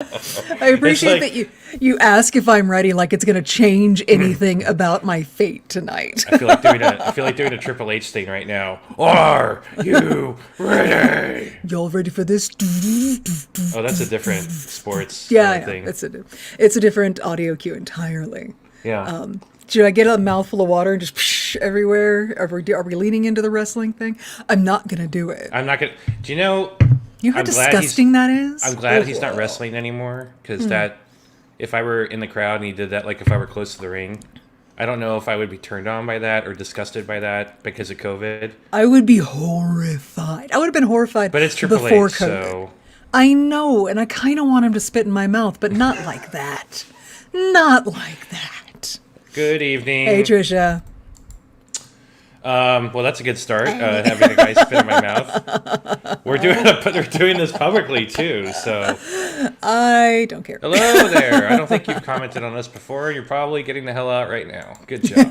I appreciate that you ask if I'm ready, like it's going to change anything about my fate tonight. I feel like doing a Triple H thing right now. Are you ready? Y'all ready for this? Oh, that's a different sports Yeah, I know. thing. It's a different audio cue entirely. Yeah. Should I get a mouthful of water and just psh everywhere? Are we leaning into the wrestling thing? I'm not going to do it. I'm not gonna. Do you know? You know how I'm glad disgusting that is? I'm glad he's not wrestling anymore because that. If I were in the crowd and he did that, like if I were close to the ring, I don't know if I would be turned on by that or disgusted by that because of COVID. I would be horrified. I would have been horrified But it's Triple before H, COVID. so I know, and I kind of want him to spit in my mouth, but not like that. Not like that. good evening. Hey, Trisha. Well, that's a good start. Having a guy spit in my mouth. We're doing this publicly too. So I don't care. hello there. I don't think you've commented on this before. You're probably getting the hell out right now. Good job.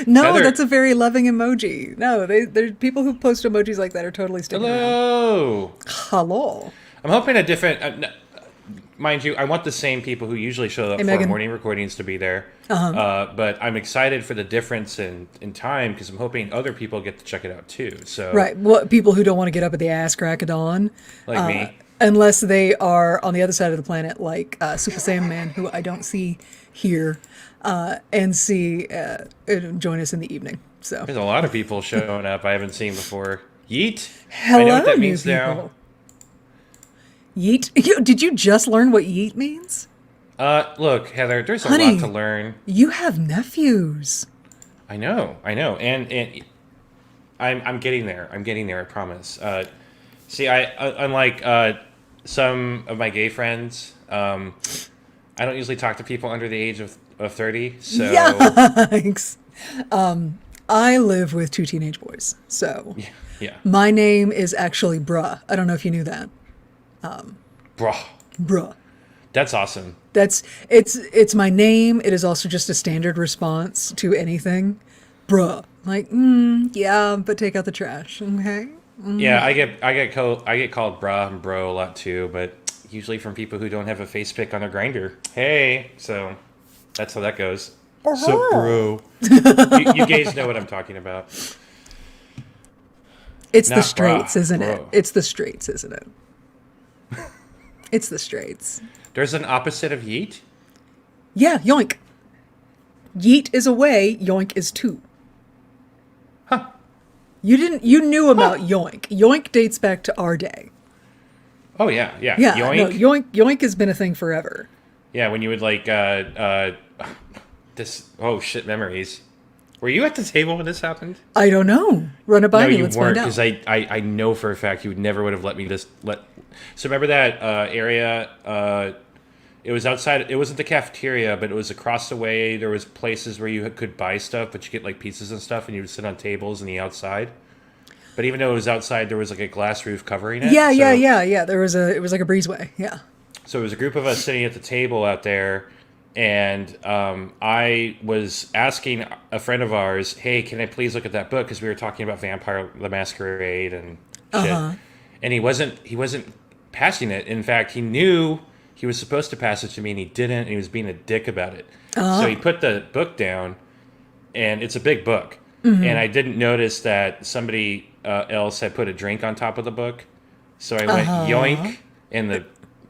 No, Heather- that's a very loving emoji. No, there's people who post emojis like that are totally sticking around. Hello. Hello. I'm hoping a different. Mind you, I want the same people who usually show up for Megan. morning recordings to be there. But I'm excited for the difference in time because I'm hoping other people get to check it out too. So Right. What people who don't want to get up at the ass crack of dawn. like me. Unless they are on the other side of the planet, like Super Saiyan Man, who I don't see here, and join us in the evening. So There's a lot of people showing up I haven't seen before. Yeet. hello, I know what that new means people. now. Yeet. Did you just learn what yeet means? Look, Heather, there's a Honey. lot to learn. You have nephews. I know, and I'm getting there. I'm getting there. I promise. See, unlike some of my gay friends, I don't usually talk to people under the age of 30. So Yikes. I live with 2 teenage boys, so yeah, my name is actually Bruh. I don't know if you knew that. bruh, Bruh. that's awesome. It's my name. It is also just a standard response to anything. Bruh. Like, yeah, but take out the trash, okay? Yeah, I get called bruh and bro a lot too, but usually from people who don't have a face pick on their grinder. Hey, so that's how that goes. So bro, you gays know what I'm talking about. It's the Not straights, bruh, isn't it? bro. It's the straights, isn't it? It's the straights. There's an opposite of yeet. Yeah, yoink. Yeet is away, yoink is to. Huh. You knew about yoink. Yoink dates back to our day. Oh yeah. Yeah, Yoink. no, yoink has been a thing forever. Yeah, when you would like this. Oh shit, memories. Were you at the table when this happened? I don't know. Run it by No, me. you Let's weren't, find out. because I know for a fact you never would have let me let. So remember that area? It was outside. It wasn't the cafeteria, but it was across the way. There was places where you could buy stuff, but you get like pizzas and stuff, and you would sit on tables in the outside. But even though it was outside, there was like a glass roof covering it. Yeah. so, Yeah. It was like a breezeway. Yeah. So it was a group of us sitting at the table out there, and I was asking a friend of ours, "Hey, can I please look at that book?" Because we were talking about Vampire the Masquerade and shit. And he wasn't passing it. In fact, he knew he was supposed to pass it to me, and he didn't. And he was being a dick about it. So he put the book down, and it's a big book. And I didn't notice that somebody else had put a drink on top of the book. So I went yoink, and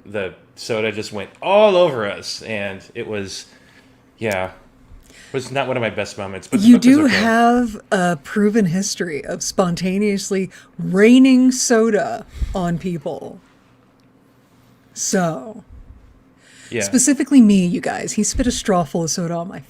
the soda just went all over us, and it was not one of my best moments. But the You book was do okay. have a proven history of spontaneously raining soda on people. So, Yeah. specifically me, you guys. He spit a straw full of soda on my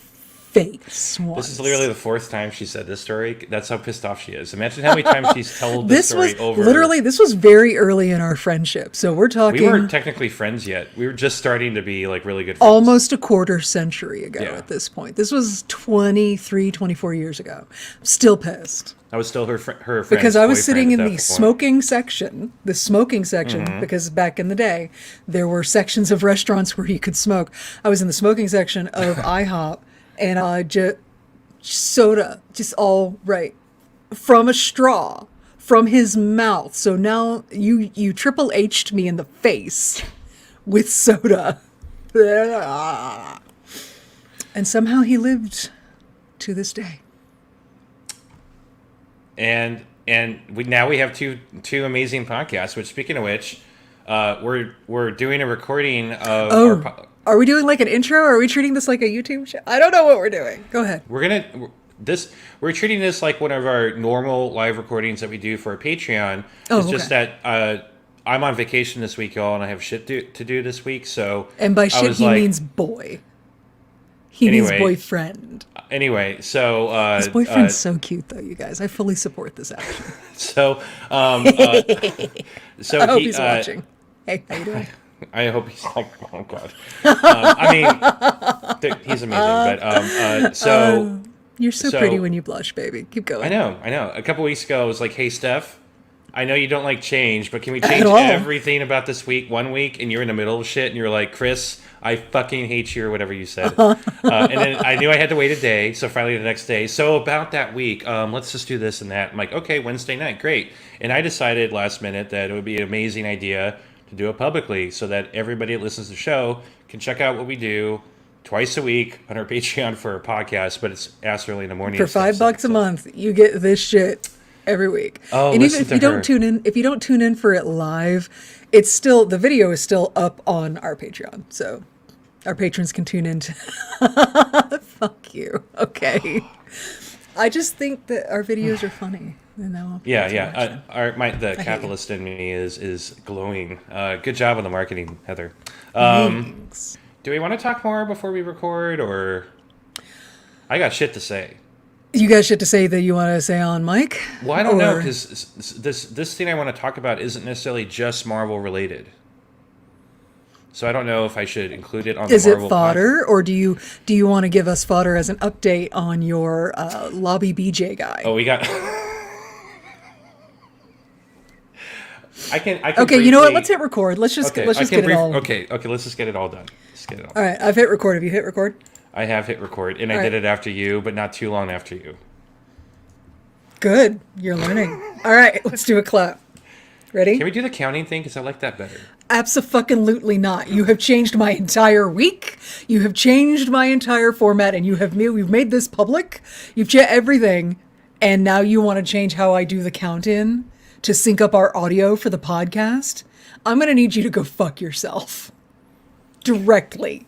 face once. This is literally the 4th time she said this story. That's how pissed off she is. Imagine how many times she's told this story over. This was very early in our friendship. So we're We talking weren't technically friends yet. We were just starting to be like really good friends. almost a quarter century ago Yeah. at this point. This was 24 years ago. I'm still pissed. I was still her friend Because I was sitting in the smoking section, Mm-hmm. because back in the day, there were sections of restaurants where you could smoke. I was in the smoking section of IHOP, and just soda, just all right, from a straw, from his mouth. So now you Triple H'd me in the face with soda. And somehow he lived to this day. And now we have two amazing podcasts. Which, speaking of which, we're doing a recording of Are we doing like an intro? Or are we treating this like a YouTube show? I don't know what we're doing. Go ahead. We're treating this like one of our normal live recordings that we do for our Patreon. It's just that I'm on vacation this week, y'all, and I have shit to do this week. So, and by shit he means boy. He means boyfriend. Anyway, so his boyfriend's so cute, though, you guys. I fully support this action. So I hope he's watching. Hey, how you doing? I hope he's like, oh god. I mean, he's amazing, but you're so pretty when you blush, baby. Keep going. I know. A couple weeks ago, I was like, hey, Steph, I know you don't like change, but can we change everything about this week, 1 week? And you're in the middle of shit, and you're like, Chris, I fucking hate you, or whatever you said. And then I knew I had to wait a day, so finally the next day. So about that week, let's just do this and that. I'm like, okay, Wednesday night, great. And I decided last minute that it would be an amazing idea to do it publicly so that everybody that listens to the show can check out what we do twice a week on our Patreon for a podcast, but it's asked early in the morning. For $5 a month, you get this shit every week. Oh, and even if you don't tune in for it live, it's still, the video is still up on our Patreon. So our patrons can tune in to fuck you. Okay. I just think that our videos are funny. The capitalist in me is glowing. Good job on the marketing, Heather. Thanks. Do we want to talk more before we record, or I got shit to say? You got shit to say that you want to say on mic? Well, I don't know, because this thing I want to talk about isn't necessarily just Marvel related. So I don't know if I should include it on the Marvel. Is it fodder, or do you want to give us fodder as an update on your lobby BJ guy? Oh, we got. I can. Okay, briefly... you know what? Let's hit record. Let's just get it all. Okay. Let's just get it all done. All right, I've hit record. Have you hit record? I have hit record, and I did it after you, but not too long after you. Good. You're learning. All right, let's do a clap. Ready? Can we do the counting thing? Because I like that better. Abso-fucking-lutely not. You have changed my entire week. You have changed my entire format, and we've made this public. You've changed everything, and now you want to change how I do the count-in to sync up our audio for the podcast? I'm going to need you to go fuck yourself. Directly.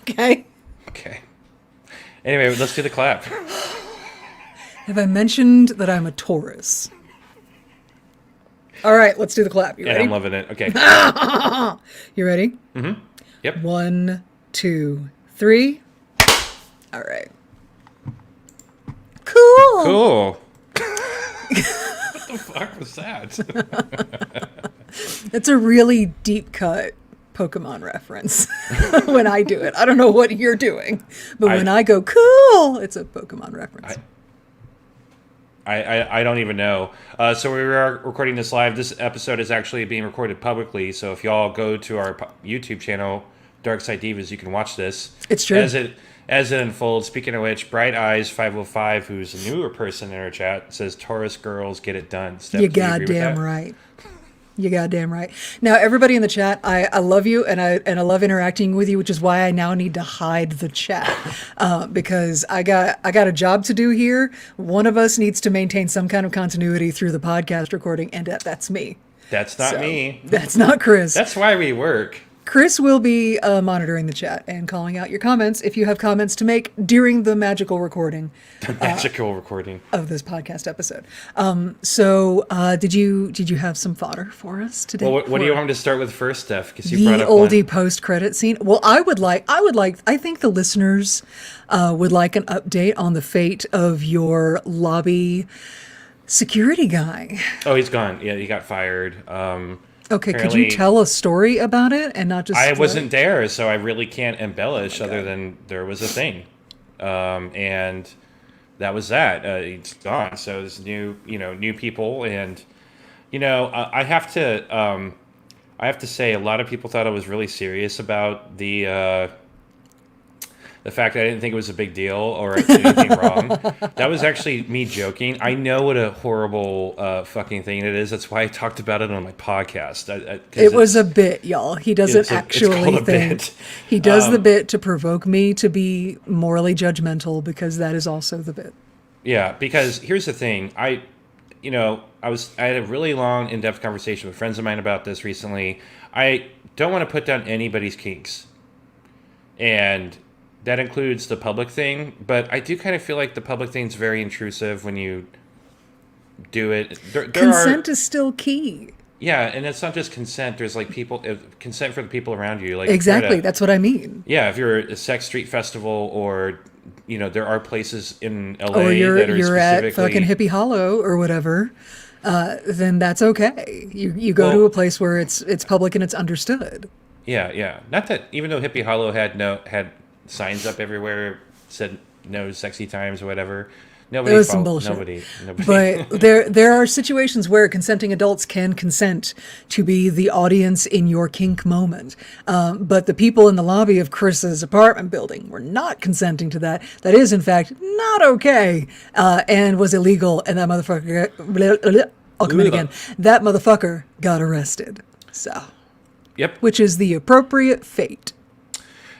Okay? Okay. Anyway, let's do the clap. Have I mentioned that I'm a Taurus? All right, let's do the clap. You ready? Yeah, I'm loving it. Okay. You ready? Mm-hmm. Yep. 1, 2, 3. All right. Cool. What the fuck was that? It's a really deep cut Pokemon reference when I do it. I don't know what you're doing, but when I go cool, it's a Pokemon reference. I don't even know. So we are recording this live. This episode is actually being recorded publicly. So if y'all go to our YouTube channel, Dark Side Divas, you can watch this. It's true. As it unfolds. Speaking of which, Bright Eyes 505, who's a newer person in our chat, says Taurus girls get it done. Steph, you goddamn right. You goddamn right. Now, everybody in the chat, I love you and I love interacting with you, which is why I now need to hide the chat because I got a job to do here. One of us needs to maintain some kind of continuity through the podcast recording, and that's me. That's not me. That's not Chris. That's why we work. Chris will be monitoring the chat and calling out your comments if you have comments to make during the magical recording. Recording of this podcast episode. Did you have some fodder for us today? Well, what do you want me to start with first, Steph? Because you brought up oldie post-credit scene. Well, I think the listeners would like an update on the fate of your lobby security guy. Oh, he's gone. Yeah, he got fired. Okay, could you tell a story about it and not just... I wasn't there, so I really can't embellish other than there was a thing. And that was that. It's gone. So there's new people. And, I have to say a lot of people thought I was really serious about the the fact that I didn't think it was a big deal or I did anything wrong. That was actually me joking. I know what a horrible fucking thing it is. That's why I talked about it on my podcast. It was a bit, y'all. He doesn't it's actually called a think. bit. He does the bit to provoke me to be morally judgmental because that is also the bit. Yeah, because here's the thing. I had a really long, in-depth conversation with friends of mine about this recently. I don't want to put down anybody's kinks. And that includes the public thing, but I do kind of feel like the public thing's very intrusive when you do it. Consent is still key. Yeah, and it's not just consent. There's like consent for the people around you. Like Exactly, that's what I mean. Yeah, if you're at a sex street festival or there are places in LA Or you're that are specifically at fucking Hippie Hollow or whatever, then that's okay. You go to a place where it's public and it's understood. Yeah. Not that even though Hippie Hollow had signs up everywhere said no sexy times or whatever. Nobody There was some bullshit. Nobody. But there are situations where consenting adults can consent to be the audience in your kink moment. But the people in the lobby of Chris's apartment building were not consenting to that. That is, in fact, not okay and was illegal. And that motherfucker, I'll come in again. That motherfucker got arrested. So, Yep. Which is the appropriate fate.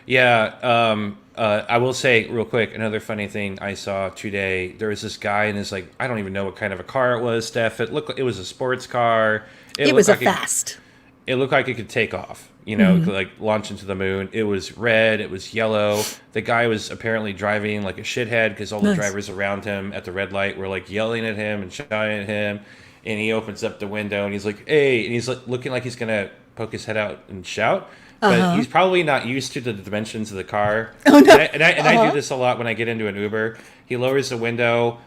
Yeah. I will say real quick, another funny thing I saw today. There was this guy in this I don't even know what kind of a car it was, Steph. It was a sports car. It was like fast. It looked like it could take off, like launch into the moon. It was red. It was yellow. The guy was apparently driving like a shithead because all the drivers around him at the red light were like yelling at him and shouting at him. And he opens up the window and he's like, "Hey!" And he's like looking like he's gonna poke his head out and shout. But he's probably not used to the dimensions of the car. Oh, no. And I do this a lot when I get into an Uber. He lowers the window,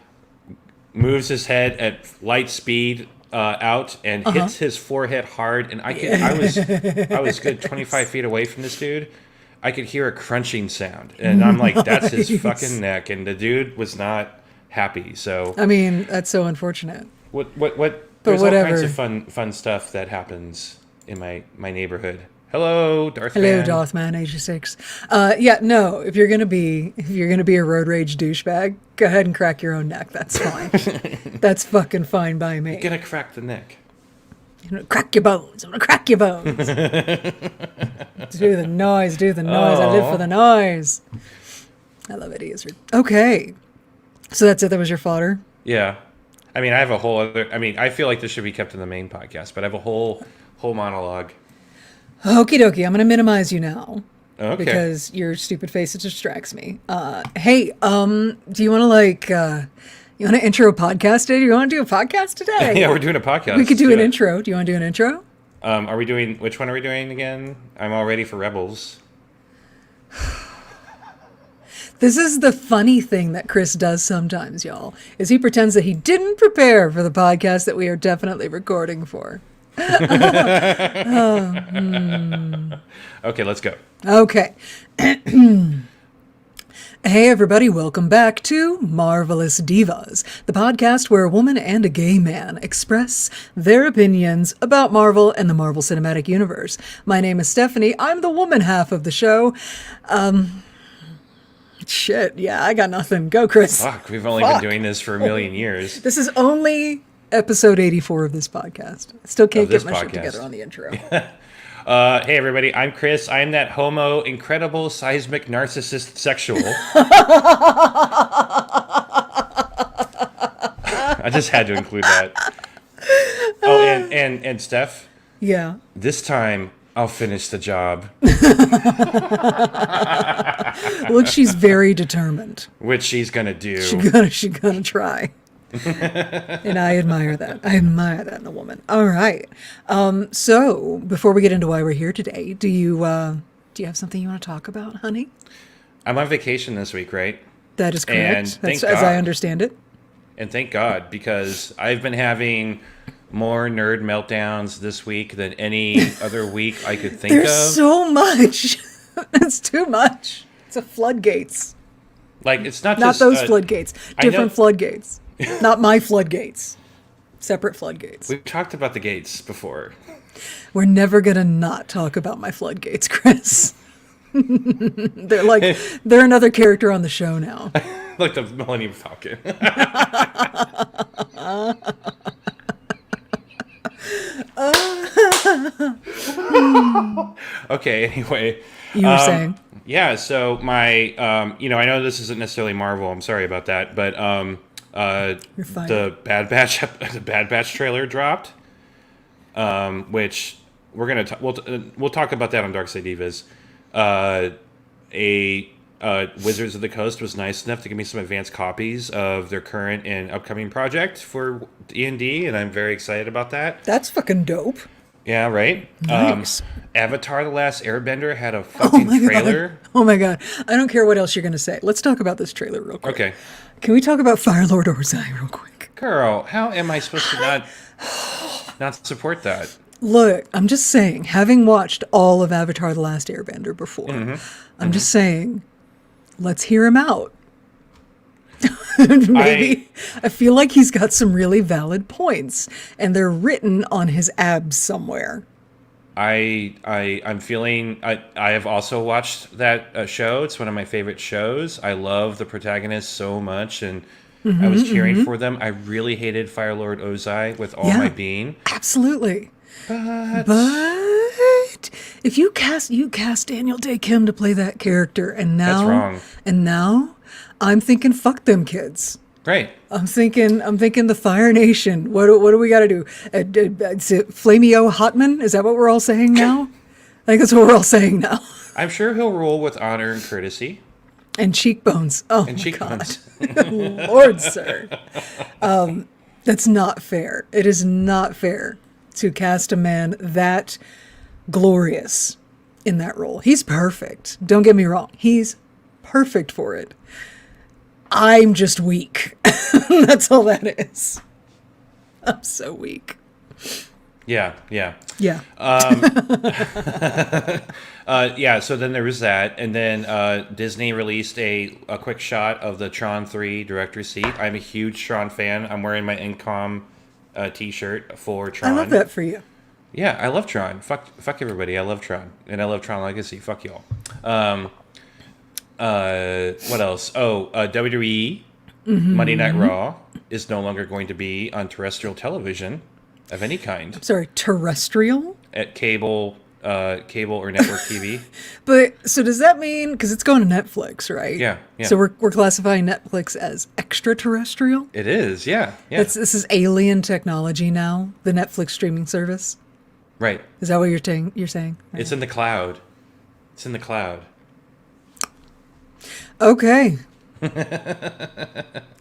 moves his head at light speed out, and hits his forehead hard. And I was good 25 feet away from this dude. I could hear a crunching sound, and I'm like, "That's his fucking neck." And the dude was not happy. So I mean, that's so unfortunate. What? There's all kinds of fun stuff that happens in my neighborhood. Hello, Darthman 86. No. If you're gonna be a road rage douchebag, go ahead and crack your own neck. That's fine. That's fucking fine by me. You're gonna crack the neck. I'm gonna crack your bones. Do the noise. I live for the noise. I love Eddie Izzard. Okay, so that's it. That was your fodder. Yeah, I mean, I have a whole other. I mean, I feel like this should be kept in the main podcast, but I have a whole monologue. Okie dokie, I'm going to minimize you now. Okay. Because your stupid face, it distracts me. Hey, do you want to you want to intro a podcast today? Do you want to do a podcast today? Yeah, we're doing a podcast. We could do an intro. Do you want to do an intro? Which one are we doing again? I'm all ready for Rebels. This is the funny thing that Chris does sometimes, y'all, is he pretends that he didn't prepare for the podcast that we are definitely recording for. Okay, let's go. Okay. Hey everybody, welcome back to Marvelous Divas, the podcast where a woman and a gay man express their opinions about Marvel and the Marvel Cinematic Universe. My name is Stephanie. I'm the woman half of the show. Shit, yeah, I got nothing. Go, Chris. Fuck, we've only been doing this for a million years. This is only episode 84 of this podcast. I still can't get my shit together on the intro. Hey everybody, I'm Chris. I'm that homo, incredible, seismic, narcissist, sexual. I just had to include that. Oh, and Steph. Yeah. This time I'll finish the job. Look, she's very determined. Which she's gonna do. She's gonna try. And I admire that. I admire that in a woman. All right. So before we get into why we're here today, do you have something you want to talk about, honey? I'm on vacation this week, right? That is correct. That's as I understand it. And thank God, because I've been having more nerd meltdowns this week than any other week I could think of. There's so much. It's too much. It's a floodgates. Like, it's not just... Not those floodgates. Different floodgates. Not my floodgates. Separate floodgates. We've talked about the gates before. We're never going to not talk about my floodgates, Chris. They're like they're another character on the show now. Like the Millennium Falcon. Okay, anyway. You were saying? Yeah, so my, I know this isn't necessarily Marvel. I'm sorry about that, but You're fine. the Bad Batch, the Bad Batch trailer dropped, which we're gonna we'll talk about that on Dark Side Divas. Wizards of the Coast was nice enough to give me some advanced copies of their current and upcoming project for D&D, and I'm very excited about that. That's fucking dope. Yeah, right? Nice. Avatar: The Last Airbender had a fucking trailer. God. Oh my god. I don't care what else you're going to say. Let's talk about this trailer real quick. Okay. Can we talk about Firelord Ozai real quick? Girl, how am I supposed to not support that? Look, I'm just saying, having watched all of Avatar: The Last Airbender before, I'm just saying, let's hear him out. Maybe. I feel like he's got some really valid points, and they're written on his abs somewhere. I'm feeling. I have also watched that show. It's one of my favorite shows. I love the protagonists so much, and I was cheering for them. I really hated Firelord Ozai with all my being. Absolutely. But if you cast Daniel Day Kim to play that character, and now That's wrong. And now I'm thinking, fuck them kids. Right. I'm thinking the Fire Nation. What do we got to do? Flamio Hotman? Is that what we're all saying now? I think that's what we're all saying now. I'm sure he'll rule with honor and courtesy. And cheekbones. Oh, And my cheekbones. God. Lord, sir. That's not fair. It is not fair to cast a man that glorious in that role. He's perfect. Don't get me wrong. He's perfect for it. I'm just weak. That's all that is. I'm so weak. Yeah. Yeah. So then there was that, and then Disney released a quick shot of the Tron 3 director's seat. I'm a huge Tron fan. I'm wearing my Incom t-shirt for Tron. I love that for you. Yeah, I love Tron. Fuck everybody. I love Tron, and I love Tron Legacy. Fuck y'all. What else? WWE Monday Night Raw is no longer going to be on terrestrial television of any kind. I'm sorry, terrestrial? At cable or network TV. But so does that mean, because it's going to Netflix, right? Yeah. So we're classifying Netflix as extraterrestrial? It is, yeah. This is alien technology now, the Netflix streaming service. Right. Is that what you're saying? Right. It's in the cloud. Okay.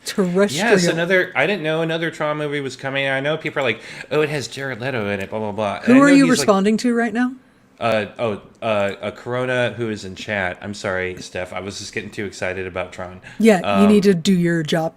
Terrestrial. Yes, I didn't know another Tron movie was coming. I know people are like, oh, it has Jared Leto in it, blah, blah, blah. Who are you responding to right now? A Corona who is in chat. I'm sorry, Steph. I was just getting too excited about Tron. Yeah, you need to do your job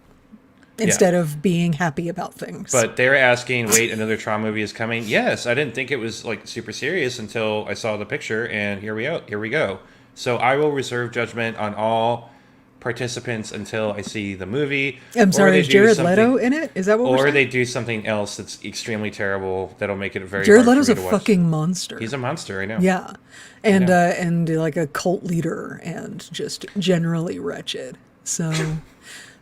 instead of being happy about things. But they're asking, wait, another Tron movie is coming? Yes, I didn't think it was like super serious until I saw the picture, and here we go. So I will reserve judgment on all participants until I see the movie. I'm sorry, is Jared Leto in it? Is that what we're saying? Or they do something else that's extremely terrible that'll make it very Jared hard Leto's for me to a watch. fucking monster. He's a monster, I know. Yeah. And like a cult leader and just generally wretched. So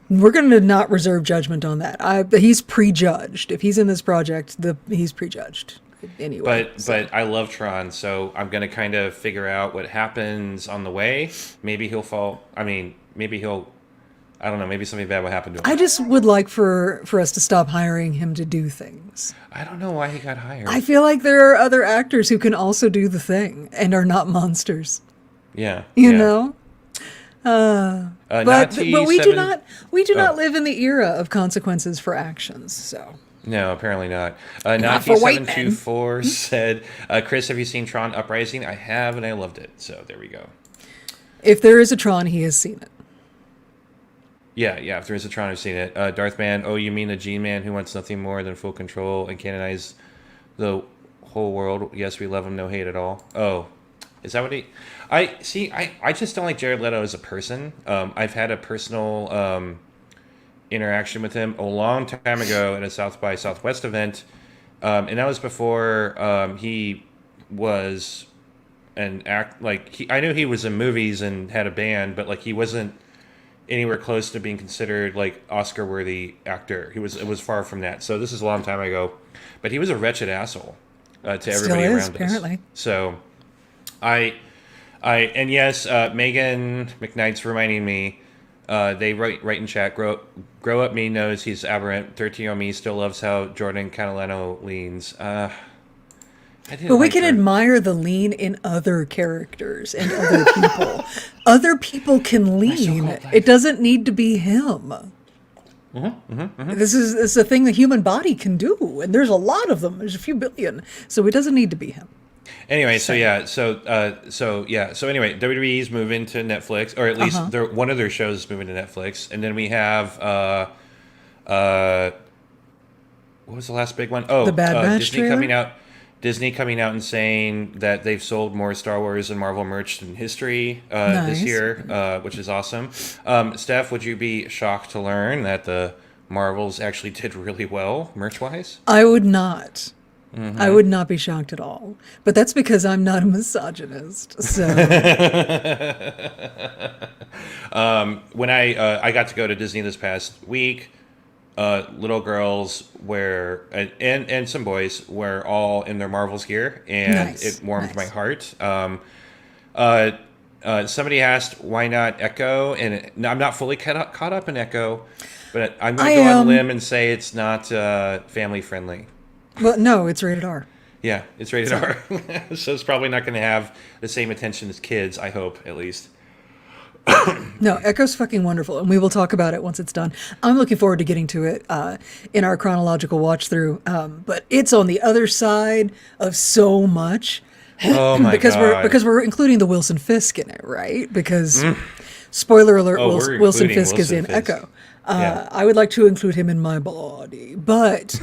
we're going to not reserve judgment on that. He's prejudged. If he's in this project, he's prejudged. Anyway, but I love Tron, so I'm gonna kind of figure out what happens on the way. Maybe he'll fall. I mean, maybe he'll. I don't know. Maybe something bad will happen to him. I just would like for us to stop hiring him to do things. I don't know why he got hired. I feel like there are other actors who can also do the thing and are not monsters. Yeah. You know. But we do not live in the era of consequences for actions. So. No, apparently not. Not for white men. 724 said, Chris, have you seen Tron Uprising? I have, and I loved it. So there we go. If there is a Tron, he has seen it. Yeah, if there is a Tron, I've seen it. Darth Man, oh, you mean the Gene Man who wants nothing more than full control and canonize the whole world? Yes, we love him, no hate at all. Oh, is that what he... I just don't like Jared Leto as a person. I've had a personal... interaction with him a long time ago at a South by Southwest event, and that was before he was and act like I knew he was in movies and had a band, but like he wasn't anywhere close to being considered like Oscar worthy actor. It was far from that. So this is a long time ago, but he was a wretched asshole to everybody Still is, around apparently. us. So and yes, Megan McKnight's reminding me. They write in chat. Grow up me knows he's aberrant. 13-year-old me still loves how Jordan Catalano leans. But we can admire the lean in other characters and other people. Other people can lean. It doesn't need to be him. This is a thing the human body can do, and there's a lot of them. There's a few billion, so it doesn't need to be him. Anyway, so anyway, WWE's moving to Netflix, or at least one of their shows is moving to Netflix, and then we have what was the last big one? Oh, the Bad Batch Disney trailer? Disney coming out and saying that they've sold more Star Wars and Marvel merch in history Nice. this year, which is awesome. Steph, would you be shocked to learn that the Marvels actually did really well merch-wise? I would not. I would not be shocked at all. But that's because I'm not a misogynist. So When I got to go to Disney this past week, little girls were and some boys were all in their Marvels gear, and Nice, it warmed nice. my heart. Somebody asked why not Echo, and I'm not fully caught up in Echo, but I'm going to go on a limb and say it's not family friendly. well, no, it's rated R. Yeah, it's rated R, so it's probably not going to have the same attention as kids. I hope, at least. No, Echo's fucking wonderful, and we will talk about it once it's done. I'm looking forward to getting to it in our chronological watch through, but it's on the other side of so much. Oh my god! because we're including the Wilson Fisk in it, right? Because spoiler alert, we're Wilson including Fisk is Wilson in Fisk. Echo. Yeah. I would like to include him in my body, but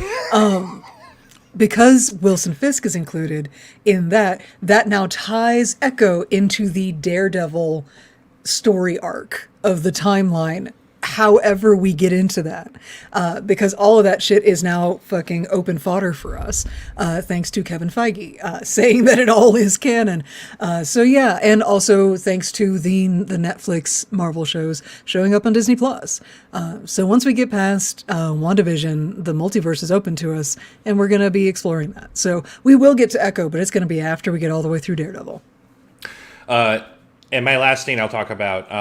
because Wilson Fisk is included in that now ties Echo into the Daredevil story arc of the timeline, however we get into that, because all of that shit is now fucking open fodder for us, thanks to Kevin Feige saying that it all is canon. So yeah, and also thanks to the Netflix Marvel shows showing up on Disney Plus. So once we get past WandaVision, the multiverse is open to us, and we're going to be exploring that. So we will get to Echo, but it's going to be after we get all the way through Daredevil. And my last thing I'll talk about,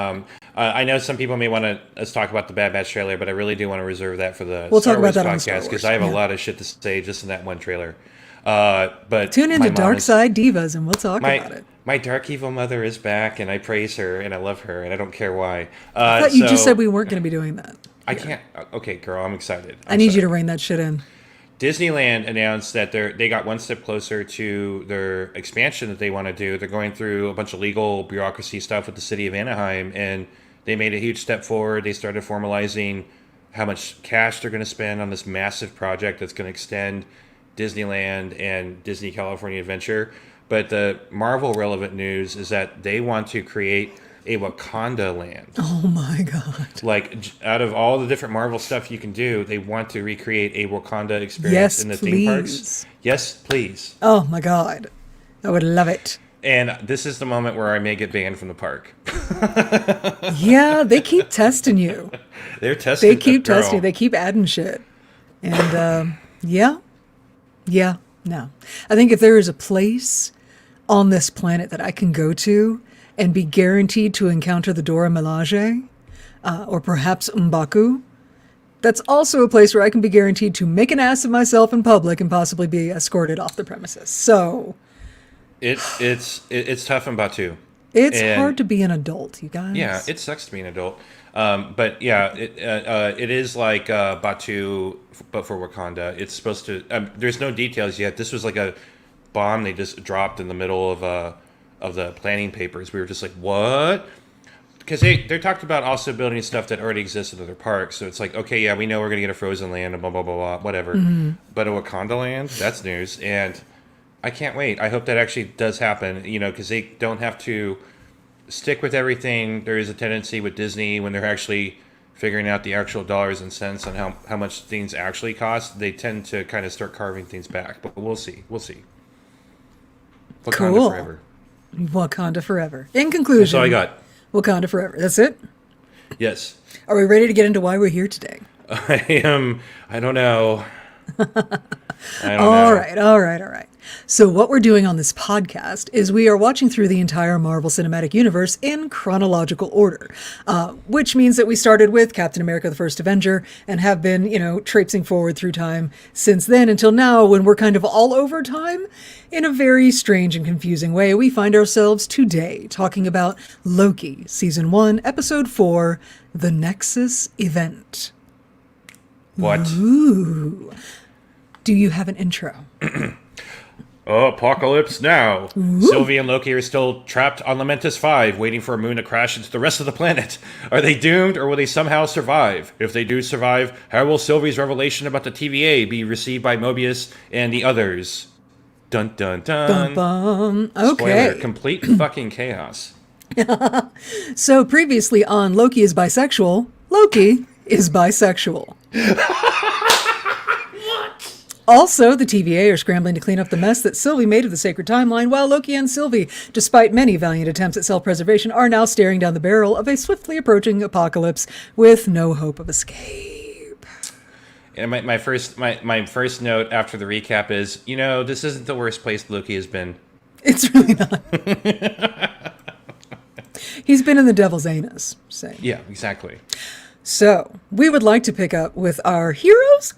I know some people may want us talk about the Bad Batch trailer, but I really do want to reserve that for the We'll Star talk Wars about that on Star podcast, because Wars, I have yeah. a lot of shit to say just in that one trailer. But Tune my into mom Dark is- Side Divas, and we'll talk about it. My dark evil mother is back, and I praise her, and I love her, and I don't care why. I thought you just said we weren't going to be doing that. I can't. Okay, girl, I'm excited. I need you to rein that shit in. Disneyland announced that they got one step closer to their expansion that they want to do. They're going through a bunch of legal bureaucracy stuff with the city of Anaheim, and they made a huge step forward. They started formalizing how much cash they're going to spend on this massive project that's going to extend Disneyland and Disney California Adventure. But the Marvel relevant news is that they want to create a Wakanda land. Oh my god. Like, out of all the different Marvel stuff you can do, they want to recreate a Wakanda experience Yes, in the please. theme parks. Yes, please. Oh my god. I would love it. And this is the moment where I may get banned from the park. Yeah, they keep testing you. They're testing. They keep girl. testing. They keep adding shit. And yeah. No. I think if there is a place on this planet that I can go to and be guaranteed to encounter the Dora Milaje, or perhaps M'Baku, that's also a place where I can be guaranteed to make an ass of myself in public and possibly be escorted off the premises. So It's tough in Batu. it's hard to be an adult, you guys. Yeah, it sucks to be an adult. But yeah, it is like Batu, but for Wakanda. It's supposed to. There's no details yet. This was like a bomb they just dropped in the middle of the planning papers. We were just like, what? Because they talked about also building stuff that already exists in other parks. So it's like, okay, yeah, we know we're gonna get a Frozen Land and blah blah blah blah, whatever. But a Wakanda Land, that's news, and I can't wait. I hope that actually does happen. You know, because they don't have to stick with everything. There is a tendency with Disney when they're actually figuring out the actual dollars and cents on how much things actually cost, they tend to kind of start carving things back. But we'll see. Wakanda Cool. forever. Wakanda forever. In That's conclusion, all I got. Wakanda forever. That's it? Yes. Are we ready to get into why we're here today? I am. I don't know. All right. So what we're doing on this podcast is we are watching through the entire Marvel Cinematic Universe in chronological order, which means that we started with Captain America, the First Avenger, and have been, traipsing forward through time since then until now, when we're kind of all over time in a very strange and confusing way. We find ourselves today talking about Loki, Season 1, Episode 4, The Nexus Event. What? Ooh. Do you have an intro? Oh, apocalypse now. Sylvie and Loki are still trapped on Lamentus 5, waiting for a moon to crash into the rest of the planet. Are they doomed, or will they somehow survive? If they do survive, how will Sylvie's revelation about the TVA be received by Mobius and the others? Dun dun dun. Bum, bum. Okay. Spoiler, complete fucking chaos. So previously on Loki is bisexual, Loki is bisexual. Also, the TVA are scrambling to clean up the mess that Sylvie made of the sacred timeline, while Loki and Sylvie, despite many valiant attempts at self-preservation, are now staring down the barrel of a swiftly approaching apocalypse with no hope of escape. And my first note after the recap is, this isn't the worst place Loki has been. It's really not. He's been in the devil's anus. Say. Yeah, exactly. So, we would like to pick up with our heroes,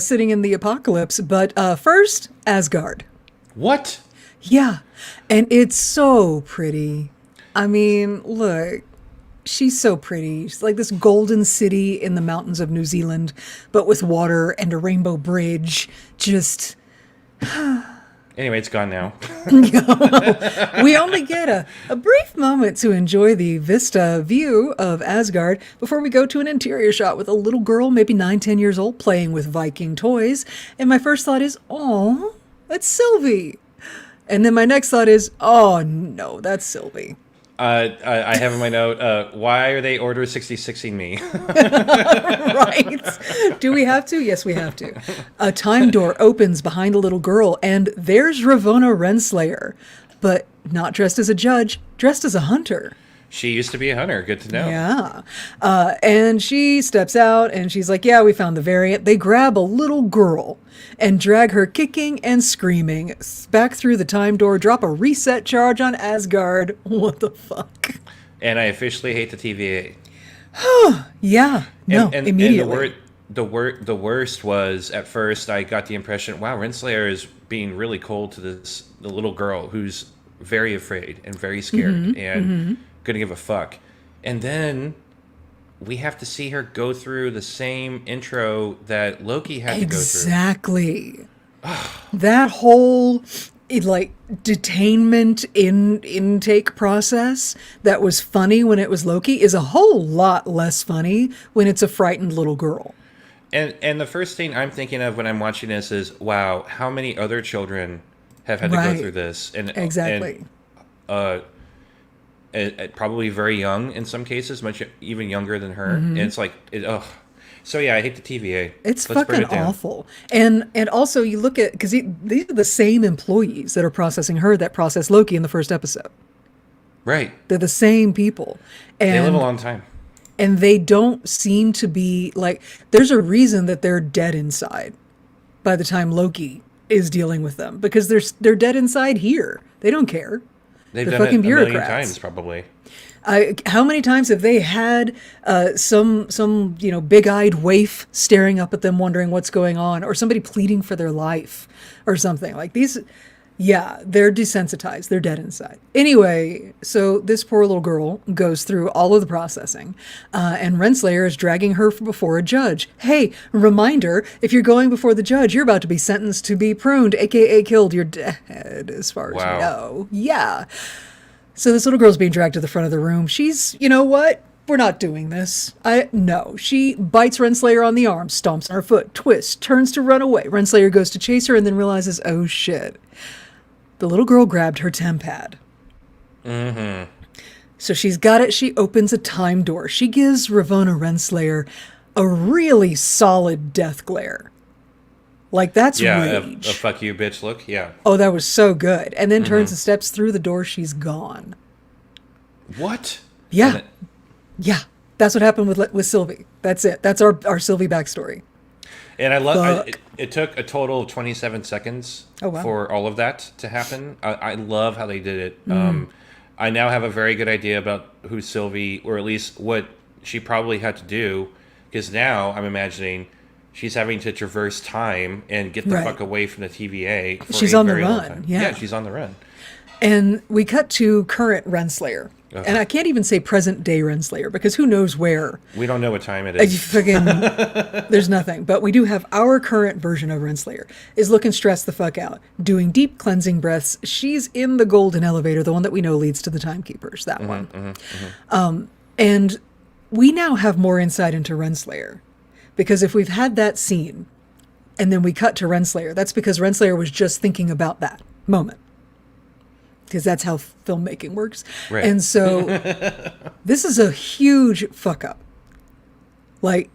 sitting in the apocalypse. But first, Asgard. What? Yeah, and it's so pretty. I mean, look, she's so pretty. She's like this golden city in the mountains of New Zealand, but with water and a rainbow bridge. Just... Anyway, it's gone now. We only get a brief moment to enjoy the vista view of Asgard before we go to an interior shot with a little girl, maybe 9-10 years old, playing with Viking toys. And my first thought is, oh, that's Sylvie. And then my next thought is, oh, no, that's Sylvie. I have in my note, why are they Order 6060 me? Right. Do we have to? Yes, we have to. A time door opens behind a little girl, and there's Ravonna Renslayer, but not dressed as a judge, dressed as a hunter. She used to be a hunter. Good to know. Yeah. And she steps out, and she's like, yeah, we found the variant. They grab a little girl and drag her kicking and screaming back through the time door, drop a reset charge on Asgard. What the fuck? And I officially hate the TVA. Yeah. No, and immediately. The worst was, at first, I got the impression, wow, Renslayer is being really cold to the little girl who's very afraid and very scared and gonna give a fuck. And then we have to see her go through the same intro that Loki had to go through. Exactly. That whole detainment intake process that was funny when it was Loki is a whole lot less funny when it's a frightened little girl. And the first thing I'm thinking of when I'm watching this is, wow, how many other children have had to go through this? And exactly. Probably very young in some cases, much even younger than her. And it's like, So yeah, I hate the TVA. It's fucking awful. And also you look at, because these are the same employees that are processing her that processed Loki in the first episode. Right. They're the same people. And they live a long time. And they don't seem to be there's a reason that they're dead inside by the time Loki is dealing with them, because they're dead inside here. They don't care. They've They're done fucking it a bureaucrats. million times, probably. How many times have they had some big-eyed waif staring up at them, wondering what's going on, or somebody pleading for their life, or something like these? Yeah, they're desensitized. They're dead inside. Anyway, so this poor little girl goes through all of the processing, and Renslayer is dragging her before a judge. Hey, reminder, if you're going before the judge, you're about to be sentenced to be pruned, a.k.a. killed. You're dead, as far as we know. Yeah. So this little girl's being dragged to the front of the room. She's, you know what? We're not doing this. No. She bites Renslayer on the arm, stomps on her foot, twists, turns to run away. Renslayer goes to chase her and then realizes, oh shit. The little girl grabbed her tempad. Mm-hmm. So she's got it. She opens a time door. She gives Ravonna Renslayer a really solid death glare. Like, that's Yeah, rage. a fuck you, bitch look. Yeah. Oh, that was so good. And then turns and steps through the door. She's gone. What? Yeah. And it- Yeah. That's what happened with Sylvie. That's it. That's our Sylvie backstory. And I love Fuck. it took a total of 27 seconds Oh, wow. for all of that to happen. I love how they did it. I now have a very good idea about who Sylvie, or at least what she probably had to do, because now I'm imagining she's having to traverse time and get the Right. fuck away from the TVA. For She's a on the very long run, time. yeah. She's on the run. And we cut to current Renslayer. Ugh. And I can't even say present day Renslayer because who knows where. We don't know what time it I is. Friggin', there's nothing. But we do have our current version of Renslayer is looking stressed the fuck out, doing deep cleansing breaths. She's in the golden elevator, the one that we know leads to the Timekeepers, that one. And we now have more insight into Renslayer. Because if we've had that scene and then we cut to Renslayer, that's because Renslayer was just thinking about that moment. Because that's how filmmaking works. Right. And so this is a huge fuck up. Like,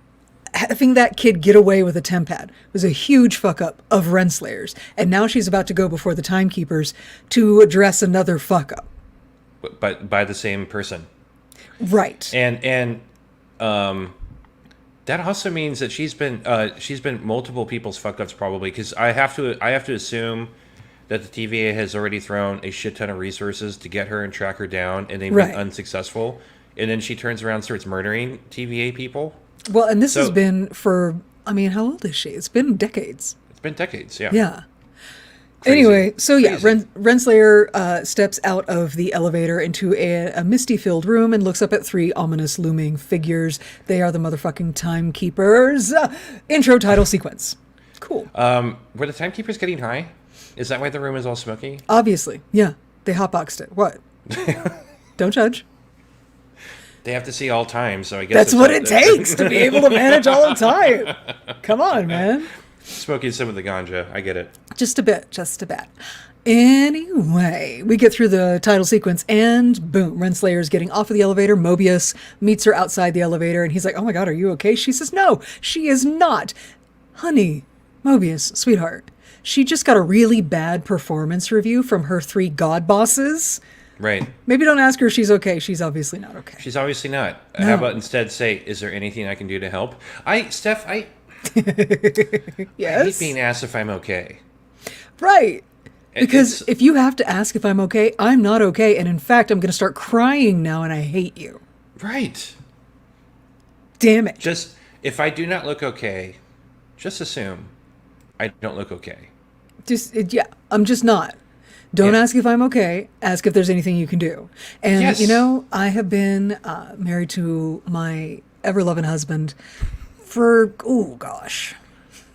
having that kid get away with a tempad was a huge fuck up of Renslayer's. And now she's about to go before the Timekeepers to address another fuck up. But by the same person. Right. And that also means that she's been multiple people's fuck ups probably, because I have to assume that the TVA has already thrown a shit ton of resources to get her and track her down, and they've Right. been unsuccessful. And then she turns around and starts murdering TVA people. Well, and this has So- been for, I mean, how old is she? It's been decades. It's been decades, yeah. Yeah. Crazy. Anyway, so yeah, Crazy. Renslayer steps out of the elevator into a misty-filled room and looks up at three ominous looming figures. They are the motherfucking Timekeepers. Intro title sequence. Cool. Were the timekeepers getting high? Is that why the room is all smoky? Obviously, yeah. They hotboxed it. What? Don't judge. They have to see all time, so I guess That's it's what all- it takes to be able to manage all of time. Come on, man. Smoking some of the ganja, I get it. Just a bit, just a bit. Anyway, we get through the title sequence and boom, Renslayer's getting off of the elevator. Mobius meets her outside the elevator and he's like, oh my God, are you okay? She says, no, she is not. Honey, Mobius, sweetheart, she just got a really bad performance review from her three god bosses. Right. Maybe don't ask her if she's okay. She's obviously not okay. She's obviously not. No. How about instead say, is there anything I can do to help? Steph, I Yes. hate being asked if I'm okay. Right. Because It's- if you have to ask if I'm okay, I'm not okay. And in fact, I'm going to start crying now and I hate you. Right. Damn it. Just, if I do not look okay, just assume I don't look okay. Yeah, I'm just not. Don't Yeah. ask if I'm okay. Ask if there's anything you can do. And, Yes. you know, I have been married to my ever-loving husband for, oh, gosh.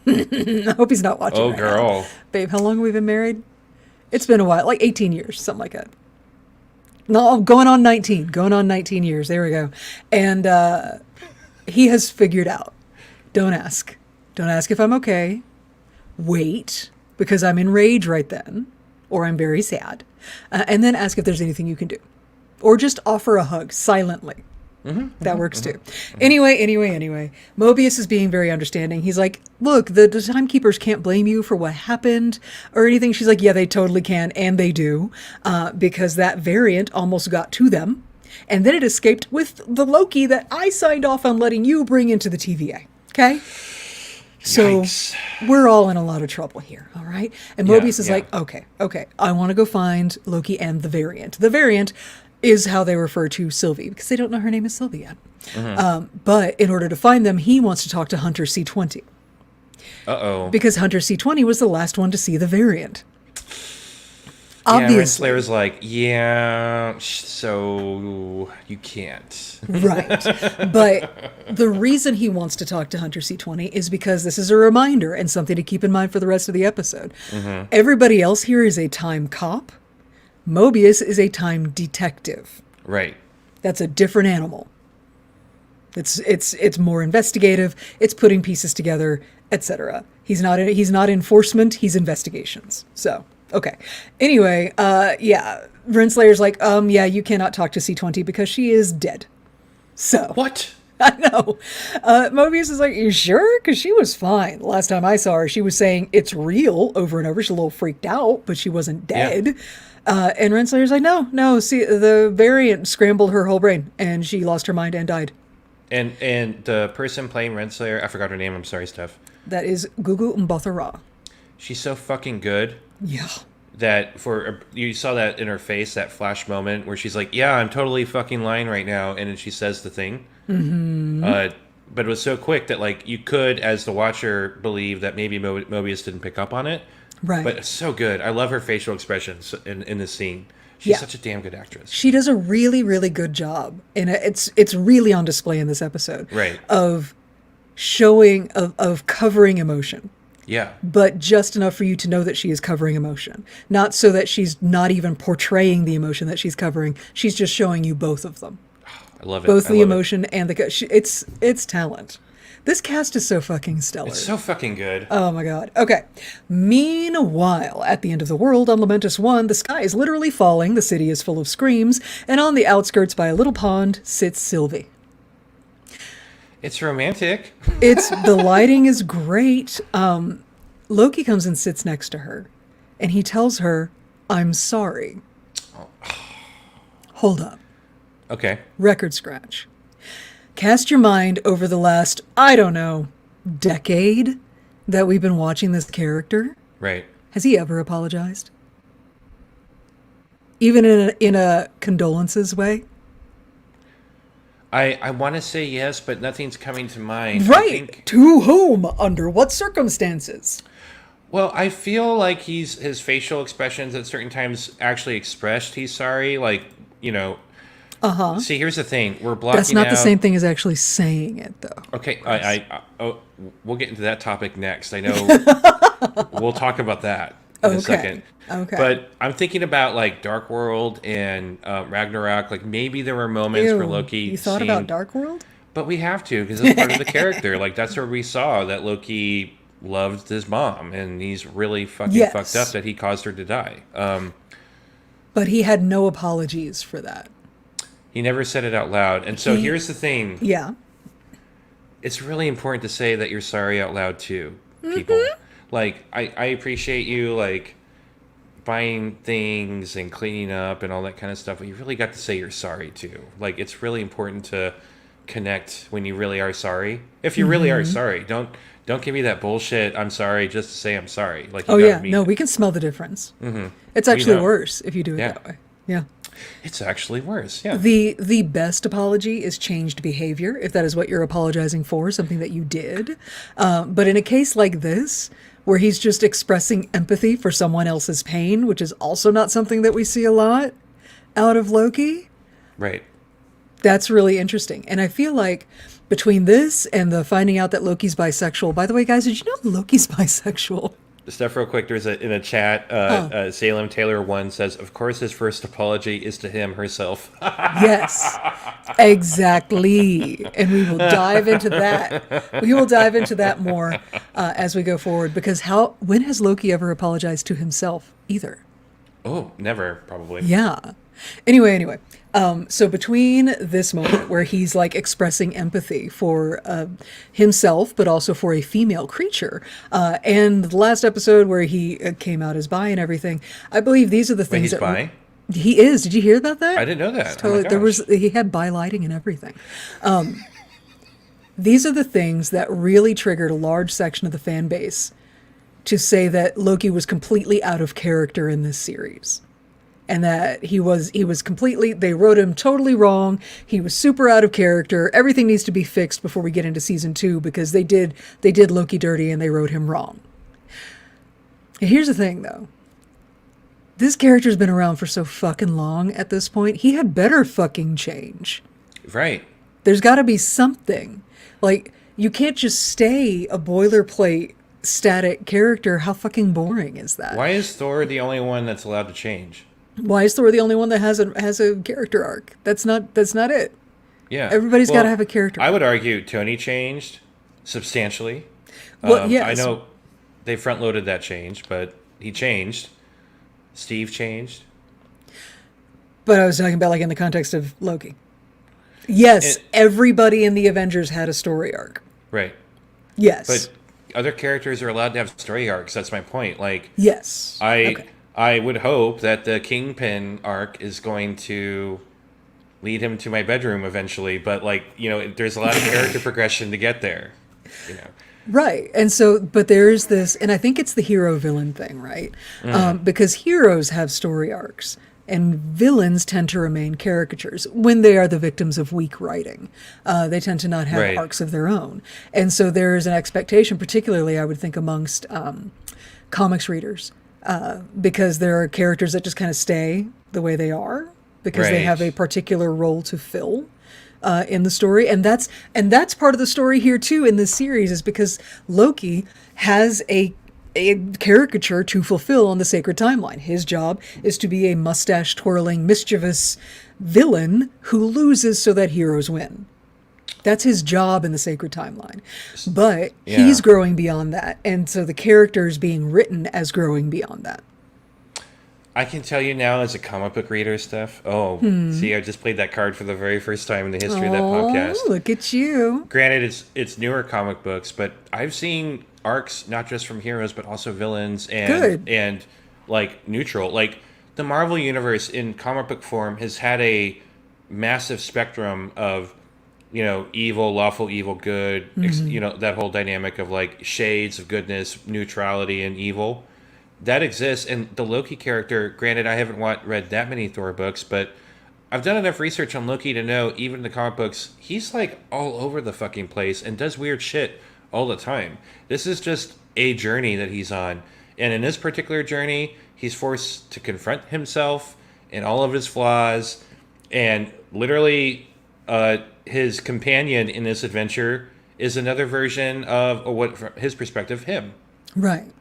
I hope he's not watching Oh, right girl. now. Babe, how long have we been married? It's been a while, like 18 years, something like that. No, going on 19 years. There we go. And he has figured out, don't ask. Don't ask if I'm okay. Wait, because I'm in rage right then, or I'm very sad. And then ask if there's anything you can do. Or just offer a hug silently. That works too. Anyway. Mobius is being very understanding. He's like, look, the Timekeepers can't blame you for what happened or anything. She's like, yeah, they totally can. And they do. Because that variant almost got to them. And then it escaped with the Loki that I signed off on letting you bring into the TVA. Okay? So Yikes. we're all in a lot of trouble here, all right? And Yeah, Mobius is yeah. like, okay, I want to go find Loki and the variant. The variant is how they refer to Sylvie, because they don't know her name is Sylvie yet. But in order to find them, he wants to talk to Hunter C20, Uh-oh. because Hunter C20 was the last one to see the variant. Yeah, Obviously. Renslayer's like, yeah, so you can't. Right. But the reason he wants to talk to Hunter C20 is because this is a reminder and something to keep in mind for the rest of the episode. Everybody else here is a time cop. Mobius is a time detective. Right. That's a different animal. It's more investigative. It's putting pieces together, etc. He's not enforcement. He's investigations. So okay. Anyway, yeah. Renslayer's like, yeah, you cannot talk to C20 because she is dead. So What? I know. Mobius is like, you sure? Because she was fine. Last time I saw her, she was saying it's real over and over. She's a little freaked out, but she wasn't dead. And Renslayer's like, no. See, the variant scrambled her whole brain, and she lost her mind and died. And the person playing Renslayer, I forgot her name. I'm sorry, Steph. That is Gugu Mbatha-Raw. She's so fucking good. Yeah. That you saw that in her face, that flash moment where she's like, "Yeah, I'm totally fucking lying right now," and then she says the thing. Mm-hmm. But it was so quick that like you could, as the watcher, believe that maybe Mobius didn't pick up on it. Right. But it's so good. I love her facial expressions in this scene. She's such a damn good actress. She does a really, really good job, and it's really on display in this episode. Right. Of showing of covering emotion. Yeah. But just enough for you to know that she is covering emotion. Not so that she's not even portraying the emotion that she's covering. She's just showing you both of them. I love it. Both the emotion and it's talent. This cast is so fucking stellar. It's so fucking good. Oh my god. Okay. Meanwhile, at the end of the world on Lamentus 1, the sky is literally falling, the city is full of screams, and on the outskirts by a little pond sits Sylvie. It's romantic. The lighting is great. Loki comes and sits next to her, and he tells her, "I'm sorry." Hold up. Okay. Record scratch. Cast your mind over the last, I don't know, decade that we've been watching this character. Right. Has he ever apologized? Even in a condolences way? I want to say yes, but nothing's coming to mind. Right. To whom? Under what circumstances? Well, I feel like his facial expressions at certain times actually expressed he's sorry. Like, you know. Uh-huh. See, here's the thing. We're blocking out. That's not the same thing as actually saying it, though. Okay. We'll get into that topic next. I know. We'll talk about that in a second. Okay. But I'm thinking about like Dark World and Ragnarok. Like maybe there were moments where Loki. You thought about Dark World? But we have to because it's part of the character. Like that's where we saw that Loki loved his mom, and he's really fucking fucked up that he caused her to die. But he had no apologies for that. He never said it out loud. And so here's the thing. Yeah. It's really important to say that you're sorry out loud too, people. Mm-hmm. Like I appreciate you like buying things and cleaning up and all that kind of stuff, but you really got to say you're sorry too. Like it's really important to connect when you really are sorry. If you really are sorry, don't give me that bullshit. I'm sorry just to say I'm sorry. Like no, we can smell the difference. Mm-hmm. It's actually worse if you do it that way. Yeah. It's actually worse. Yeah. The best apology is changed behavior, if that is what you're apologizing for, something that you did. But in a case like this, where he's just expressing empathy for someone else's pain, which is also not something that we see a lot out of Loki. Right. That's really interesting. And I feel like between this and the finding out that Loki's bisexual, by the way, guys, did you know Loki's bisexual? Stuff real quick. There's in a chat. Salem Taylor 1 says, "Of course, his first apology is to him herself." Yes, exactly. And we will dive into that. We will dive into that more as we go forward. Because when has Loki ever apologized to himself either? Oh, never, probably. Yeah. Anyway. So between this moment where he's like expressing empathy for himself, but also for a female creature, and the last episode where he came out as bi and everything, I believe these are the things he's bi? He is. Did you hear about that? I didn't know that. Totally. He had bi lighting and everything. These are the things that really triggered a large section of the fan base to say that Loki was completely out of character in this series. And that he was completely, they wrote him totally wrong. He was super out of character. Everything needs to be fixed before we get into season 2 because they did Loki dirty and they wrote him wrong. And here's the thing though. This character's been around for so fucking long at this point. He had better fucking change. Right. There's got to be something. Like, you can't just stay a boilerplate static character. How fucking boring is that? Why is Thor the only one that's allowed to change? Why is Thor the only one that has a character arc? That's not it. Yeah. Everybody's got to have a character arc. I would argue Tony changed substantially. Well, yes. I know they front-loaded that change, but he changed. Steve changed. But I was talking about like in the context of Loki. Yes, And, everybody in the Avengers had a story arc. right. Yes. But other characters are allowed to have story arcs. That's my point. Like, Yes. I Okay. I would hope that the Kingpin arc is going to lead him to my bedroom eventually. But like, there's a lot of character progression to get there. You know. Right. And so, but there is this, and I think it's the hero villain thing, right? Because heroes have story arcs and villains tend to remain caricatures when they are the victims of weak writing. They tend to not have Right. arcs of their own. And so there is an expectation, particularly, I would think, amongst comics readers, because there are characters that just kind of stay the way they are because they have a Right. particular role to fill in the story, and that's part of the story here too in this series is because Loki has a caricature to fulfill on the sacred timeline. His job is to be a mustache twirling, mischievous villain who loses so that heroes win. That's his job in the sacred timeline. But Yeah. he's growing beyond that, and so the character is being written as growing beyond that. I can tell you now as a comic book reader, Steph. Oh, see, I just played that card for the very first time in the history of that podcast. Oh, look at you. Granted, it's newer comic books, but I've seen arcs not just from heroes but also villains Good. and like neutral. Like the Marvel universe in comic book form has had a massive spectrum of evil, lawful, evil, good. That whole dynamic of like shades of goodness, neutrality, and evil that exists. And the Loki character, granted, I haven't read that many Thor books, but I've done enough research on Loki to know even in the comic books, he's like all over the fucking place and does weird shit all the time. This is just a journey that he's on. And in this particular journey, he's forced to confront himself and all of his flaws. And literally, his companion in this adventure is another version of what, from his perspective, him. Right.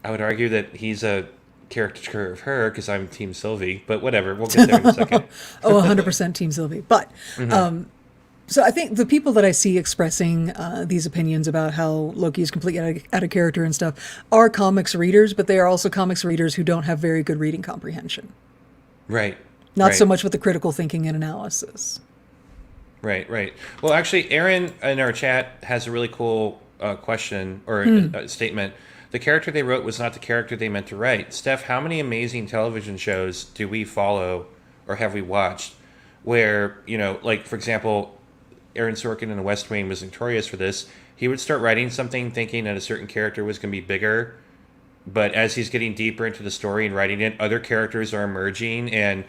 I would argue that he's a caricature of her because I'm Team Sylvie, but whatever. We'll get there in a second. Oh, 100% Team Sylvie. But so I think the people that I see expressing these opinions about how Loki is completely out of character and stuff are comics readers, but they are also comics readers who don't have very good reading comprehension. Right. Not so right. much with the critical thinking and analysis. Right. Well, actually, Aaron in our chat has a really cool question or a statement. The character they wrote was not the character they meant to write. Steph, how many amazing television shows do we follow or have we watched where, like, for example, Aaron Sorkin in The West Wing was notorious for this. He would start writing something thinking that a certain character was going to be bigger, but as he's getting deeper into the story and writing it, other characters are emerging and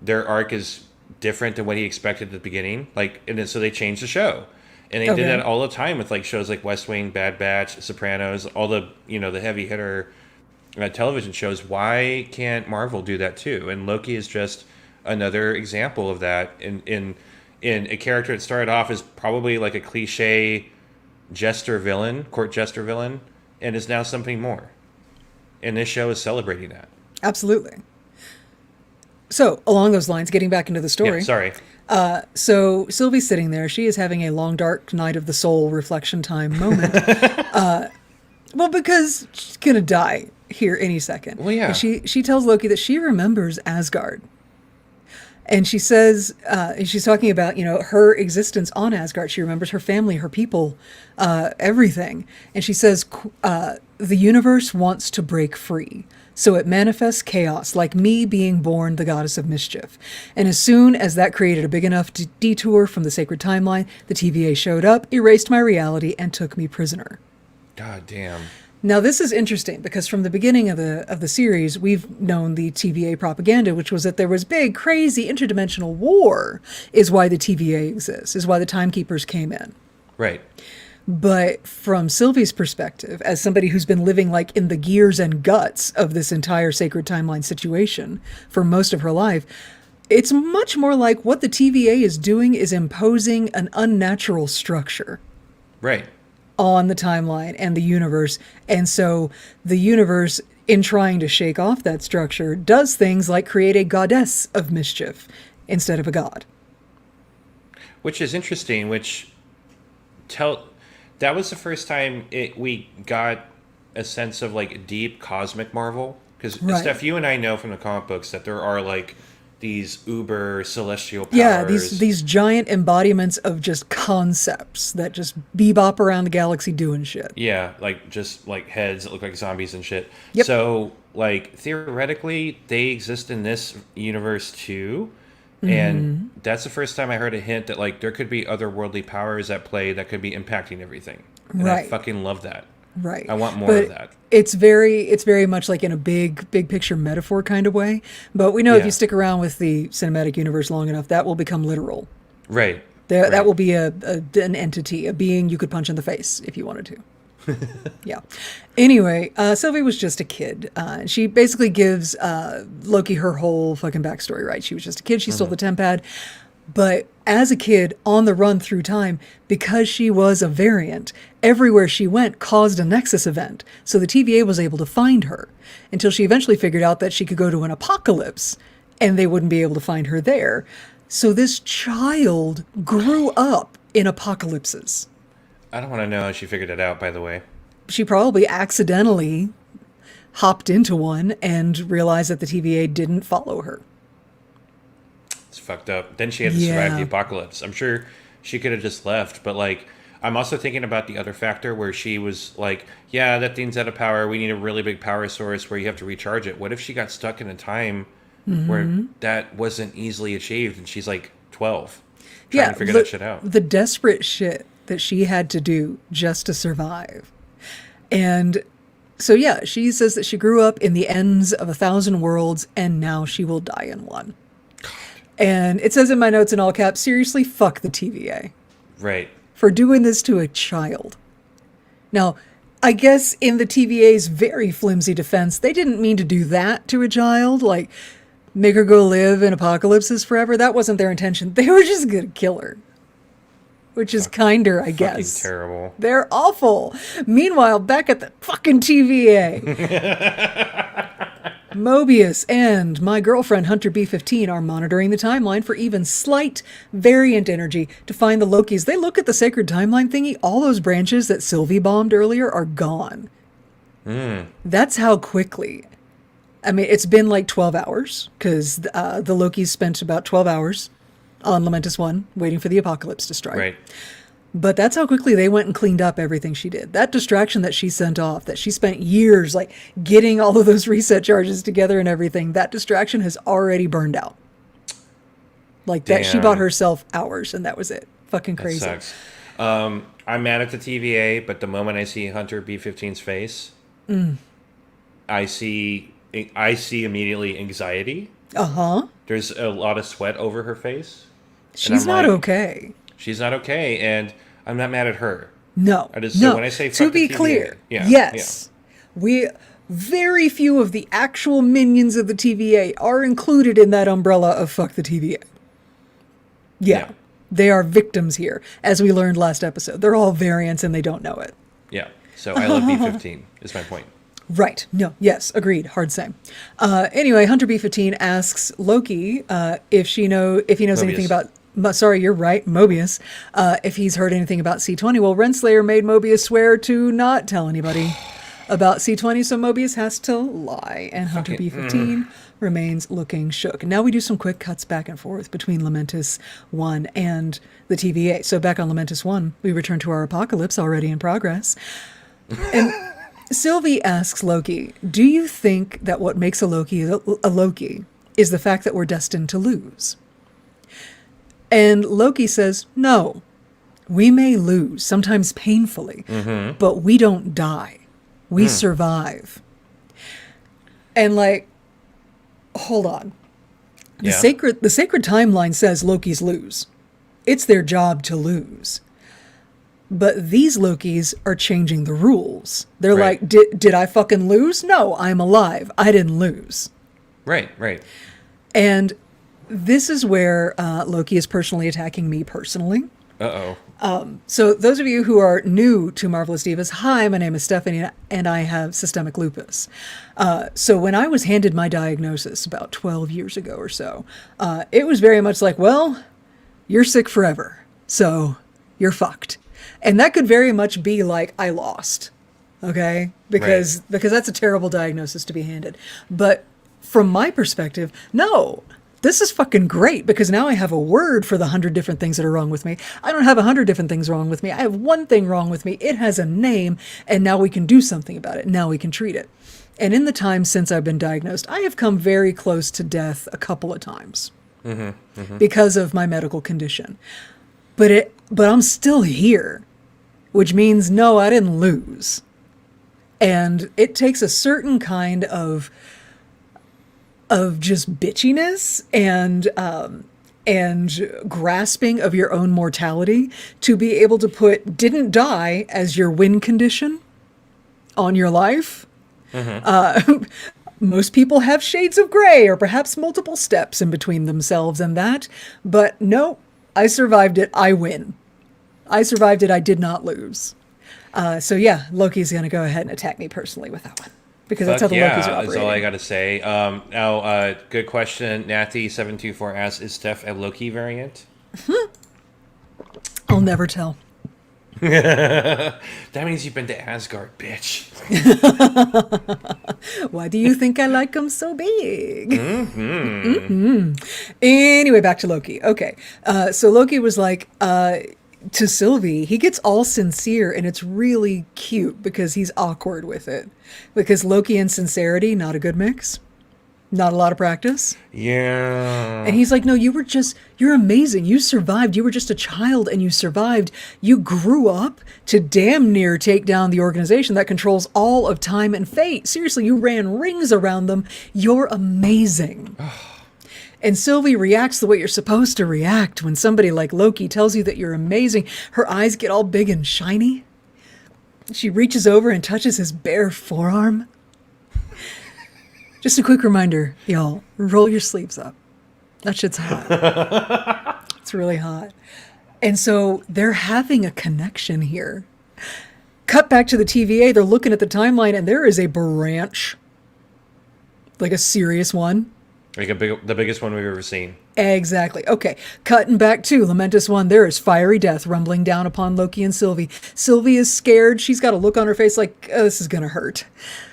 their arc is different than what he expected at the beginning. Like, and then, so they changed the show. And they did that all the time with like shows like West Wing, Bad Batch, Sopranos, all the the heavy hitter television shows. Why can't Marvel do that too? And Loki is just another example of that. In a character that started off as probably like a cliche jester villain, court jester villain, and is now something more. And this show is celebrating that. Absolutely. So along those lines, getting back into the story. Yeah, sorry. So Sylvie's sitting there. She is having a long, dark night of the soul reflection time moment. Well, because she's going to die here any second. Well, yeah. And she tells Loki that she remembers Asgard. And she says, and she's talking about, her existence on Asgard. She remembers her family, her people, everything. And she says, the universe wants to break free. So it manifests chaos, like me being born the goddess of mischief. And as soon as that created a big enough detour from the sacred timeline, the TVA showed up, erased my reality, and took me prisoner. God damn. Now, this is interesting because from the beginning of the series, we've known the TVA propaganda, which was that there was big, crazy interdimensional war is why the TVA exists, is why the Timekeepers came in. Right. But from Sylvie's perspective, as somebody who's been living like in the gears and guts of this entire sacred timeline situation for most of her life, it's much more like what the TVA is doing is imposing an unnatural structure. Right. On the timeline and the universe. And so the universe, in trying to shake off that structure, does things like create a goddess of mischief instead of a god. Which is interesting, that was the first time we got a sense of like deep cosmic Marvel. Because Right. Steph, you and I know from the comic books that there are like these uber celestial powers. Yeah, these giant embodiments of just concepts that just bebop around the galaxy doing shit. Yeah, like just like heads that look like zombies and shit. Yep. So like theoretically, they exist in this universe too. And that's the first time I heard a hint that like there could be otherworldly powers at play that could be impacting everything. And I Right. fucking love that. Right. I want more But of that. it's very much like in a big picture metaphor kind of way. But we know if Yeah. you stick around with the cinematic universe long enough, that will become literal. Right. That Right. will be an entity, a being you could punch in the face if you wanted to. Yeah. Anyway, Sylvie was just a kid. She basically gives Loki her whole fucking backstory, right? She was just a kid. She stole the tempad. But as a kid, on the run through time, because she was a variant, everywhere she went caused a Nexus event. So the TVA was able to find her until she eventually figured out that she could go to an apocalypse and they wouldn't be able to find her there. So this child grew up in apocalypses. I don't want to know how she figured it out, by the way. She probably accidentally hopped into one and realized that the TVA didn't follow her. It's fucked up. Then she had to survive the Yeah. apocalypse. I'm sure she could have just left, but like I'm also thinking about the other factor where she was like, yeah, that thing's out of power. We need a really big power source where you have to recharge it. What if she got stuck in a time where that wasn't easily achieved and she's like 12 trying to figure that shit out? The desperate shit that she had to do just to survive. And so, yeah, she says that she grew up in the ends of 1,000 worlds and now she will die in one. And it says in my notes in all caps, seriously, fuck the TVA Right. for doing this to a child. Now, I guess in the TVA's very flimsy defense, they didn't mean to do that to a child, like make her go live in apocalypses forever. That wasn't their intention. They were just gonna kill her. Which is kinder, I Fucking guess. terrible. They're awful. Meanwhile, back at the fucking TVA, Mobius and my girlfriend Hunter B15 are monitoring the timeline for even slight variant energy to find the Lokis. They look at the sacred timeline thingy. All those branches that Sylvie bombed earlier are gone. That's how quickly. I mean, it's been like 12 hours because the Lokis spent about 12 hours on Lamentus 1 waiting for the apocalypse to strike. Right. But that's how quickly they went and cleaned up everything she did. That distraction that she sent off, that she spent years like getting all of those reset charges together and everything, that distraction has already burned out. Like that, she Damn. bought herself hours and that was it. Fucking That crazy. sucks. I'm mad at the TVA, but the moment I see Hunter B15's face, I see immediately anxiety. Uh-huh. There's a lot of sweat over her face. She's I'm not like, okay. She's not okay, and I'm not mad at her. No. I just- no. so when I say to fuck the be TVA, clear, yeah, yes. We very few of the actual minions of the TVA are included in that umbrella of fuck the TVA. Yeah. They are victims here, as we learned last episode. They're all variants and they don't know it. Yeah. So I love B15 is my point. Right. No. Yes. Agreed. Hard same. Anyway, Hunter B15 asks Loki if he knows anything Mobius. about. Sorry, you're right, Mobius. If he's heard anything about C20. Well, Renslayer made Mobius swear to not tell anybody about C20, so Mobius has to lie, and Hunter B15 remains looking shook. Now we do some quick cuts back and forth between Lamentus 1 and the TVA. So back on Lamentus 1, we return to our apocalypse already in progress. And Sylvie asks Loki, do you think that what makes a Loki is the fact that we're destined to lose? And Loki says, no, we may lose, sometimes painfully, but we don't die. We survive. And like, hold on. The Yeah. sacred timeline says Lokis lose. It's their job to lose. But these Lokis are changing the rules. They're Right. like, did I fucking lose? No, I'm alive. I didn't lose. Right. Right. And this is where Loki is personally attacking me personally. Uh-oh. So those of you who are new to Marvelous Divas, hi, my name is Stephanie, and I have systemic lupus. So when I was handed my diagnosis about 12 years ago or so, it was very much like, well, you're sick forever, so you're fucked. And that could very much be like, I lost, okay? Because that's a terrible diagnosis to be handed. But from my perspective, no, this is fucking great because now I have a word for the 100 different things that are wrong with me. I don't have 100 different things wrong with me. I have one thing wrong with me. It has a name, and now we can do something about it. Now we can treat it. And in the time since I've been diagnosed, I have come very close to death a couple of times because of my medical condition. But I'm still here, which means no, I didn't lose. And it takes a certain kind of just bitchiness and grasping of your own mortality to be able to put "didn't die" as your win condition on your life. Most people have shades of gray or perhaps multiple steps in between themselves and that, but no, I survived it. I win. I survived it. I did not lose. So yeah, Loki's going to go ahead and attack me personally with that one. Because that's how the Lokis are operating. That's all I got to say. Now, good question. Natty724 asks, is Steph a Loki variant? I'll never tell. That means you've been to Asgard, bitch. Why do you think I like them so big? Anyway, back to Loki. Okay. So Loki was like, to Sylvie, he gets all sincere, and it's really cute because he's awkward with it. Because Loki and sincerity, not a good mix. Not a lot of practice. Yeah. And he's like, no, you're amazing. You survived. You were just a child and you survived. You grew up to damn near take down the organization that controls all of time and fate. Seriously, you ran rings around them. You're amazing. And Sylvie reacts the way you're supposed to react when somebody like Loki tells you that you're amazing. Her eyes get all big and shiny. She reaches over and touches his bare forearm. Just a quick reminder, y'all, roll your sleeves up. That shit's hot. It's really hot. And so they're having a connection here. Cut back to the TVA. They're looking at the timeline, and there is a branch. Like a serious one. Like the biggest one we've ever seen. Exactly. Okay. Cutting back to Lamentus 1, there is fiery death rumbling down upon Loki and Sylvie. Sylvie is scared. She's got a look on her face like, oh, this is going to hurt.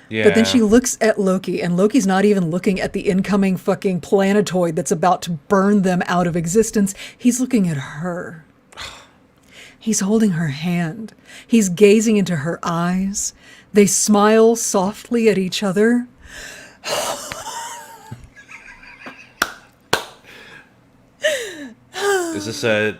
Yeah. But then she looks at Loki, and Loki's not even looking at the incoming fucking planetoid that's about to burn them out of existence. He's looking at her. He's holding her hand. He's gazing into her eyes. They smile softly at each other. Is this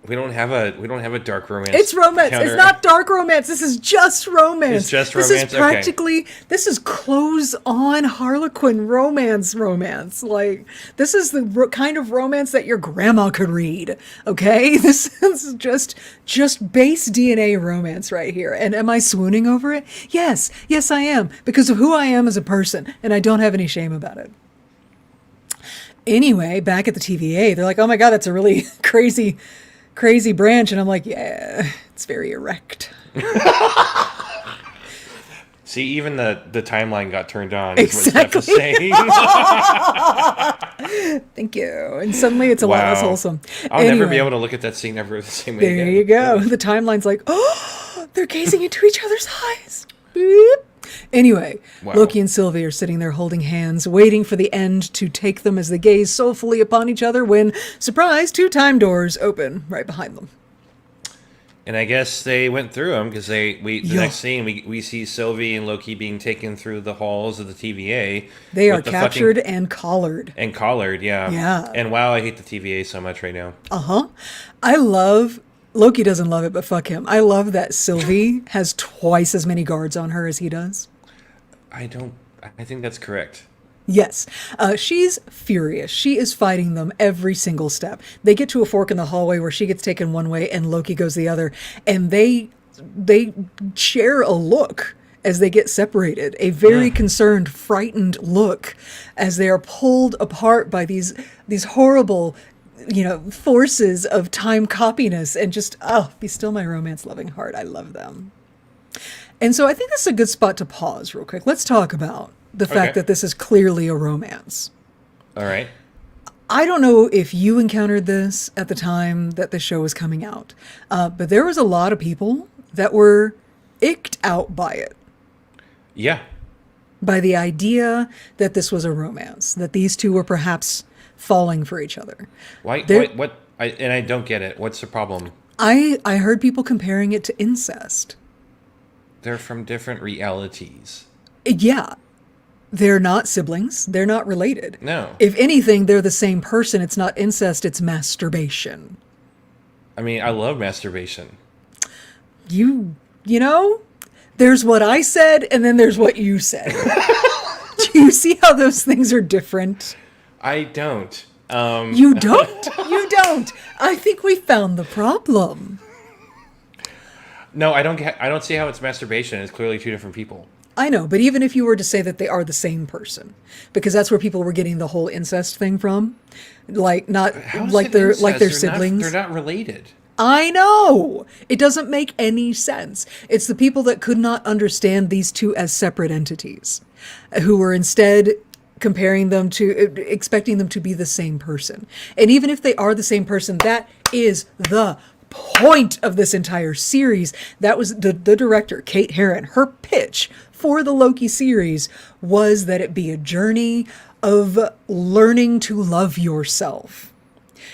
we don't have a dark romance. It's romance. Counter. It's not dark romance. This is just romance. It's just romance. This is practically this is clothes on Harlequin romance. Like this is the kind of romance that your grandma could read. Okay, this is just base DNA romance right here. And am I swooning over it? Yes, I am, because of who I am as a person, and I don't have any shame about it. Anyway, back at the TVA, they're like, "Oh my God, that's a really crazy branch," and I'm like, yeah, it's very erect. See, even the timeline got turned on. Exactly. Is what Steph is saying. Thank you. And suddenly it's a lot less wholesome. I'll never be able to look at that scene ever the same way there again. You go. The timeline's like, oh, they're gazing into each other's eyes. Beep. Anyway, Loki and Sylvie are sitting there holding hands, waiting for the end to take them as they gaze soulfully upon each other when, surprise, 2 time doors open right behind them. And I guess they went through them because the next scene we see Sylvie and Loki being taken through the halls of the TVA. They are captured and collared. And collared, yeah. Yeah. And wow, I hate the TVA so much right now. I love... Loki doesn't love it, but fuck him. I love that Sylvie has twice as many guards on her as he does. I think that's correct. Yes. She's furious. She is fighting them every single step. They get to a fork in the hallway where she gets taken one way and Loki goes the other. And they share a look as they get separated. A very concerned, frightened look as they are pulled apart by these horrible... forces of time copiness, and just, be still my romance loving heart. I love them. And so I think this is a good spot to pause real quick. Let's talk about the fact that this is clearly a romance. All right. I don't know if you encountered this at the time that the show was coming out, but there was a lot of people that were icked out by it. Yeah. by the idea that this was a romance, that these two were perhaps falling for each other. And I don't get it. What's the problem? I heard people comparing it to incest. They're from different realities. Yeah. They're not siblings. They're not related. No. If anything, they're the same person. It's not incest, it's masturbation. I mean, I love masturbation. You know, there's what I said, and then there's what you said. Do you see how those things are different? I don't. You don't? You don't. I think we found the problem. No, I don't see how it's masturbation. It's clearly two different people. I know, but even if you were to say that they are the same person, because that's where people were getting the whole incest thing from, like not like they're siblings. They're not related. I know. It doesn't make any sense. It's the people that could not understand these two as separate entities, who were instead comparing them to, expecting them to be the same person. And even if they are the same person, that is the point of this entire series. That was the director, Kate Herron. Her pitch for the Loki series was that it be a journey of learning to love yourself.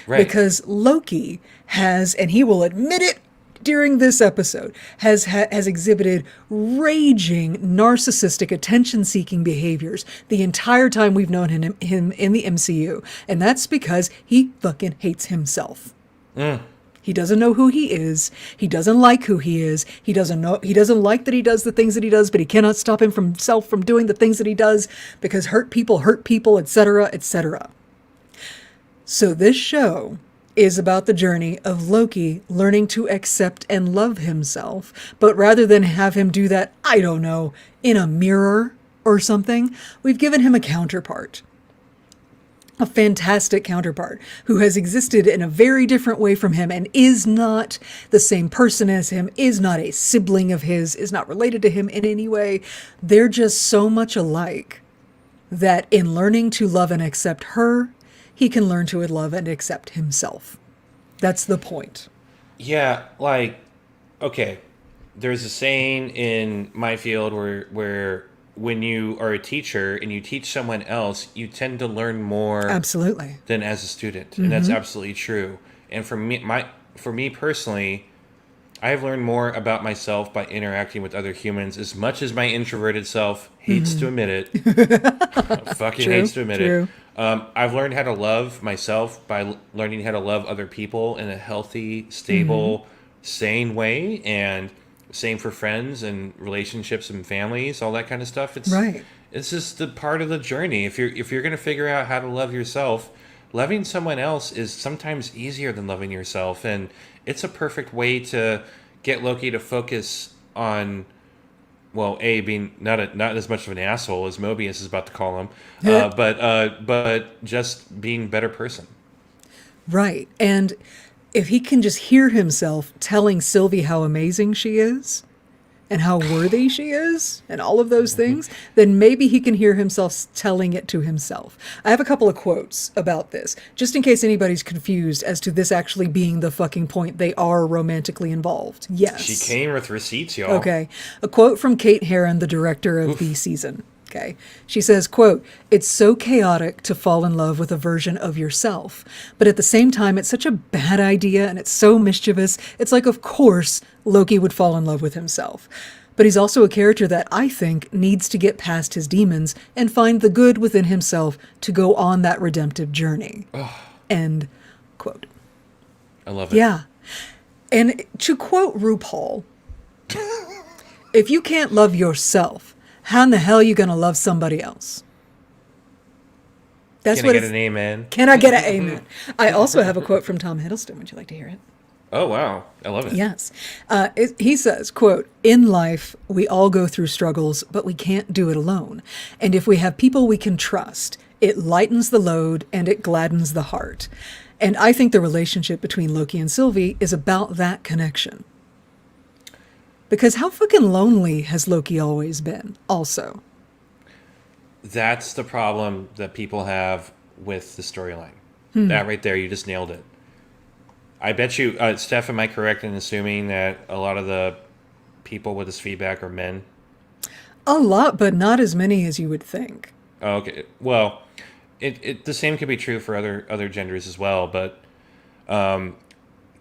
Right. Because Loki has, and he will admit it during this episode, has exhibited raging narcissistic attention-seeking behaviors the entire time we've known him in the MCU. And that's because he fucking hates himself. He doesn't know who he is. He doesn't like who he is. He doesn't like that he does the things that he does, but he cannot stop himself from doing the things that he does because hurt people, etc., etc. So this show is about the journey of Loki learning to accept and love himself, but rather than have him do that, I don't know, in a mirror or something, we've given him a counterpart. A fantastic counterpart who has existed in a very different way from him and is not the same person as him, is not a sibling of his, is not related to him in any way. They're just so much alike that in learning to love and accept her, he can learn to love and accept himself. That's the point. Yeah, like, okay, there's a saying in my field where when you are a teacher and you teach someone else, you tend to learn more Absolutely. than as a student. And that's absolutely true. And for me personally, I've learned more about myself by interacting with other humans, as much as my introverted self hates to admit it. Fucking hates to admit it. I've learned how to love myself by learning how to love other people in a healthy, stable, sane way. And same for friends and relationships and families, all that kind of stuff. It's just a part of the journey. If you're going to figure out how to love yourself, loving someone else is sometimes easier than loving yourself. And it's a perfect way to get Loki to focus on, well, being not as much of an asshole as Mobius is about to call him, but just being a better person. Right. And if he can just hear himself telling Sylvie how amazing she is and how worthy she is and all of those things, then maybe he can hear himself telling it to himself. I have a couple of quotes about this, just in case anybody's confused as to this actually being the fucking point. They are romantically involved. Yes. She came with receipts, y'all. Okay. A quote from Kate Herron, the director of the season. Okay. She says, quote, "It's so chaotic to fall in love with a version of yourself, but at the same time, it's such a bad idea and it's so mischievous. It's like, of course, Loki would fall in love with himself. But he's also a character that I think needs to get past his demons and find the good within himself to go on that redemptive journey." End quote. I love it. Yeah. And to quote RuPaul, if you can't love yourself, how in the hell are you going to love somebody else? That's Can I get an amen? Can I get an amen? I also have a quote from Tom Hiddleston. Would you like to hear it? Oh, wow. I love it. Yes. He says, quote, "In life, we all go through struggles, but we can't do it alone. And if we have people we can trust, it lightens the load and it gladdens the heart." And I think the relationship between Loki and Sylvie is about that connection. Because how fucking lonely has Loki always been, also? That's the problem that people have with the storyline. That right there, you just nailed it. I bet you, Steph, am I correct in assuming that a lot of the people with this feedback are men? A lot, but not as many as you would think. Oh, okay. Well, the same could be true for other genders as well, but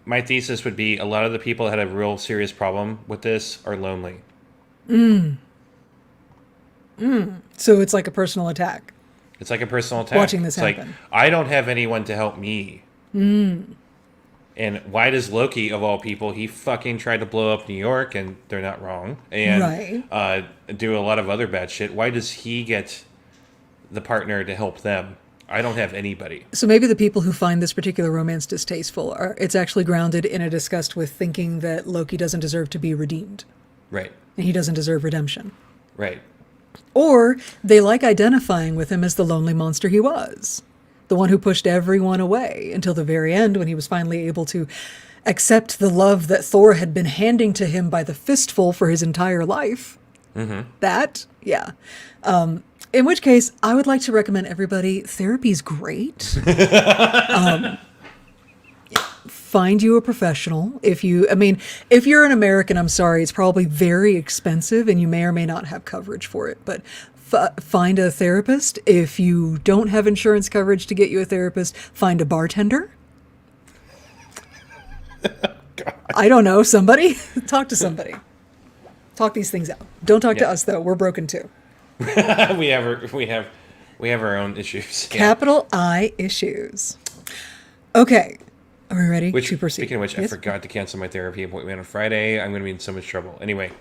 my thesis would be a lot of the people that had a real serious problem with this are lonely. So it's like a personal attack. It's like a personal attack. Watching this it's happen. like, I don't have anyone to help me. And why does Loki, of all people, he fucking tried to blow up New York, and they're not wrong, and do a lot of other bad shit. Why does he get the partner to help them? I don't have anybody. So maybe the people who find this particular romance distasteful it's actually grounded in a disgust with thinking that Loki doesn't deserve to be redeemed. Right. And he doesn't deserve redemption. Right. Or they like identifying with him as the lonely monster he was. The one who pushed everyone away until the very end when he was finally able to accept the love that Thor had been handing to him by the fistful for his entire life. That, yeah. In which case, I would like to recommend everybody, therapy's great. Find you a professional. If you're an American, I'm sorry, it's probably very expensive and you may or may not have coverage for it. But find a therapist. If you don't have insurance coverage to get you a therapist, find a bartender. I don't know, somebody. Talk to somebody. Talk these things out. Don't talk to us though. We're broken too. we have our own issues. Capital I issues. Okay. Are we ready to proceed? Speaking of which, yes? I forgot to cancel my therapy appointment on Friday. I'm going to be in so much trouble. Anyway,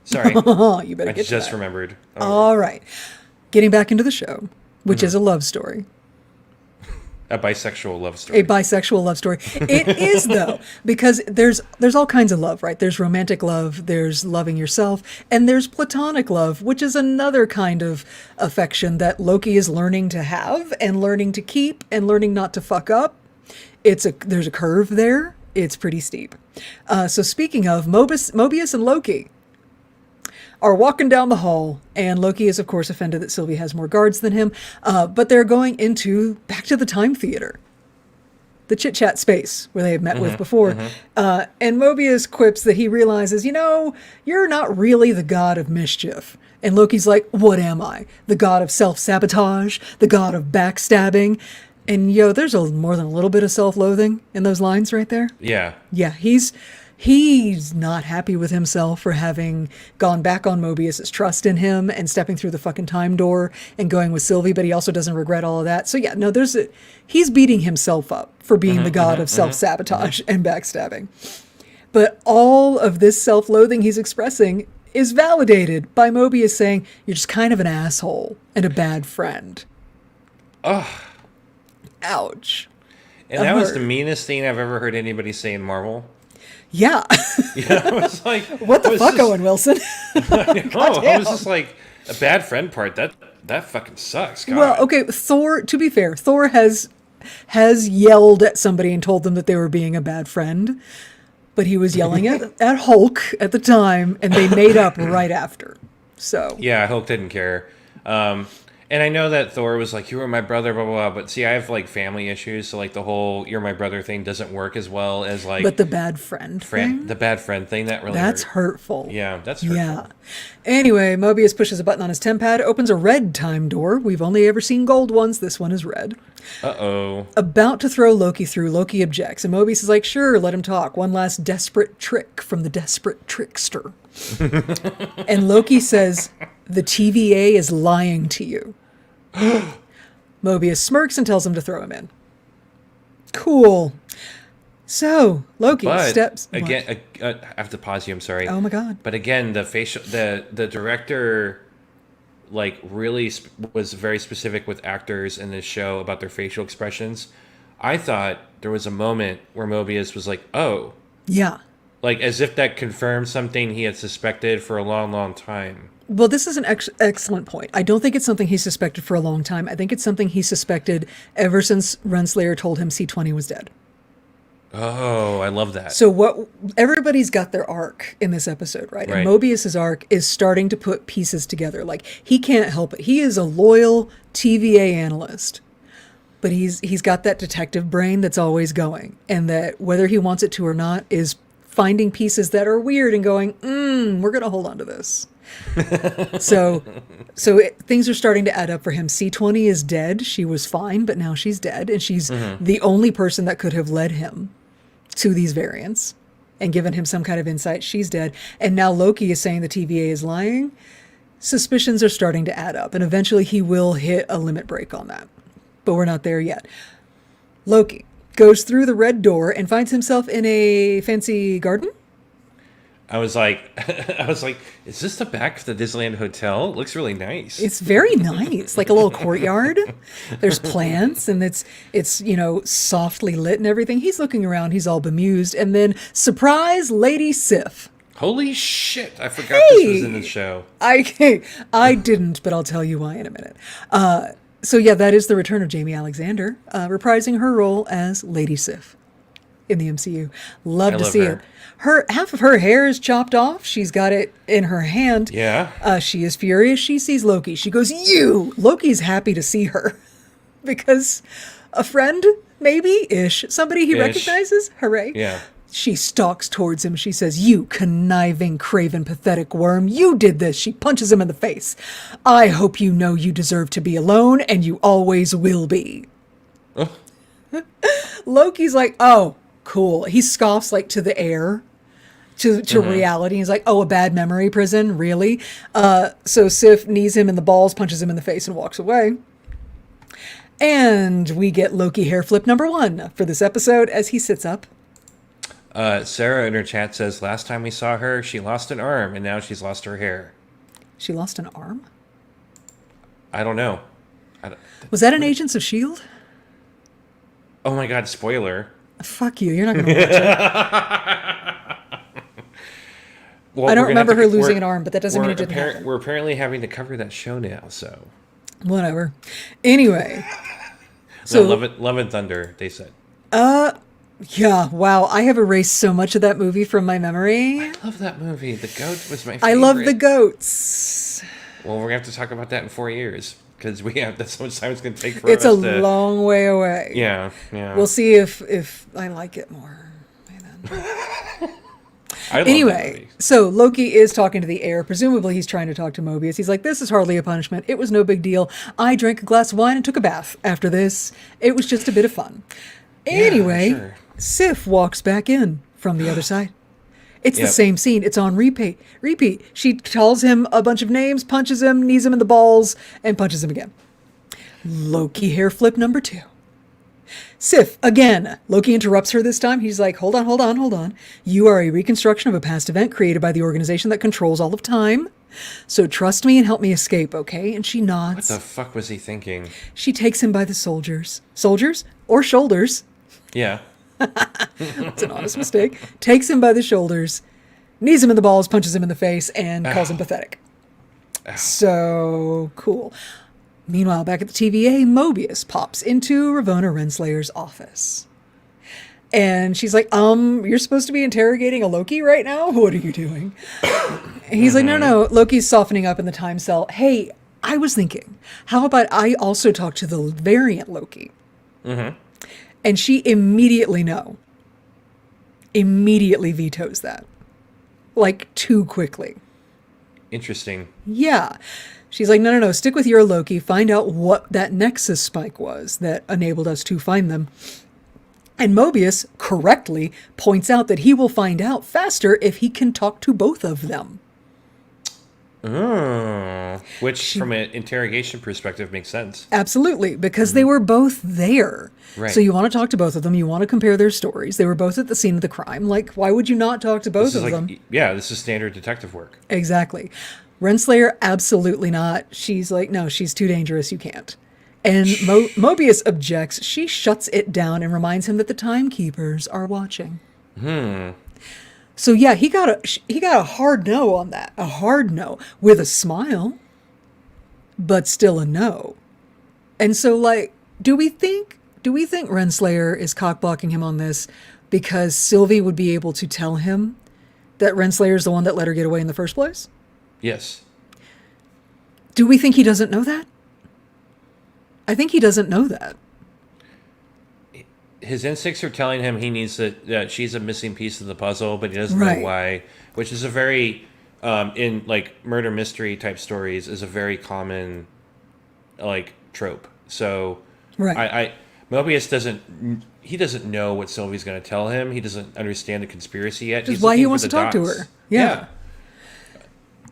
sorry. You better I get just to that. remembered. All right. Getting back into the show, which is a love story. A bisexual love story. A bisexual love story. It is, though, because there's all kinds of love, right? There's romantic love, there's loving yourself, and there's platonic love, which is another kind of affection that Loki is learning to have and learning to keep and learning not to fuck up. There's a curve there. It's pretty steep. So speaking of, Mobius and Loki are walking down the hall, and Loki is, of course, offended that Sylvie has more guards than him, but they're going back to the Time Theater, the chit-chat space where they had met with before. And Mobius quips that he realizes, you're not really the god of mischief. And Loki's like, what am I? The god of self-sabotage? The god of backstabbing? And there's more than a little bit of self-loathing in those lines right there. Yeah. Yeah, he's not happy with himself for having gone back on Mobius's trust in him and stepping through the fucking time door and going with Sylvie, but he also doesn't regret all of that. So yeah, no, he's beating himself up for being the god of self-sabotage and backstabbing. But all of this self-loathing he's expressing is validated by Mobius saying, you're just kind of an asshole and a bad friend. Ugh. Ouch. And that was the meanest thing I've ever heard anybody say in Marvel. Yeah. I was like, what the fuck, Owen Wilson? I was just like, a bad friend part, that fucking sucks. God. Well, okay, Thor, to be fair, Thor has yelled at somebody and told them that they were being a bad friend, but he was yelling at Hulk at the time, and they made up right after. So yeah, Hulk didn't care. And I know that Thor was like, you were my brother, blah, blah, blah. But see, I have like family issues. So like the whole you're my brother thing doesn't work as well as like. But the bad friend thing? The bad friend thing, that's hurtful. Yeah, that's hurtful. Yeah. Anyway, Mobius pushes a button on his tempad, opens a red time door. We've only ever seen gold ones. This one is red. Uh-oh. About to throw Loki through, Loki objects. And Mobius is like, sure, let him talk. One last desperate trick from the desperate trickster. And Loki says, the TVA is lying to you. Mobius smirks and tells him to throw him in. Cool. So, Loki steps... Again, I have to pause you, I'm sorry. Oh my god. But again, the director like really was very specific with actors in this show about their facial expressions. I thought there was a moment where Mobius was like, oh. Yeah. Like as if that confirmed something he had suspected for a long, long time. Well, this is an excellent point. I don't think it's something he suspected for a long time. I think it's something he suspected ever since Renslayer told him C-20 was dead. Oh, I love that. So everybody's got their arc in this episode, right? And Mobius's arc is starting to put pieces together. Like, he can't help it. He is a loyal TVA analyst, but he's got that detective brain that's always going, and that whether he wants it to or not is finding pieces that are weird and going, we're going to hold on to this. So, things are starting to add up for him. C20 is dead. She was fine, but now she's dead, and she's the only person that could have led him to these variants and given him some kind of insight. She's dead, and now Loki is saying the TVA is lying. Suspicions are starting to add up, and eventually he will hit a limit break on that, but we're not there yet. Loki goes through the red door and finds himself in a fancy garden. I was like, is this the back of the Disneyland Hotel? It looks really nice. It's very nice, like a little courtyard. There's plants, and it's softly lit and everything. He's looking around, he's all bemused, and then surprise, Lady Sif. Holy shit! I forgot this was in the show. I didn't, but I'll tell you why in a minute. So yeah, that is the return of Jamie Alexander, reprising her role as Lady Sif in the MCU. Love to see it. Half of her hair is chopped off. She's got it in her hand. Yeah. She is furious. She sees Loki. She goes, "You!" Loki's happy to see her because a friend, maybe-ish, somebody he recognizes. Hooray. Yeah. She stalks towards him. She says, "You conniving, craven, pathetic worm. You did this." She punches him in the face. "I hope you know you deserve to be alone, and you always will be." Oh. Loki's like, "Oh, cool." He scoffs like to the air, to reality. He's like, "Oh, a bad memory prison? Really?" So Sif knees him in the balls, punches him in the face, and walks away. And we get Loki hair flip number 1 for this episode as he sits up. Sarah in her chat says, last time we saw her, she lost an arm, and now she's lost her hair. She lost an arm? I don't know. Was that in Agents of S.H.I.E.L.D.? Oh my god, spoiler. Fuck you, you're not going to watch it. Well, I don't remember her losing an arm, but that doesn't mean it didn't happen. We're apparently having to cover that show now, so... Whatever. Anyway. So, Love and Thunder, they said. Yeah, wow. I have erased so much of that movie from my memory. I love that movie. The goat was my favorite. I love the goats. Well, we're going to have to talk about that in 4 years, because that's how much time it's going to take for us. It's a long way away. Yeah. We'll see if I like it more. Anyway, so Loki is talking to the air. Presumably he's trying to talk to Mobius. He's like, "This is hardly a punishment. It was no big deal. I drank a glass of wine and took a bath after this. It was just a bit of fun." Anyway, sure. Sif walks back in from the other side. It's the same scene. It's on repeat. She calls him a bunch of names, punches him, knees him in the balls, and punches him again. Loki hair flip number 2. Sif, again. Loki interrupts her this time. He's like, hold on. You are a reconstruction of a past event created by the organization that controls all of time. So trust me and help me escape, okay? And she nods. What the fuck was he thinking? She takes him by the soldiers. Soldiers? Or shoulders. Yeah. It's an honest mistake. Takes him by the shoulders, knees him in the balls, punches him in the face, and calls him pathetic. So cool. Meanwhile, back at the TVA, Mobius pops into Ravonna Renslayer's office. And she's like, you're supposed to be interrogating a Loki right now? What are you doing? He's like, no. Loki's softening up in the time cell. Hey, I was thinking, how about I also talk to the variant Loki? Mm-hmm. And she immediately vetoes that. Like, too quickly. Interesting. Yeah. She's like, no, stick with your Loki. Find out what that Nexus spike was that enabled us to find them. And Mobius correctly points out that he will find out faster if he can talk to both of them. Which, from an interrogation perspective, makes sense. Absolutely, because they were both there. Right. So you want to talk to both of them. You want to compare their stories. They were both at the scene of the crime. Like, why would you not talk to both of them? Yeah, this is standard detective work. Exactly. Renslayer, absolutely not. She's like, no, she's too dangerous. You can't. And Mobius objects. She shuts it down and reminds him that the timekeepers are watching. So yeah, he got a hard no on that. A hard no with a smile, but still a no. And so, like, do we think Renslayer is cockblocking him on this because Sylvie would be able to tell him that Renslayer is the one that let her get away in the first place? Yes. Do we think he doesn't know that? I think he doesn't know that. His instincts are telling him he needs that she's a missing piece of the puzzle, but he doesn't know why, which is a very in like murder mystery type stories is a very common like trope. So Right. I Mobius doesn't know what Sylvie's going to tell him. He doesn't understand the conspiracy yet. Which is He's why he looking wants for to the talk to dots. her. Yeah.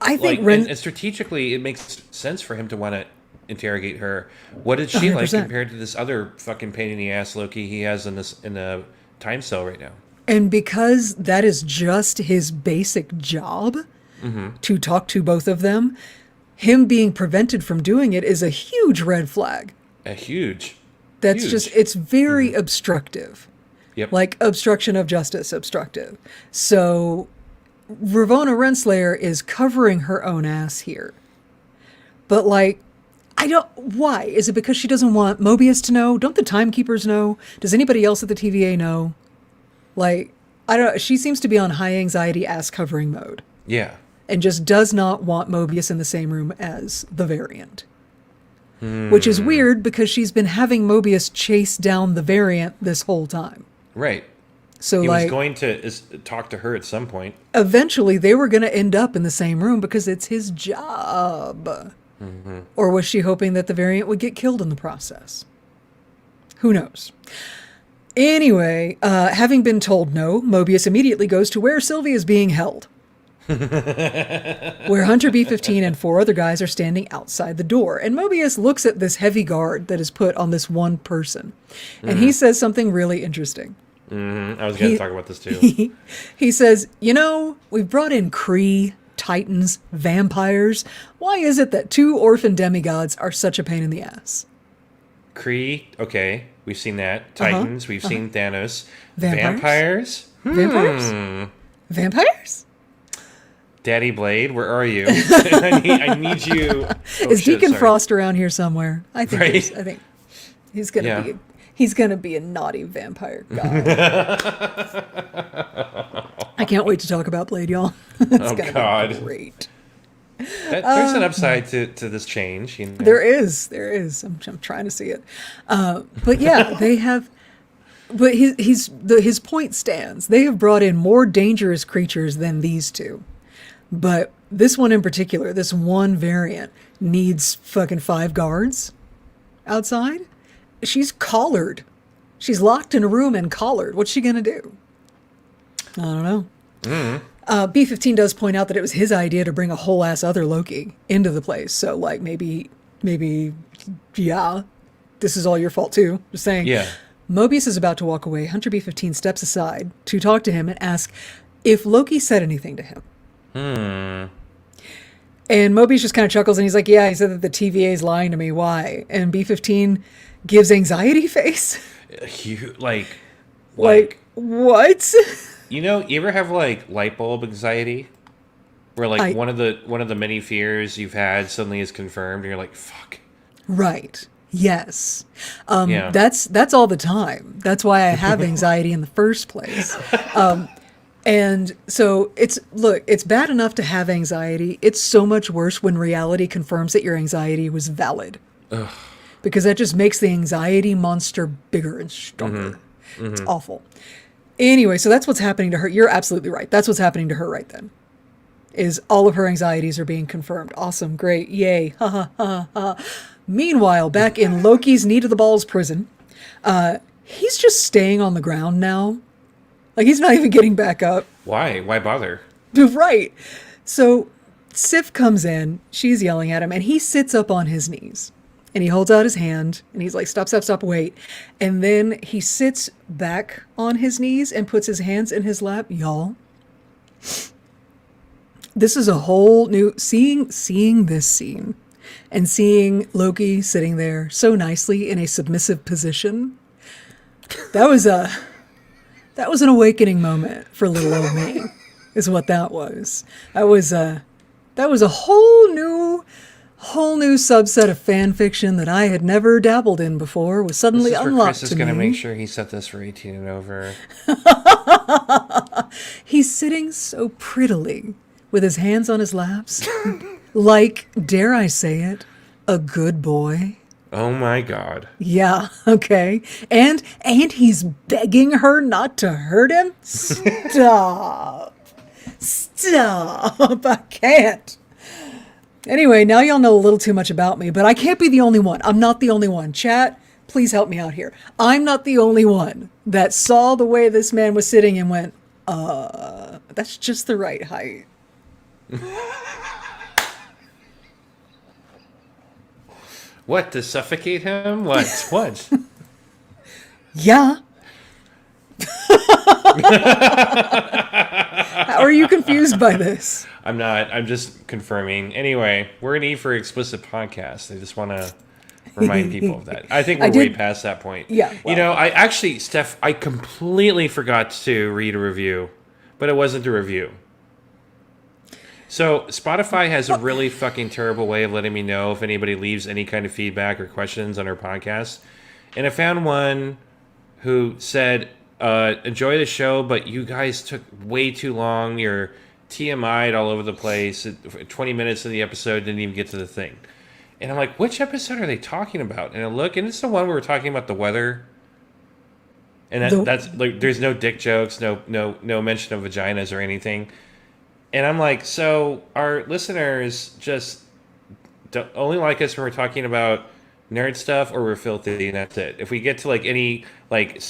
I think Like, and strategically, it makes sense for him to want to interrogate her. What is she like 100%. compared to this other fucking pain in the ass Loki he has in the time cell right now? And because that is just his basic job to talk to both of them, him being prevented from doing it is a huge red flag. A huge. That's huge. just, it's very obstructive. Yep. Like obstruction of justice, obstructive. So Ravonna Renslayer is covering her own ass here. But like, why? Is it because she doesn't want Mobius to know? Don't the timekeepers know? Does anybody else at the TVA know? Like, I don't know. She seems to be on high anxiety ass covering mode Yeah. and just does not want Mobius in the same room as the variant. Which is weird because she's been having Mobius chase down the variant this whole time. Right. So He like, was going to talk to her at some point. eventually they were going to end up in the same room because it's his job. Or was she hoping that the variant would get killed in the process? Who knows? Anyway, having been told no, Mobius immediately goes to where Sylvie is being held. Where Hunter B-15 and 4 other guys are standing outside the door. And Mobius looks at this heavy guard that is put on this one person. And he says something really interesting. I was going to talk about this too. He says, we've brought in Kree, Titans, vampires. Why is it that 2 orphan demigods are such a pain in the ass? Kree, okay, we've seen that. Titans, we've seen Thanos. Vampires? Vampires? Vampires? Vampires? Daddy Blade, where are you? I need you. Oh, Is shit, Deacon sorry. Frost around here somewhere? I think Right? I think he's gonna be a naughty vampire guy. I can't wait to talk about Blade, y'all. It's Oh, gonna God. be great. There's an upside to this change. You know? There is. I'm trying to see it. But yeah, they have. But his point stands. They have brought in more dangerous creatures than these two. But this one in particular, this one variant, needs fucking 5 guards outside. She's collared. She's locked in a room and collared. What's she going to do? I don't know. B-15 does point out that it was his idea to bring a whole ass other Loki into the place. So, like, maybe, yeah, this is all your fault too. Just saying. Yeah. Mobius is about to walk away. Hunter B-15 steps aside to talk to him and ask if Loki said anything to him. And Mobius just kind of chuckles and he's like, yeah, he said that the TVA is lying to me. Why? And B-15 gives anxiety face. Like What? you ever have like light bulb anxiety, where like one of the many fears you've had suddenly is confirmed, and you're like, "Fuck." Right. Yes. Yeah. That's all the time. That's why I have anxiety in the first place. And so it's bad enough to have anxiety. It's so much worse when reality confirms that your anxiety was valid. Ugh. Because that just makes the anxiety monster bigger and stronger. It's awful. Anyway, so that's what's happening to her. You're absolutely right. That's what's happening to her right then. Is all of her anxieties are being confirmed. Awesome. Great. Yay. Ha ha ha ha. Meanwhile, back in Loki's knee to the balls prison, he's just staying on the ground now. Like, he's not even getting back up. Why? Why bother? Right. So Sif comes in, she's yelling at him, and he sits up on his knees. And he holds out his hand, and he's like, stop, stop, stop, wait. And then he sits back on his knees and puts his hands in his lap. Y'all, this is a whole new, seeing this scene and seeing Loki sitting there so nicely in a submissive position, that was an awakening moment for little old me, is what that was. That was a whole new subset of fan fiction that I had never dabbled in before was suddenly This is where unlocked Chris to is going to me. make sure he set this for 18 and over. He's sitting so prettily with his hands on his laps, like, dare I say it, a good boy. Oh my God. Yeah, okay. And he's begging her not to hurt him? Stop. Stop. I can't. Anyway, now y'all know a little too much about me, but I can't be the only one. I'm not the only one. Chat, please help me out here. I'm not the only one that saw the way this man was sitting and went, that's just the right height. What, to suffocate him? What? What? Yeah. How are you confused by this? I'm not. I'm just confirming. Anyway, we're in E for explicit podcast. I just want to remind people of that. I think we're way past that point. Yeah. Well. You know, I actually, Steph, I completely forgot to read a review, but it wasn't a review. So Spotify has a really fucking terrible way of letting me know if anybody leaves any kind of feedback or questions on our podcast. And I found one who said, enjoy the show, but you guys took way too long. You're TMI'd all over the place. 20 minutes of the episode didn't even get to the thing. And I'm like, which episode are they talking about? And I look, and it's the one where we're talking about the weather. And that's like, there's no dick jokes, no mention of vaginas or anything. And I'm like, so our listeners just only like us when we're talking about nerd stuff, or we're filthy, and that's it. If we get to like any like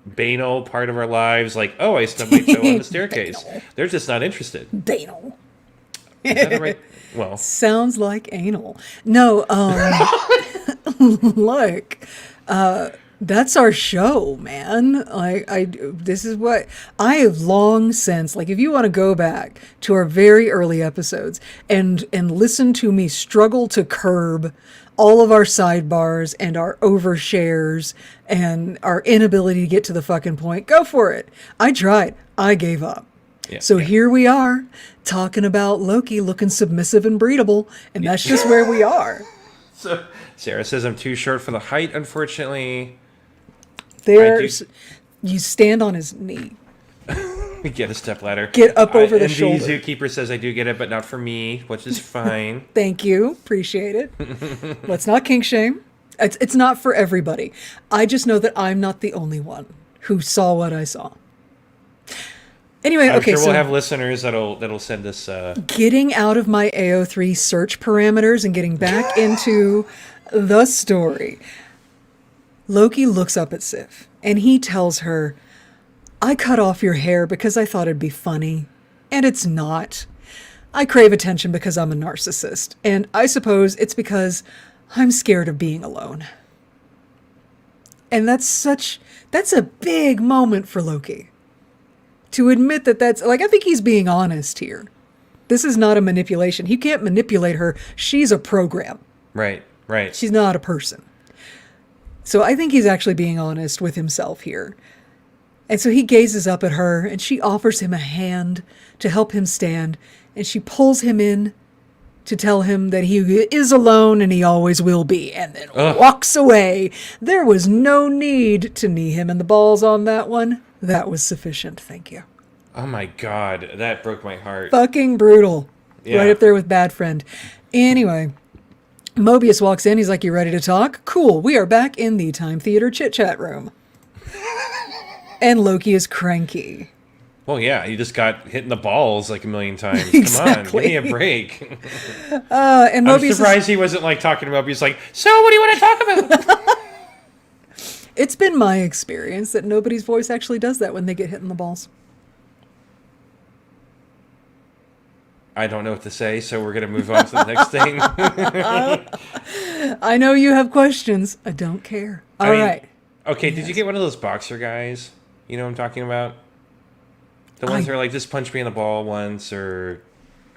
banal part of our lives, like, oh, I stubbed my toe on the staircase, they're just not interested. Banal. Is that right? Well, sounds like anal. No, look, that's our show, man. This is what I have long since, like, if you want to go back to our very early episodes and listen to me struggle to curb all of our sidebars and our overshares and our inability to get to the fucking point, go for it. I tried. I gave up. Yeah, so here we are talking about Loki looking submissive and breedable, and that's just where we are. So Sarah says I'm too short for the height, unfortunately. You stand on his knee. Get a stepladder. Get up over the shoulder. The zookeeper says I do get it, but not for me, which is fine. Thank you. Appreciate it. Let's not kink shame. It's not for everybody. I just know that I'm not the only one who saw what I saw. Anyway, I'm okay, sure so we'll have listeners that'll send us. Getting out of my AO3 search parameters and getting back into the story. Loki looks up at Sif and he tells her, I cut off your hair because I thought it'd be funny, and it's not. I crave attention because I'm a narcissist, and I suppose it's because I'm scared of being alone. And that's a big moment for Loki. To admit that's, like, I think he's being honest here. This is not a manipulation. He can't manipulate her. She's a program. Right. She's not a person. So I think he's actually being honest with himself here. And so he gazes up at her, and she offers him a hand to help him stand, and she pulls him in to tell him that he is alone and he always will be, and then walks away. There was no need to knee him in the balls on that one. That was sufficient. Thank you. Oh my God, that broke my heart. Fucking brutal. Yeah. Right up there with Bad Friend. Anyway, Mobius walks in. He's like, you ready to talk? Cool. We are back in the Time Theater chit-chat room. And Loki is cranky. Well, yeah, you just got hit in the balls like a million times. Exactly. Come on, give me a break. And Mobius I'm surprised he wasn't like talking to Mobius like, so what do you want to talk about? It's been my experience that nobody's voice actually does that when they get hit in the balls. I don't know what to say, so we're going to move on to the next thing. I know you have questions. I don't care. All right. Okay, yes. Did you get one of those boxer guys? You know what I'm talking about? The ones that are like, just punch me in the ball once, or...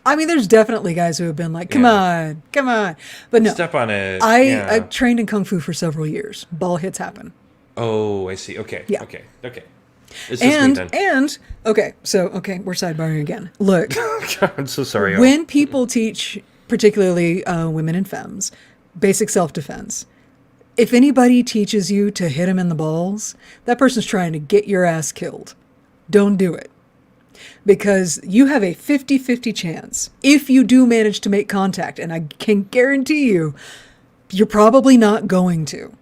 I mean, there's definitely guys who have been like, come on. But no. Step on it. I trained in Kung Fu for several years. Ball hits happen. Oh, I see. Okay. Yeah. Okay. It's just me then. Okay, we're sidebarring again. Look. I'm so sorry. When people teach, particularly women and femmes, basic self-defense, if anybody teaches you to hit him in the balls, that person's trying to get your ass killed. Don't do it. Because you have a 50-50 chance, if you do manage to make contact, and I can guarantee you, you're probably not going to.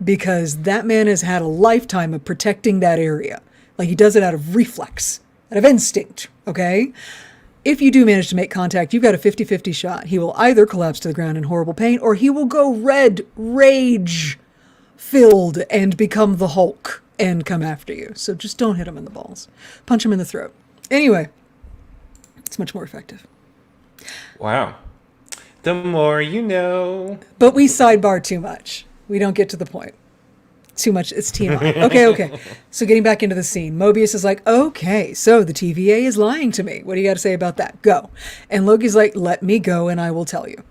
Because that man has had a lifetime of protecting that area. Like, he does it out of reflex. out of instinct, okay? If you do manage to make contact, you've got a 50-50 shot. He will either collapse to the ground in horrible pain, or he will go red, rage-filled, and become the Hulk and come after you. So just don't hit him in the balls. Punch him in the throat. Anyway, it's much more effective. Wow. The more you know. But we sidebar too much. We don't get to the point. Too much. It's TMI. Okay. So getting back into the scene, Mobius is like, okay, so the TVA is lying to me. What do you got to say about that? Go. And Loki's like, let me go and I will tell you.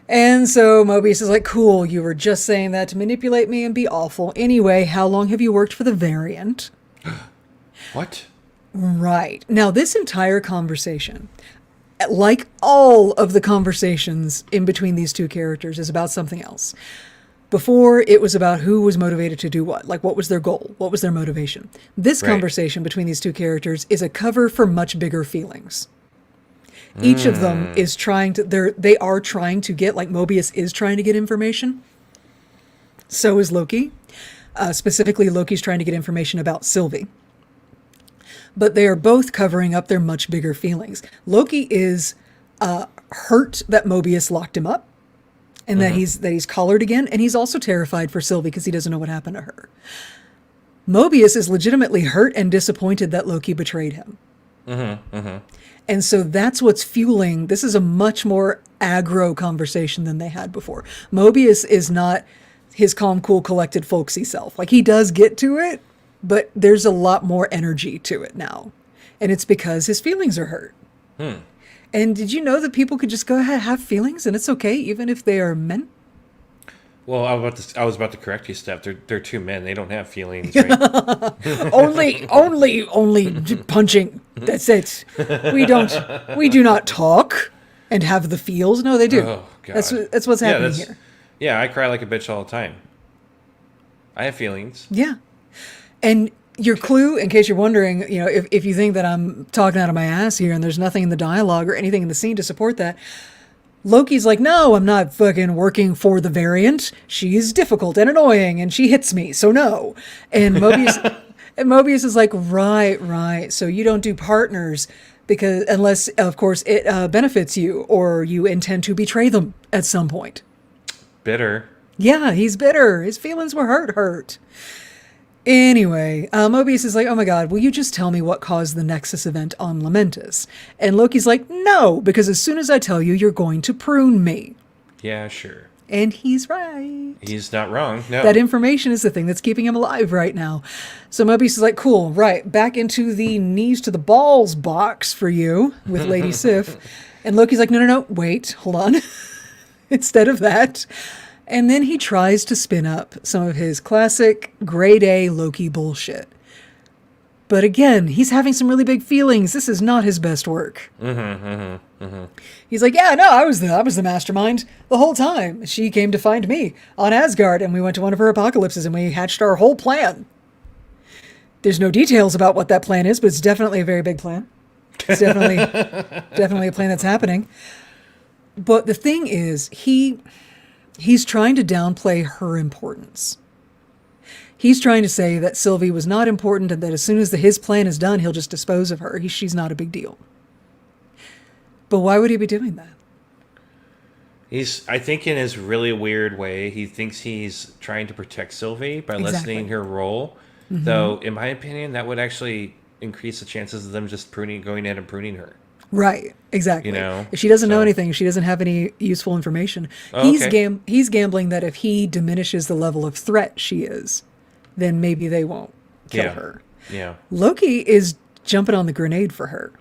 And so Mobius is like, cool, you were just saying that to manipulate me and be awful. Anyway, how long have you worked for the Variant? What? Right. Now, this entire conversation, like all of the conversations in between these two characters, is about something else. Before, it was about who was motivated to do what. Like, what was their goal? What was their motivation? This conversation between these two characters is a cover for much bigger feelings. Each of them is trying to, they are trying to get, like Mobius is trying to get information. So is Loki. Specifically, Loki's trying to get information about Sylvie. But they are both covering up their much bigger feelings. Loki is hurt that Mobius locked him up and that he's collared again. And he's also terrified for Sylvie because he doesn't know what happened to her. Mobius is legitimately hurt and disappointed that Loki betrayed him. And so that's what's fueling. This is a much more aggro conversation than they had before. Mobius is not his calm, cool, collected, folksy self. Like, he does get to it, but there's a lot more energy to it now. And it's because his feelings are hurt. And did you know that people could just go ahead and have feelings and it's okay, even if they are men? Well, I was about to correct you, Steph. They're two men. They don't have feelings, right? only punching. That's it. We do not talk and have the feels. No, they do. Oh, God. That's what's happening here. Yeah, I cry like a bitch all the time. I have feelings. Yeah. And your clue, in case you're wondering, you know, if you think that I'm talking out of my ass here and there's nothing in the dialogue or anything in the scene to support that, Loki's like, no, I'm not fucking working for the Variant. She's difficult and annoying and she hits me, so no. And Mobius is like, right. So you don't do partners because unless, of course, it benefits you or you intend to betray them at some point. Bitter. Yeah, he's bitter. His feelings were hurt. Anyway, Mobius is like, oh my God, will you just tell me what caused the Nexus event on Lamentus? And Loki's like, no, because as soon as I tell you, you're going to prune me. Yeah, sure. And he's right. He's not wrong. No. That information is the thing that's keeping him alive right now. So Mobius is like, cool, right, back into the knees to the balls box for you with Lady Sif. And Loki's like, no, wait, hold on. Instead of that. And then he tries to spin up some of his classic grade A Loki bullshit. But again, he's having some really big feelings. This is not his best work. He's like, yeah, no, I was the mastermind the whole time. She came to find me on Asgard, and we went to one of her apocalypses, and we hatched our whole plan. There's no details about what that plan is, but it's definitely a very big plan. It's definitely a plan that's happening. But the thing is, he's trying to downplay her importance. He's trying to say that Sylvie was not important and that as soon as his plan is done, he'll just dispose of her. She's not a big deal. But why would he be doing that? I think in his really weird way, he thinks he's trying to protect Sylvie by lessening her role. Though, in my opinion, that would actually increase the chances of them just going in and pruning her. Right, exactly. You know, if she doesn't know anything, if she doesn't have any useful information, he's gambling that if he diminishes the level of threat she is, then maybe they won't kill her. Yeah. Loki is jumping on the grenade for her.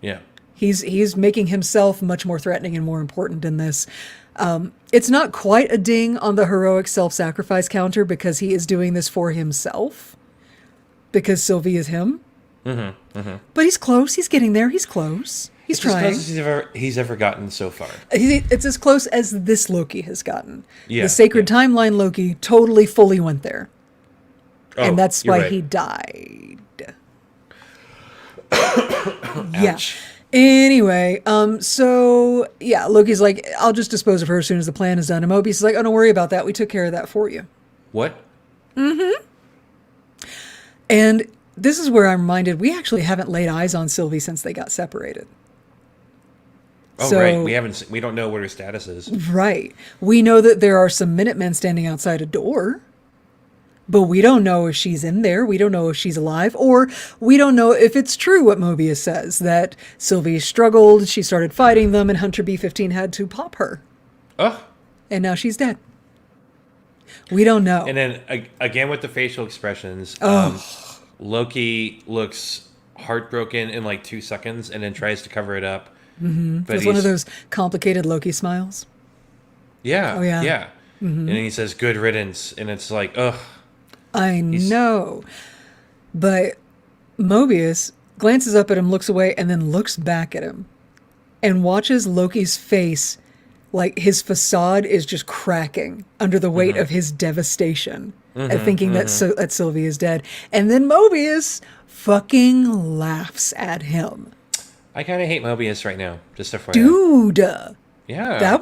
Yeah. He's making himself much more threatening and more important in this. It's not quite a ding on the heroic self-sacrifice counter because he is doing this for himself. Because Sylvie is him. But he's close. He's getting there. He's close. He's trying. As close as he's ever gotten so far. It's as close as this Loki has gotten. Yeah, the sacred timeline Loki totally fully went there. And that's why he died. Yeah. Anyway, so yeah, Loki's like, I'll just dispose of her as soon as the plan is done. And Mobius is like, oh, don't worry about that. We took care of that for you. What? And this is where I'm reminded we actually haven't laid eyes on Sylvie since they got separated. Oh, So- right. We don't know what her status is. Right. We know that there are some Minutemen standing outside a door, but we don't know if she's in there. We don't know if she's alive, or we don't know if it's true what Mobius says, that Sylvie struggled, she started fighting them, and Hunter B-15 had to pop her. Oh. And now she's dead. We don't know. And then again with the facial expressions, Loki looks heartbroken in like 2 seconds and then tries to cover it up. Mm-hmm. But it's one of those complicated Loki smiles. Yeah. Oh, yeah. Yeah. Mm-hmm. And then he says, "Good riddance." And it's like, ugh. I know. But Mobius glances up at him, looks away, and then looks back at him and watches Loki's face like his facade is just cracking under the weight of his devastation at thinking that Sylvie is dead. And then Mobius fucking laughs at him. I kind of hate Mobius right now, just FYI. Dude. Yeah.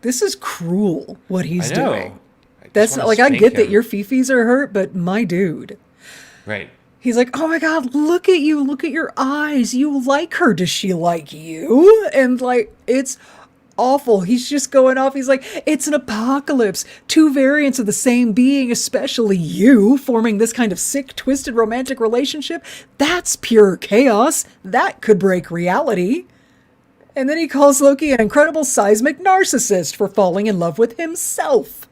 This is cruel what he's I know. doing. I just That's wanna not, like, I spank get that him. your fifis are hurt, but my dude. Right. He's like, oh my God, look at you. Look at your eyes. You like her. Does she like you? And like, it's awful. He's just going off. He's like, it's an apocalypse. 2 variants of the same being, especially you, forming this kind of sick, twisted romantic relationship. That's pure chaos. That could break reality. And then he calls Loki an incredible seismic narcissist for falling in love with himself.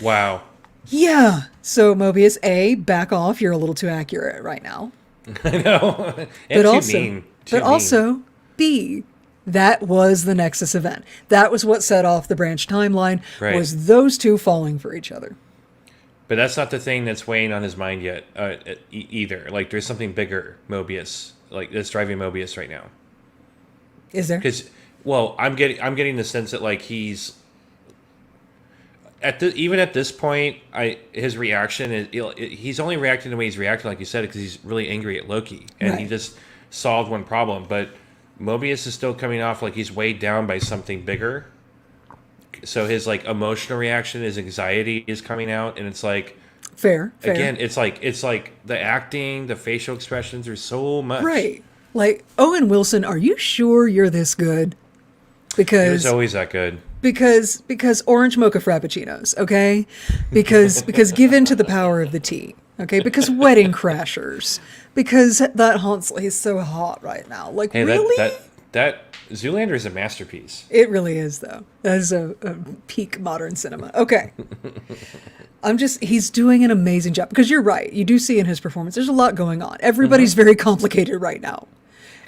Wow. Yeah. So Mobius, A, back off. You're a little too accurate right now. I know. And But too also, mean. Too but mean. also, B, that was the Nexus event. That was what set off the branch timeline, Right. was those two falling for each other. But that's not the thing that's weighing on his mind yet, either. Like, there's something bigger, Mobius, like that's driving Mobius right now. Is there? Because, well, I'm getting the sense that like he's even at this point, his reaction is he's only reacting the way he's reacting, like you said, because he's really angry at Loki, and he Right. just solved one problem. But Mobius is still coming off like he's weighed down by something bigger. So his like emotional reaction, his anxiety is coming out, and it's like Fair. again, it's like the acting, the facial expressions are so much. Right. Like, Owen Wilson, are you sure you're this good? It Because was always that good. because orange mocha frappuccinos, okay? Because give in to the power of the tea, okay? Because Wedding Crashers, because that Hansel, he's so hot right now. Like, Hey, really? that Zoolander is a masterpiece. It really is, though. That is a peak modern cinema. Okay. He's doing an amazing job. Because you're right. You do see in his performance, there's a lot going on. Everybody's very complicated right now.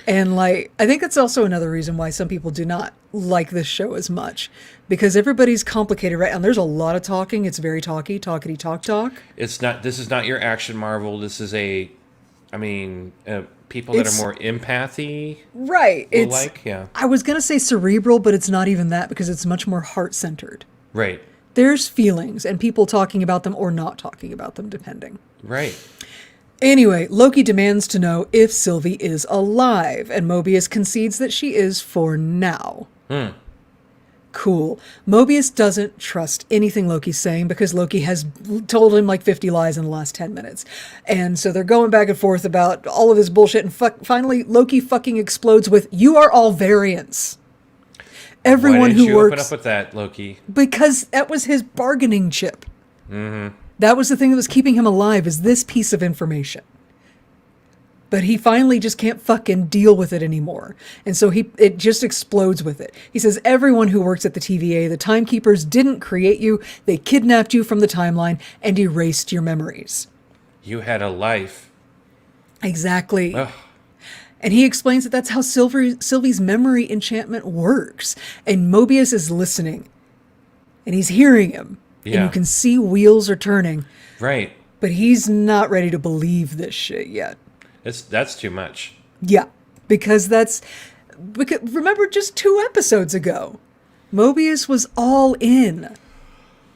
And, like, I think that's also another reason why some people do not like this show as much. Because everybody's complicated right now. And there's a lot of talking. It's very talky, talkity talk. This is not your action Marvel. This is people that It's- are more empathy. Right. It's Yeah. I was going to say cerebral, but it's not even that because it's much more heart-centered. Right. There's feelings and people talking about them or not talking about them, depending. Right. Anyway, Loki demands to know if Sylvie is alive, and Mobius concedes that she is for now. Cool. Mobius doesn't trust anything Loki's saying because Loki has told him like 50 lies in the last 10 minutes. And so they're going back and forth about all of his bullshit, and finally Loki fucking explodes with, "You are all variants." Everyone Why didn't who you works... open up with that, Loki? Because that was his bargaining chip. That was the thing that was keeping him alive, is this piece of information. But he finally just can't fucking deal with it anymore. And so it just explodes with it. He says, everyone who works at the TVA, the timekeepers, didn't create you. They kidnapped you from the timeline and erased your memories. You had a life. Exactly. Ugh. And he explains that that's how Sylvie's memory enchantment works. And Mobius is listening. And he's hearing him. Yeah. And you can see wheels are turning. Right. But he's not ready to believe this shit yet. That's too much. Yeah. Because remember just 2 episodes ago, Mobius was all in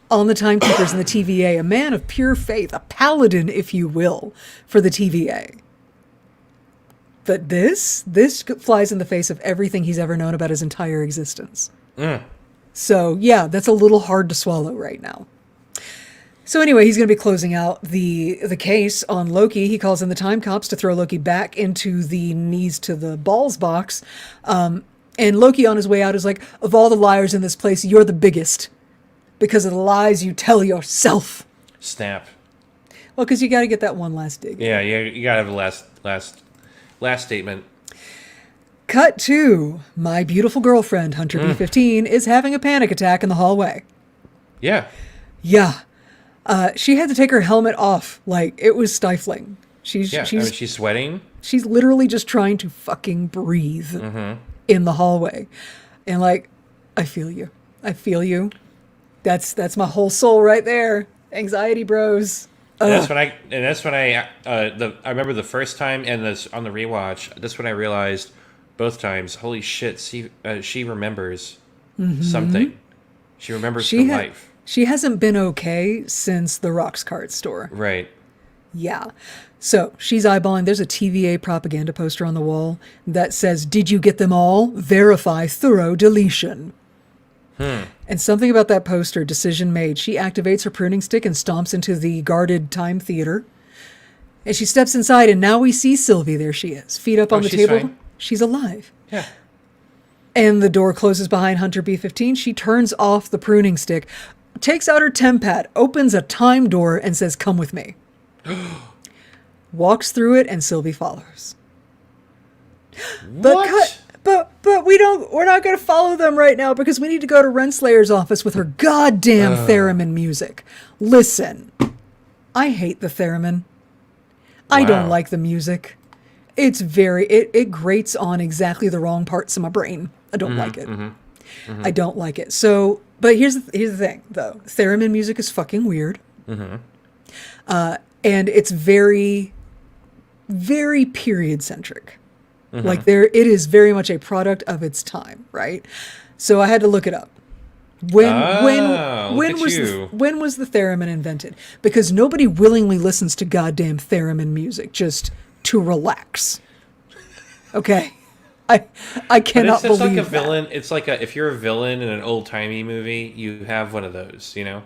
on the Timekeepers and the TVA, a man of pure faith, a paladin, if you will, for the TVA. But this flies in the face of everything he's ever known about his entire existence. So, yeah, that's a little hard to swallow right now. So anyway, he's going to be closing out the case on Loki. He calls in the time cops to throw Loki back into the knees to the balls box. And Loki on his way out is like, of all the liars in this place, you're the biggest because of the lies you tell yourself. Snap. Well, because you got to get that one last dig. Yeah, you got to have the last statement. Cut to my beautiful girlfriend, Hunter B15, is having a panic attack in the hallway. Yeah. Yeah. She had to take her helmet off. Like, it was stifling. She's sweating. She's literally just trying to fucking breathe in the hallway. And like, I feel you. I feel you. That's my whole soul right there. Anxiety bros. And that's when I remember the first time and this on the rewatch. That's when I realized both times, holy shit, she remembers something. She remembers her life. She hasn't been okay since the Rocks card store. Right. Yeah. So she's eyeballing. There's a TVA propaganda poster on the wall that says, "Did you get them all? Verify thorough deletion." And something about that poster, decision made. She activates her pruning stick and stomps into the guarded time theater. And she steps inside, and now we see Sylvie. There she is, feet up on the table. Fine. She's alive. Yeah. And the door closes behind Hunter B15. She turns off the pruning stick, takes out her tempad, opens a time door, and says, "Come with me." Walks through it, and Sylvie follows. What? But we're not going to follow them right now because we need to go to Renslayer's office with her goddamn theremin music. Listen, I hate the theremin. I don't like the music. It's it grates on exactly the wrong parts of my brain. I don't like it. I don't like it. So, but here's the thing, though. Theremin music is fucking weird. And it's very, very period centric. Like it is very much a product of its time, right? So I had to look it up. When was the theremin invented? Because nobody willingly listens to goddamn theremin music just to relax. Okay, I cannot believe like a that. villain. It's like if you're a villain in an old timey movie, you have one of those, you know.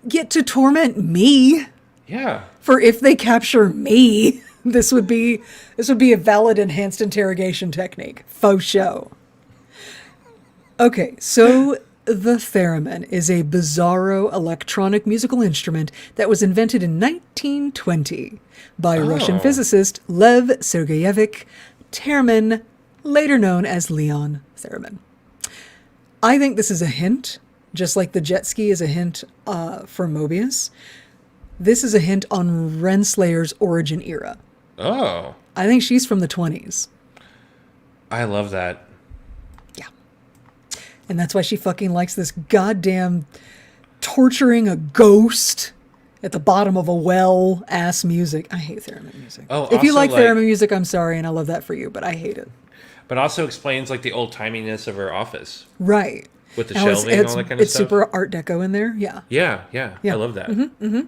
Get to torment me. Yeah. For if they capture me, this would be a valid enhanced interrogation technique. Faux show. Okay, so the theremin is a bizarro electronic musical instrument that was invented in 1920 by Russian physicist Lev Sergeyevich Terman, later known as Leon Theremin. I think this is a hint, just like the jet ski is a hint for Mobius. This is a hint on Renslayer's origin era. Oh. I think she's from the 20s. I love that. Yeah. And that's why she fucking likes this goddamn torturing a ghost at the bottom of a well ass music. I hate theremin music. Oh, if you also, like theremin music, I'm sorry, and I love that for you, but I hate it. But also explains like the old timiness of her office. Right. With the shelving and all that kind of stuff. It's super Art Deco in there. Yeah. Yeah. I love that.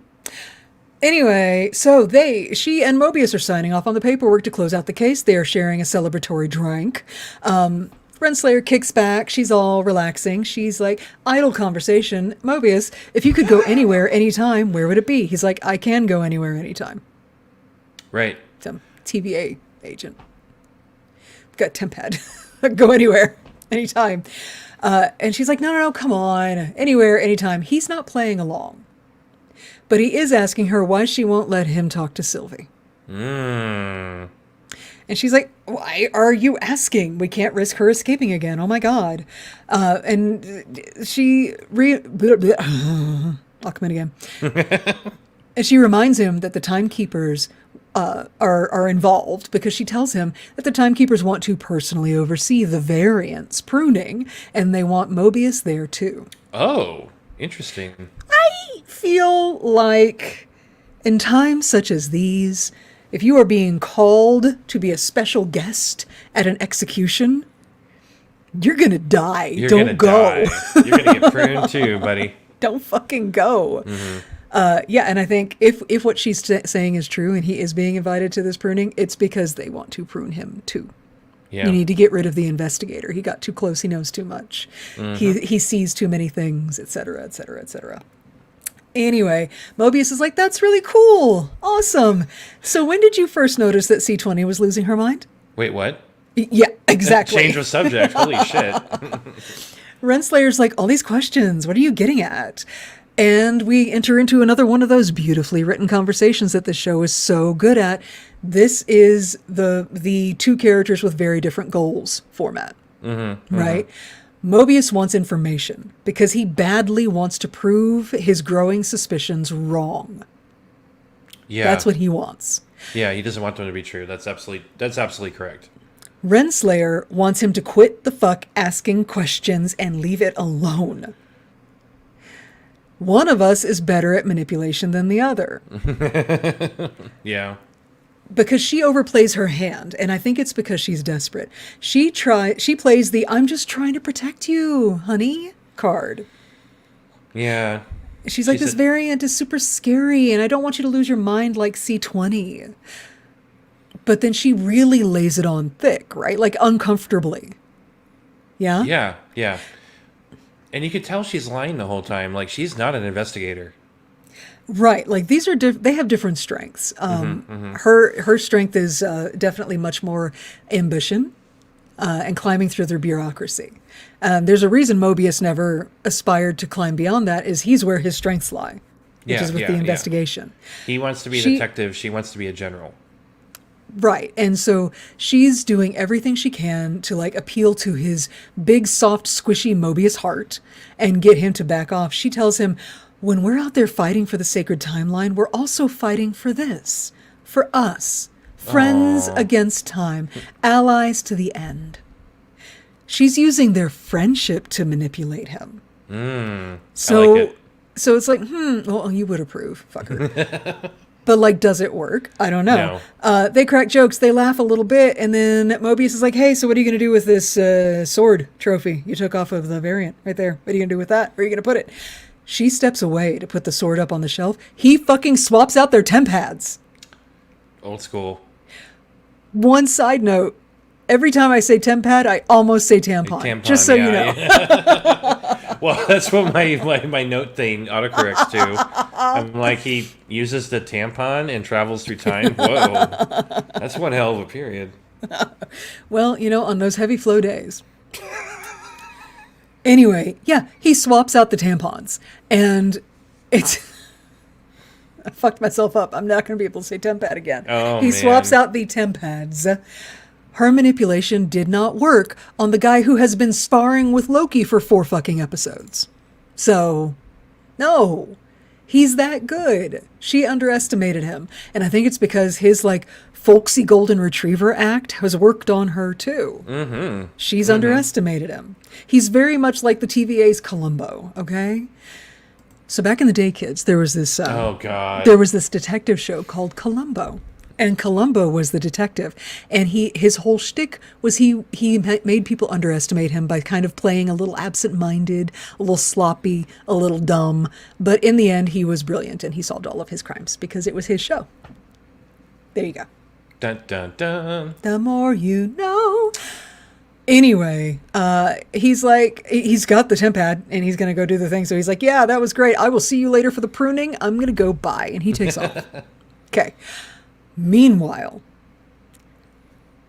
Anyway, so she and Mobius are signing off on the paperwork to close out the case. They are sharing a celebratory drink. Renslayer kicks back. She's all relaxing. She's like, idle conversation. Mobius, if you could go anywhere, anytime, where would it be? He's like, I can go anywhere, anytime. Right. Some TVA agent. Got tempad. Go anywhere, anytime. And she's like, no, come on. Anywhere, anytime. He's not playing along. But he is asking her why she won't let him talk to Sylvie. And she's like, why are you asking? We can't risk her escaping again. Oh, my God. And she... I'll come in again. And she reminds him that the timekeepers are involved because she tells him that the timekeepers want to personally oversee the variants pruning, and they want Mobius there, too. Oh, interesting. I feel like in times such as these, if you are being called to be a special guest at an execution, you're going to die. Don't go. You're going to get pruned too, buddy. Don't fucking go. Yeah, and I think if what she's saying is true and he is being invited to this pruning, it's because they want to prune him too. Yeah. You need to get rid of the investigator. He got too close. He knows too much. He sees too many things, et cetera, et cetera, et cetera. Anyway, Mobius is like, that's really cool. Awesome. So when did you first notice that C20 was losing her mind? Wait, what? Yeah, exactly. Change of subject. Holy shit. Renslayer's like, all these questions, what are you getting at? And we enter into another one of those beautifully written conversations that the show is so good at. This is the two characters with very different goals format, right? Mobius wants information because he badly wants to prove his growing suspicions wrong. Yeah. That's what he wants. Yeah, he doesn't want them to be true. That's absolutely correct. Renslayer wants him to quit the fuck asking questions and leave it alone. One of us is better at manipulation than the other. Yeah. Because she overplays her hand, and I think it's because she's desperate. She plays the "I'm just trying to protect you, honey" card. Yeah. She's like, this variant is super scary, and I don't want you to lose your mind like C20. But then she really lays it on thick, right? Like uncomfortably. Yeah? Yeah, yeah. And you could tell she's lying the whole time. Like, she's not an investigator. Right. Like, these are they have different strengths. Her strength is definitely much more ambition and climbing through their bureaucracy. There's a reason Mobius never aspired to climb beyond that, is he's where his strengths lie, which is with the investigation. He wants to be a detective. She wants to be a general. Right. And so she's doing everything she can to like appeal to his big, soft, squishy Mobius heart and get him to back off. She tells him, when we're out there fighting for the sacred timeline, we're also fighting for this, for us, friends against time, allies to the end. She's using their friendship to manipulate him. So, I like it. So it's like, well, you would approve, fucker. But, like, does it work? I don't know. No. They crack jokes. They laugh a little bit. And then Mobius is like, hey, so what are you going to do with this sword trophy you took off of the variant right there? What are you going to do with that? Where are you going to put it? She steps away to put the sword up on the shelf. He fucking swaps out their temp pads. Old school. One side note. Every time I say temp pad, I almost say tampon. Just so you know. Well, that's what my note thing autocorrects to. I'm like, he uses the tampon and travels through time. Whoa. That's one hell of a period. Well, you know, on those heavy flow days. Anyway, yeah, he swaps out the tampons. And it's... I fucked myself up. I'm not going to be able to say temp pad again. Oh, he man. swaps out the temp pads. Her manipulation did not work on the guy who has been sparring with Loki for 4 fucking episodes. So, no, he's that good. She underestimated him. And I think it's because his, like, folksy golden retriever act has worked on her, too. She's underestimated him. He's very much like the TVA's Columbo, okay? So back in the day, kids, there was this... Oh, God. There was this detective show called Columbo. And Columbo was the detective. And his whole shtick was he made people underestimate him by kind of playing a little absent-minded, a little sloppy, a little dumb. But in the end, he was brilliant, and he solved all of his crimes because it was his show. There you go. Dun, dun, dun. The more you know. Anyway, he's like, he's got the temp pad, and he's going to go do the thing. So he's like, yeah, that was great. I will see you later for the pruning. I'm going to go bye. And he takes off. Okay. Meanwhile,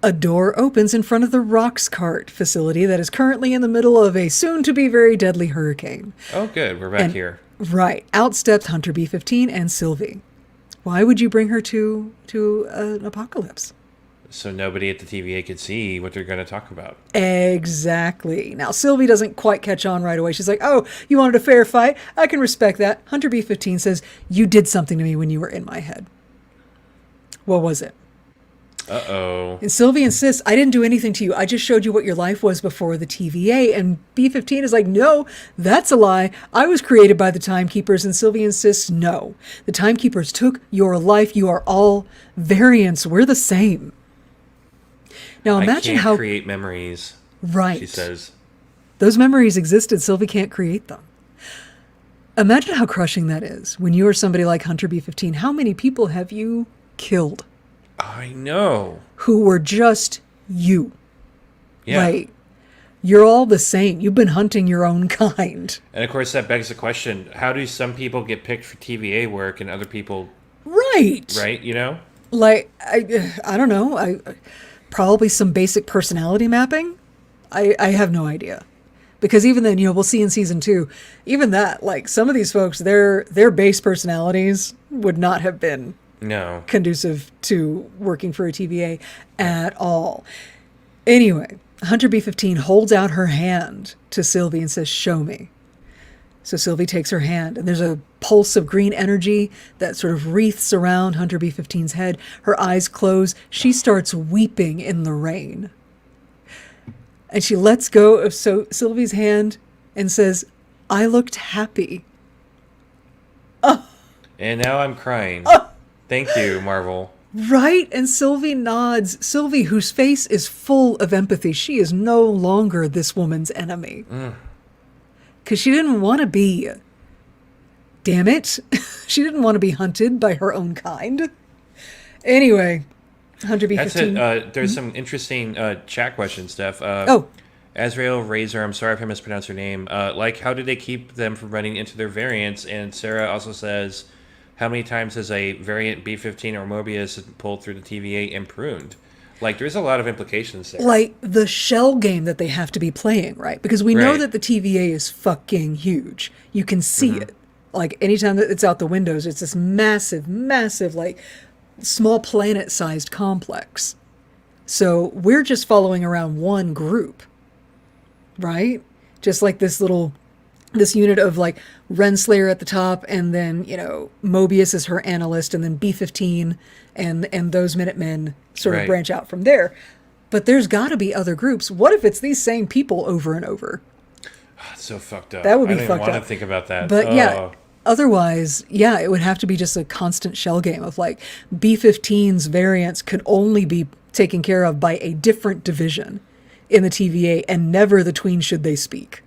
a door opens in front of the Roxcart facility that is currently in the middle of a soon-to-be-very deadly hurricane. Oh, good. We're back here. Right. Out steps Hunter B-15 and Sylvie. Why would you bring her to an apocalypse? So nobody at the TVA could see what they're going to talk about. Exactly. Now, Sylvie doesn't quite catch on right away. She's like, oh, you wanted a fair fight? I can respect that. Hunter B-15 says, you did something to me when you were in my head. What was it? Uh-oh. And Sylvie insists, I didn't do anything to you. I just showed you what your life was before the TVA. And B-15 is like, no, that's a lie. I was created by the Timekeepers. And Sylvie insists, no. The Timekeepers took your life. You are all variants. We're the same. Now imagine I can't how... create memories, right. she says. Those memories existed. Sylvie can't create them. Imagine how crushing that is. When you are somebody like Hunter B-15, how many people have you killed? I know. Who were just you. Yeah. Right. You're all the same. You've been hunting your own kind. And of course, that begs the question: how do some people get picked for TVA work and other people, Right. right? You know, Like, I don't know. Probably some basic personality mapping. I have no idea. Because even then, we'll see in season 2, even that, like, some of these folks, their base personalities would not have been no. conducive to working for a TVA at all. Anyway, Hunter B-15 holds out her hand to Sylvie and says, "Show me." So Sylvie takes her hand, and there's a pulse of green energy that sort of wreaths around Hunter B-15's head. Her eyes close. She starts weeping in the rain. And she lets go of Sylvie's hand and says, "I looked happy." And now I'm crying. Thank you, Marvel. Right? And Sylvie nods. Sylvie, whose face is full of empathy. She is no longer this woman's enemy. Because she didn't want to be. Damn it. She didn't want to be hunted by her own kind. Anyway, Hunter B-15. That's it. There's some interesting chat questions, Steph. Azrael Razor, I'm sorry if I mispronounced her name. How did they keep them from running into their variants? And Sarah also says, how many times has a variant B-15 or Mobius pulled through the TVA and pruned? Like, there's a lot of implications there. Like the shell game that they have to be playing, right? Because we know that the TVA is fucking huge. You can see it. Like, anytime that it's out the windows, it's this massive, massive, like, small planet-sized complex. So we're just following around one group, right? Just like this unit of, like, Renslayer at the top, and then, Mobius is her analyst, and then B-15 and those Minutemen sort of branch out from there. But there's got to be other groups. What if it's these same people over and over? It's so fucked up. That would be I don't fucked even up. want to think about that. But otherwise, it would have to be just a constant shell game of, like, B-15's variants could only be taken care of by a different division in the TVA, and never the tween should they speak.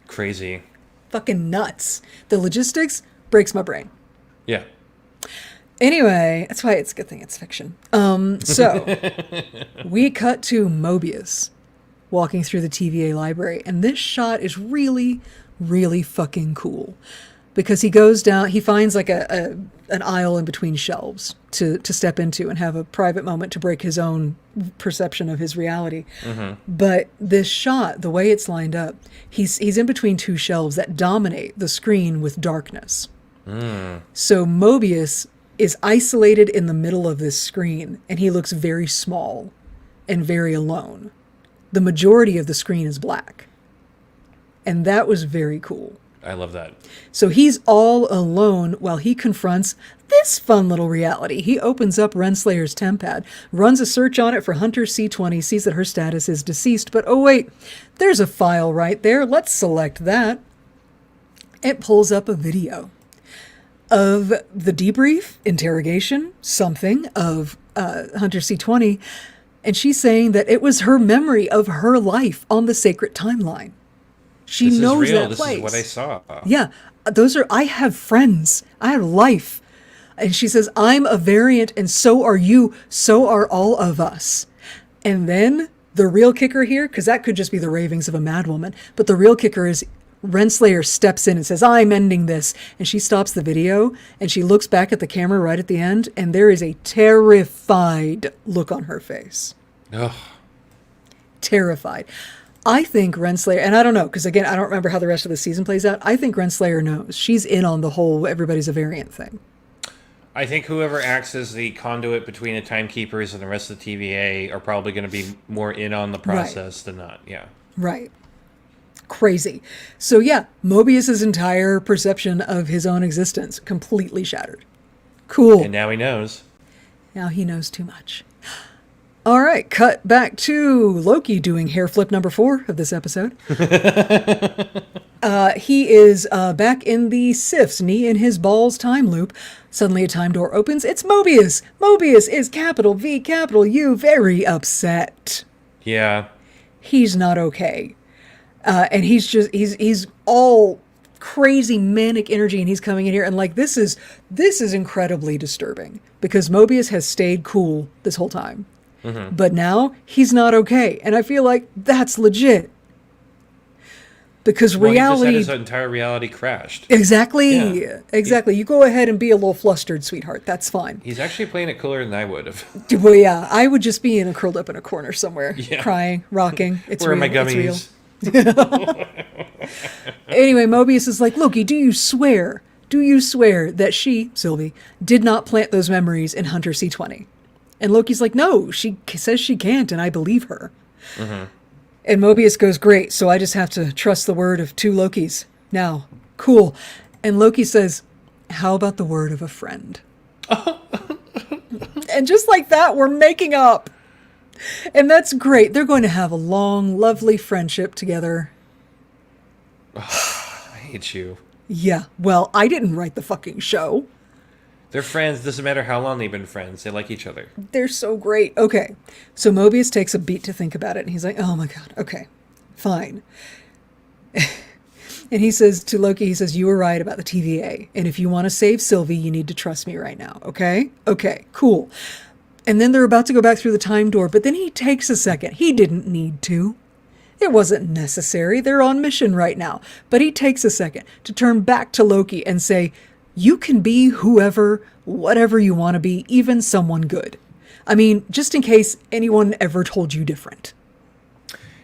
Crazy. Fucking nuts. The logistics breaks my brain. Yeah. Anyway, that's why it's a good thing it's fiction. So we cut to Mobius walking through the TVA library, and this shot is really, really fucking cool because he goes down, he finds like an aisle in between shelves to step into and have a private moment to break his own perception of his reality. But this shot, the way it's lined up, he's in between two shelves that dominate the screen with darkness. So Mobius is isolated in the middle of this screen, and he looks very small and very alone. The majority of the screen is black. And that was very cool. I love that. So he's all alone while he confronts this fun little reality. He opens up Renslayer's tempad, runs a search on it for Hunter C20, sees that her status is deceased, but oh wait, there's a file right there. Let's select that. It pulls up a video of the debrief, interrogation, something of Hunter C20, and she's saying that it was her memory of her life on the sacred timeline. She knows that place. This is what I saw. Yeah, I have friends. I have life. And she says, I'm a variant, and so are you. So are all of us. And then the real kicker here, because that could just be the ravings of a madwoman, but the real kicker is Renslayer steps in and says, I'm ending this. And she stops the video, and she looks back at the camera right at the end, and there is a terrified look on her face. Ugh. Terrified. I think Renslayer, and I don't know, because again, I don't remember how the rest of the season plays out. I think Renslayer knows. She's in on the whole everybody's a variant thing. I think whoever acts as the conduit between the timekeepers and the rest of the TVA are probably going to be more in on the process than not. Yeah. Right. Crazy. So yeah, Mobius's entire perception of his own existence completely shattered. Cool. And now he knows. Now he knows too much. All right, cut back to Loki doing hair flip number 4 of this episode. He is back in the Sif's knee in his balls time loop. Suddenly a time door opens. It's Mobius. Mobius is capital V, capital U, very upset. He's not okay. And he's all crazy manic energy, and he's coming in here, and like this is incredibly disturbing because Mobius has stayed cool this whole time. But now he's not okay. And I feel like that's legit. Because Well, reality... he just had his entire reality crashed. Exactly. Yeah. Exactly. You go ahead and be a little flustered, sweetheart. That's fine. He's actually playing it cooler than I would have. Well, yeah, I would just be curled up in a corner somewhere, Yeah. crying, rocking. It's Where are real. my It's real. gummies? Anyway, Mobius is like, Loki, do you swear that she, Sylvie, did not plant those memories in Hunter C-20? And Loki's like, no, she says she can't, and I believe her. And Mobius goes, great, so I just have to trust the word of 2 Lokis. Now, cool. And Loki says, how about the word of a friend? And just like that, we're making up. And that's great. They're going to have a long, lovely friendship together. I hate you. Yeah, well, I didn't write the fucking show. They're friends. Doesn't matter how long they've been friends. They like each other. They're so great. Okay, so Mobius takes a beat to think about it, and he's like, oh my god, okay, fine. And he says to Loki, he says, you were right about the TVA, and if you want to save Sylvie, you need to trust me right now, okay? Okay, cool. And then they're about to go back through the time door, but then he takes a second. He didn't need to. It wasn't necessary. They're on mission right now. But he takes a second to turn back to Loki and say, you can be whoever, whatever you want to be, even someone good. I mean, just in case anyone ever told you different.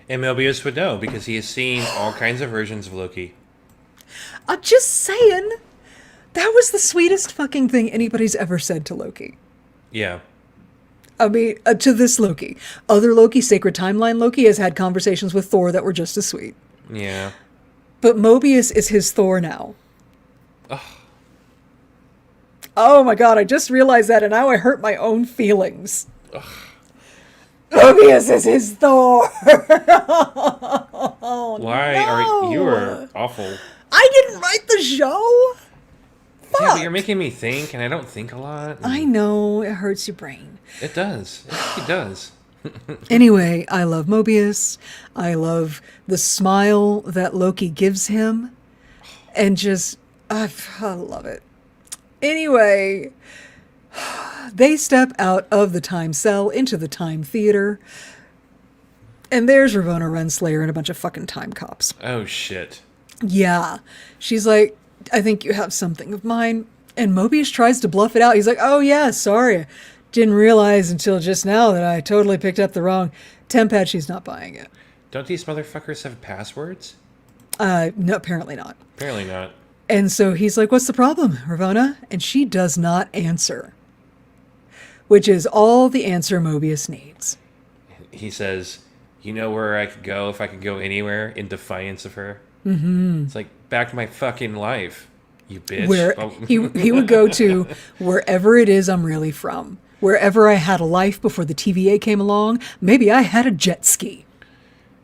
And Mobius would know because he has seen all kinds of versions of Loki. I'm just saying, that was the sweetest fucking thing anybody's ever said to Loki. Yeah. I mean, to this Loki. Other Loki, Sacred Timeline Loki, has had conversations with Thor that were just as sweet. Yeah. But Mobius is his Thor now. Oh my god, I just realized that, and now I hurt my own feelings. Mobius is his Thor! Why no. are you are awful? I didn't write the show! Fuck. Yeah, but you're making me think, and I don't think a lot. I know, it hurts your brain. It does. It does. Anyway, I love Mobius. I love the smile that Loki gives him. And just, I love it. Anyway, they step out of the time cell into the time theater. And there's Ravonna Renslayer and a bunch of fucking time cops. Oh, shit. Yeah. She's like, I think you have something of mine. And Mobius tries to bluff it out. He's like, oh yeah, sorry. Didn't realize until just now that I totally picked up the wrong tempad. She's not buying it. Don't these motherfuckers have passwords? No, apparently not. Apparently not. And so he's like, what's the problem, Ravonna? And she does not answer. Which is all the answer Mobius needs. He says, you know where I could go if I could go anywhere in defiance of her? Mm-hmm. It's like, back to my fucking life, you bitch. Where he would go to wherever it is I'm really from. Wherever I had a life before the TVA came along. Maybe I had a jet ski.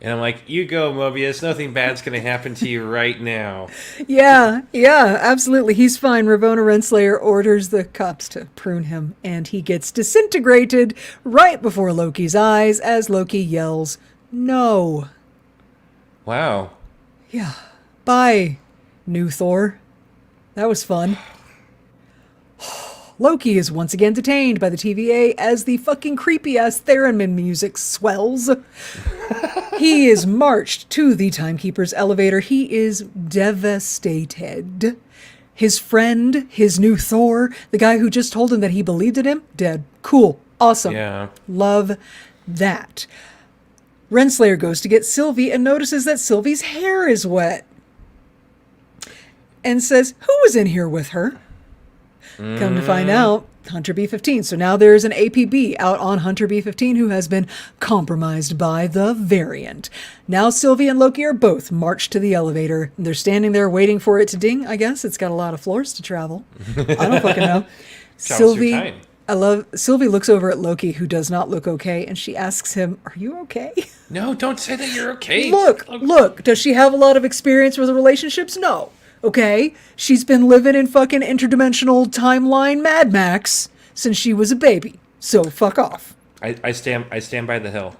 And I'm like, you go, Mobius. Nothing bad's going to happen to you right now. Yeah, absolutely. He's fine. Ravonna Renslayer orders the cops to prune him, and he gets disintegrated right before Loki's eyes as Loki yells, no. Wow. Yeah. Bye, new Thor. That was fun. Loki is once again detained by the TVA as the fucking creepy-ass theremin music swells. He is marched to the Timekeeper's elevator. He is devastated. His friend, his new Thor, the guy who just told him that he believed in him, dead. Cool. Awesome. Yeah. Love that. Renslayer goes to get Sylvie and notices that Sylvie's hair is wet. And says, who was in here with her? Come to find out, Hunter B-15. So now there's an APB out on Hunter B-15 who has been compromised by the variant. Now Sylvie and Loki are both marched to the elevator. They're standing there waiting for it to ding, I guess. It's got a lot of floors to travel. I don't fucking know. Sylvie looks over at Loki, who does not look okay, and she asks him, are you okay? No, don't say that you're okay. Look, does she have a lot of experience with relationships? No. Okay, she's been living in fucking interdimensional timeline Mad Max since she was a baby. So fuck off. I stand by the hill.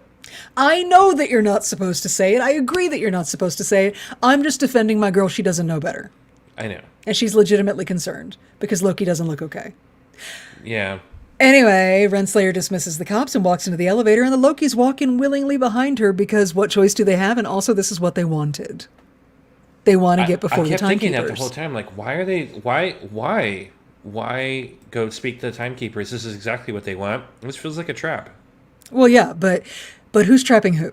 I know that you're not supposed to say it. I agree that you're not supposed to say it. I'm just defending my girl. She doesn't know better. I know. And she's legitimately concerned because Loki doesn't look okay. Yeah. Anyway, Renslayer dismisses the cops and walks into the elevator, and the Lokis walk in willingly behind her because what choice do they have? And also, this is what they wanted. They want to get before the I kept thinking that the timekeepers. whole time. Like, why are they? Why go speak to the timekeepers? This is exactly what they want. This feels like a trap. Well, yeah, but who's trapping who?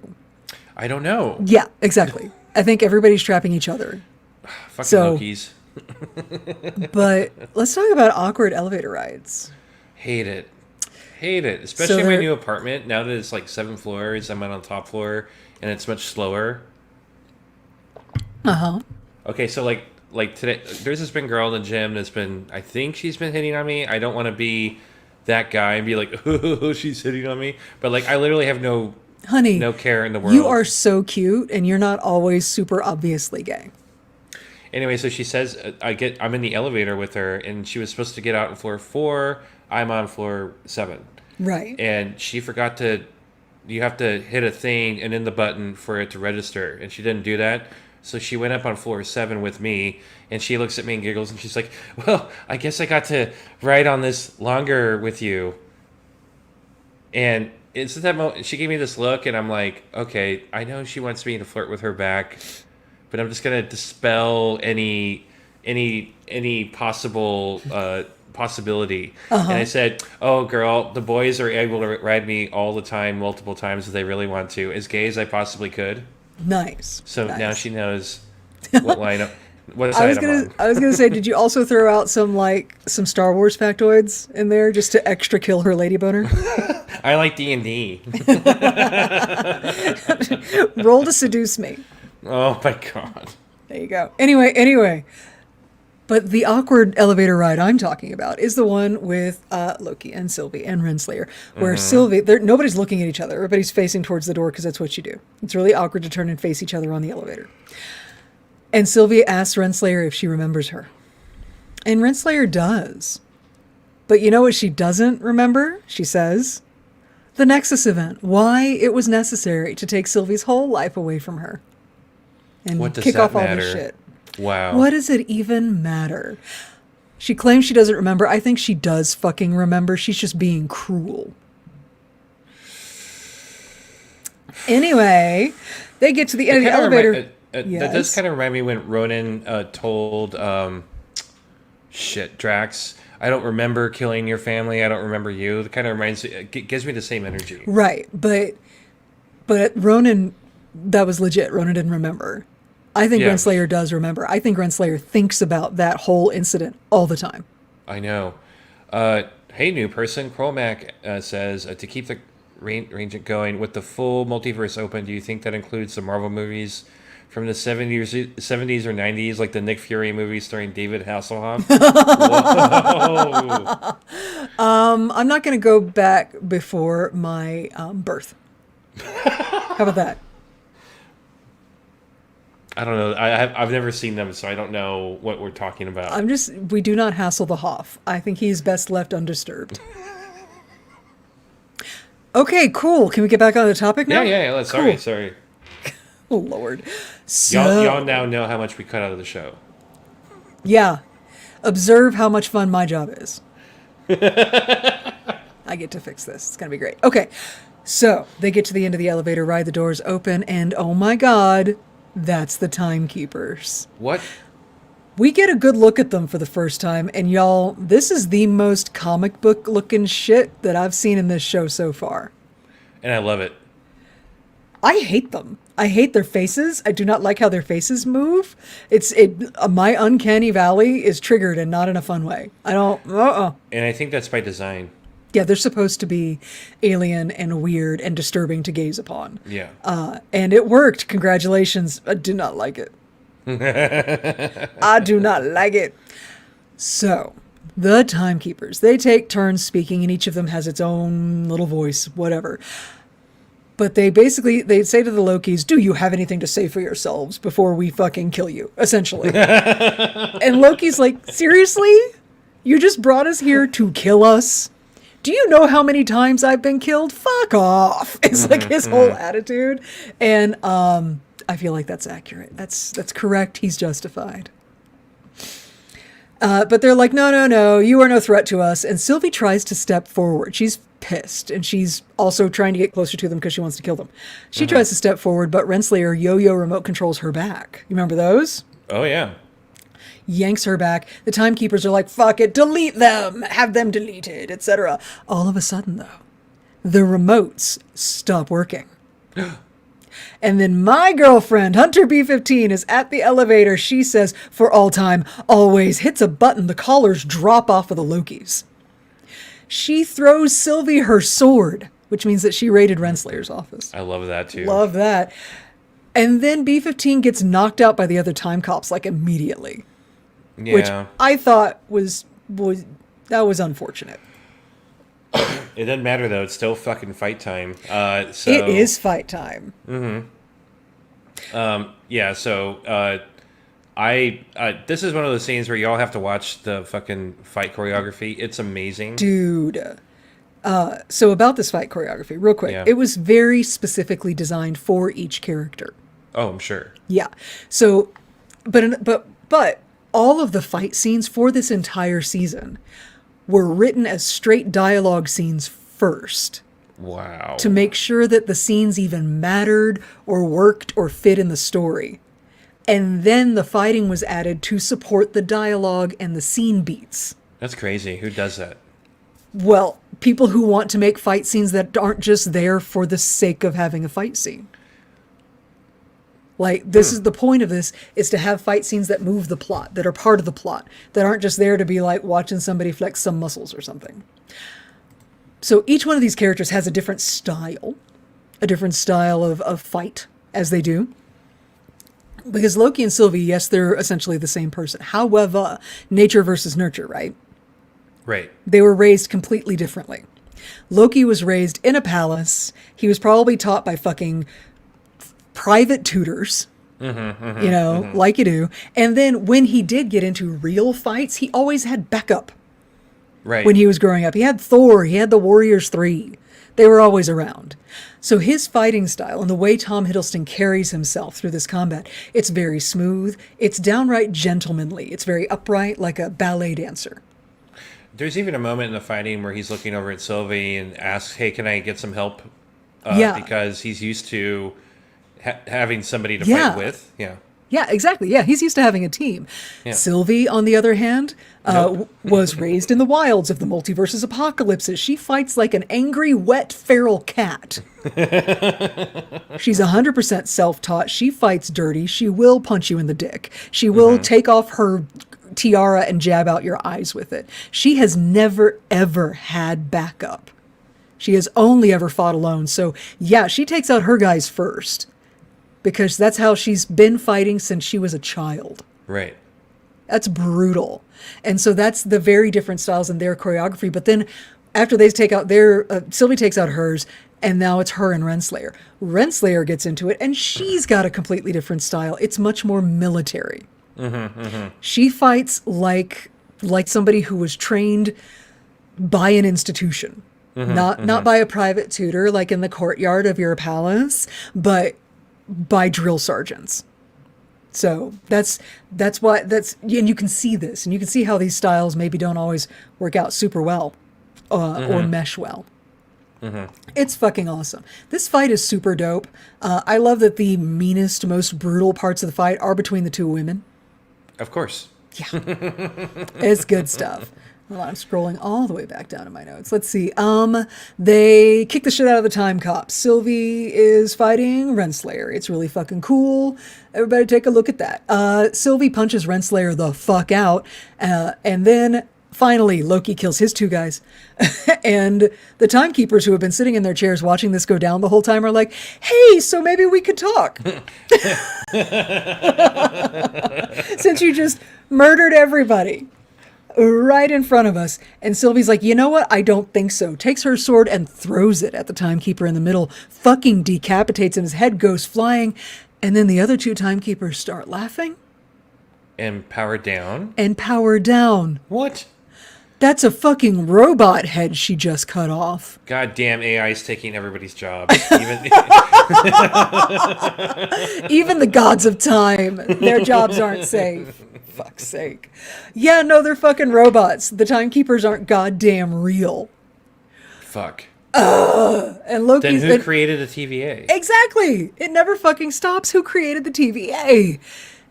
I don't know. Yeah, exactly. I think everybody's trapping each other. Fucking So- Loki's. But let's talk about awkward elevator rides. Hate it. Especially in my they're- new apartment. Now that it's like 7 floors, I'm on the top floor, and it's much slower. Uh-huh. Okay, so like today, there's this been girl in the gym that's been. I think she's been hitting on me. I don't want to be that guy and be like, oh, she's hitting on me. But like, I literally have no Honey, care in the world. you are so cute, and you're not always super obviously gay. Anyway, so she says I'm in the elevator with her, and she was supposed to get out on floor 4. I'm on floor 7, Right. and she forgot to. You have to hit a thing and in the button for it to register, and she didn't do that. So she went up on floor 7 with me, and she looks at me and giggles, and she's like, "Well, I guess I got to ride on this longer with you." And it's at that moment she gave me this look, and I'm like, "Okay, I know she wants me to flirt with her back, but I'm just gonna dispel any possible possibility." And I said, "Oh, girl, the boys are able to ride me all the time, multiple times if they really want to, as gay as I possibly could." Nice. So Nice. now she knows what lineup, what side I'm I was gonna say, did you also throw out some Star Wars factoids in there just to extra kill her lady boner? on. I like D&D. Roll to seduce me. Oh my god. There you go. Anyway. But the awkward elevator ride I'm talking about is the one with Loki and Sylvie and Renslayer, where Sylvie, nobody's looking at each other. Everybody's facing towards the door because that's what you do. It's really awkward to turn and face each other on the elevator. And Sylvie asks Renslayer if she remembers her. And Renslayer does. But you know what she doesn't remember? She says, the Nexus Event. Why it was necessary to take Sylvie's whole life away from her. And What does kick that off all matter? this shit. Wow. What does it even matter? She claims she doesn't remember. I think she does fucking remember. She's just being cruel. Anyway, they get to the end of the elevator. That Yes. does kind of remind me when Ronan told Drax, I don't remember killing your family. I don't remember you. It kind of gives me the same energy. Right, but Ronan, that was legit. Ronan didn't remember. I think Yeah. Renslayer does remember. I think Renslayer thinks about that whole incident all the time. I know. Hey, new person. Kromac says, to keep the range going, with the full multiverse open, do you think that includes the Marvel movies from the 70s or 90s, like the Nick Fury movie starring David Hasselhoff? Whoa. I'm not going to go back before my birth. How about that? I don't know. I've never seen them, so I don't know what we're talking about. We do not hassle the Hoff. I think he's best left undisturbed. Okay, cool. Can we get back on the topic now? Yeah. Cool. Sorry. Oh, Lord. So, Y'all now know how much we cut out of the show. yeah. Observe how much fun my job is. I get to fix this. It's going to be great. Okay. So they get to the end of the elevator ride. The doors open, and oh my God, that's the timekeepers. What? We get a good look at them for the first time, and y'all, this is the most comic book looking shit that I've seen in this show so far. And I love it. I hate them. I hate their faces. I do not like how their faces move. My uncanny valley is triggered and not in a fun way. I don't. And I think that's by design. Yeah, they're supposed to be alien and weird and disturbing to gaze upon. Yeah. And it worked. Congratulations. I do not like it. I do not like it. So, the timekeepers, they take turns speaking, and each of them has its own little voice, whatever. But they say to the Lokis, do you have anything to say for yourselves before we fucking kill you, essentially. And Loki's like, seriously? You just brought us here to kill us? Do you know how many times I've been killed? Fuck off. It's like his whole attitude. And I feel like that's accurate. That's correct. He's justified. But they're like, no, you are no threat to us. And Sylvie tries to step forward. She's pissed, and she's also trying to get closer to them because she wants to kill them. She tries to step forward, but Renslayer yo-yo remote controls her back. You remember those? Oh, yeah. Yanks her back. The timekeepers are like, fuck it, delete them, have them deleted, etc. All of a sudden, though, the remotes stop working. And then my girlfriend, Hunter B15, is at the elevator. She says, for all time, always, hits a button. The collars drop off of the Lokis. She throws Sylvie her sword, which means that she raided Renslayer's office. I love that, too. Love that. And then B15 gets knocked out by the other time cops, like, immediately. Yeah. Which I thought was unfortunate. It doesn't matter, though. It's still fucking fight time. So It is fight time. Yeah, so this is one of those scenes where y'all have to watch the fucking fight choreography. It's amazing. Dude. So about this fight choreography, real quick. Yeah. It was very specifically designed for each character. Oh, I'm sure. Yeah. So, but all of the fight scenes for this entire season were written as straight dialogue scenes first. Wow. To make sure that the scenes even mattered or worked or fit in the story. And then the fighting was added to support the dialogue and the scene beats. That's crazy. Who does that? Well, people who want to make fight scenes that aren't just there for the sake of having a fight scene. Like, this is the point of this, is to have fight scenes that move the plot, that are part of the plot, that aren't just there to be like watching somebody flex some muscles or something. So each one of these characters has a different style of fight as they do. Because Loki and Sylvie, yes, they're essentially the same person. However, nature versus nurture, right? Right. They were raised completely differently. Loki was raised in a palace. He was probably taught by fucking private tutors, like you do. And then when he did get into real fights, he always had backup. Right. When he was growing up. He had Thor, he had the Warriors 3. They were always around. So his fighting style and the way Tom Hiddleston carries himself through this combat, it's very smooth. It's downright gentlemanly. It's very upright, like a ballet dancer. There's even a moment in the fighting where he's looking over at Sylvie and asks, hey, can I get some help? Yeah. Because he's used to having somebody to Yeah. fight with. Yeah. Yeah, exactly. Yeah, he's used to having a team. Yeah. Sylvie, on the other hand, Nope. was raised in the wilds of the multiverse's apocalypses. She fights like an angry, wet, feral cat. She's 100% self-taught. She fights dirty. She will punch you in the dick. She will take off her tiara and jab out your eyes with it. She has never, ever had backup. She has only ever fought alone. So, yeah, she takes out her guys first. Because that's how she's been fighting since she was a child. Right. That's brutal. And so that's the very different styles in their choreography. But then after they take out their, Sylvie takes out hers, and now it's her and Renslayer. Renslayer gets into it, and she's got a completely different style. It's much more military. She fights like somebody who was trained by an institution. Not by a private tutor, like in the courtyard of your palace, but by drill sergeants. So and you can see this, and you can see how these styles maybe don't always work out super well or mesh well. It's fucking awesome. This fight is super dope. I love that the meanest, most brutal parts of the fight are between the two women. Of course. Yeah. It's good stuff. Hold on, I'm scrolling all the way back down in my notes. Let's see. They kick the shit out of the time cops. Sylvie is fighting Renslayer. It's really fucking cool. Everybody take a look at that. Sylvie punches Renslayer the fuck out. And then finally, Loki kills his two guys. And the timekeepers who have been sitting in their chairs watching this go down the whole time are like, hey, so maybe we could talk. Since you just murdered everybody right in front of us. And Sylvie's like, you know what? I don't think so. Takes her sword and throws it at the timekeeper in the middle. Fucking decapitates him. His head goes flying. And then the other two timekeepers start laughing. And power down. And power down. What? That's a fucking robot head she just cut off. Goddamn AI is taking everybody's job. Even the gods of time, their jobs aren't safe. Fuck's sake. Yeah, no, they're fucking robots. The timekeepers aren't goddamn real. Fuck. And Loki's... Then who created the TVA? Exactly. It never fucking stops. Who created the TVA?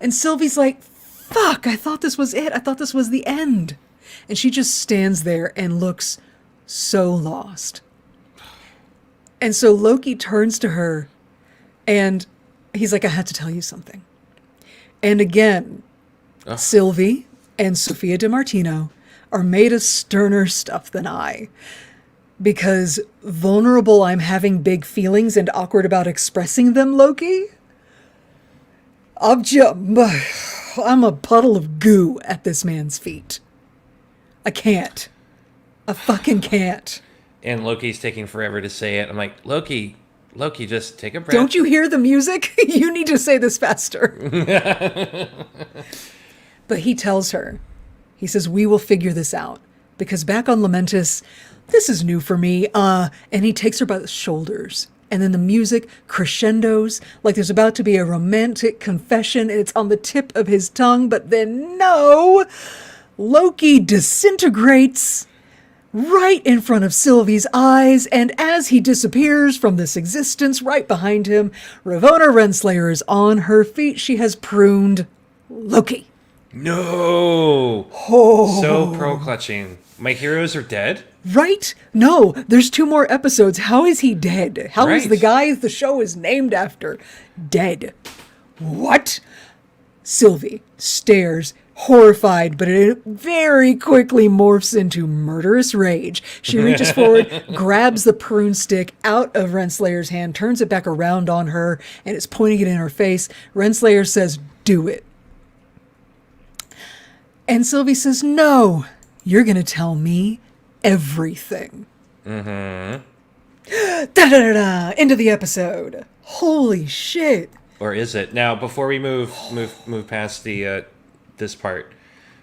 And Sylvie's like, fuck, I thought this was it. I thought this was the end. And she just stands there and looks so lost. And so Loki turns to her and he's like, I had to tell you something. And again, Sylvie and Sophia DiMartino are made of sterner stuff than I. Because vulnerable, I'm having big feelings and awkward about expressing them, Loki. I'm a puddle of goo at this man's feet. I can't. I fucking can't. And Loki's taking forever to say it. I'm like, Loki, just take a breath. Don't you hear the music? You need to say this faster. But he tells her, he says, we will figure this out. Because back on Lamentis, this is new for me. And he takes her by the shoulders. And then the music crescendos, like there's about to be a romantic confession, and it's on the tip of his tongue. But then no, Loki disintegrates right in front of Sylvie's eyes. And as he disappears from this existence, right behind him, Ravonna Renslayer is on her feet. She has pruned Loki. No. Oh. So pro-clutching. My heroes are dead? Right? No, there's 2 more episodes. How is he dead? How is Right. the guy the show is named after dead? What? Sylvie stares, horrified, but it very quickly morphs into murderous rage. She reaches forward, grabs the prune stick out of Renslayer's hand, turns it back around on her, and is pointing it in her face. Renslayer says, do it. And Sylvie says, no, you're going to tell me everything. Mm-hmm. Da-da-da-da, into the episode. Holy shit. Or is it? Now, before we move past the this part,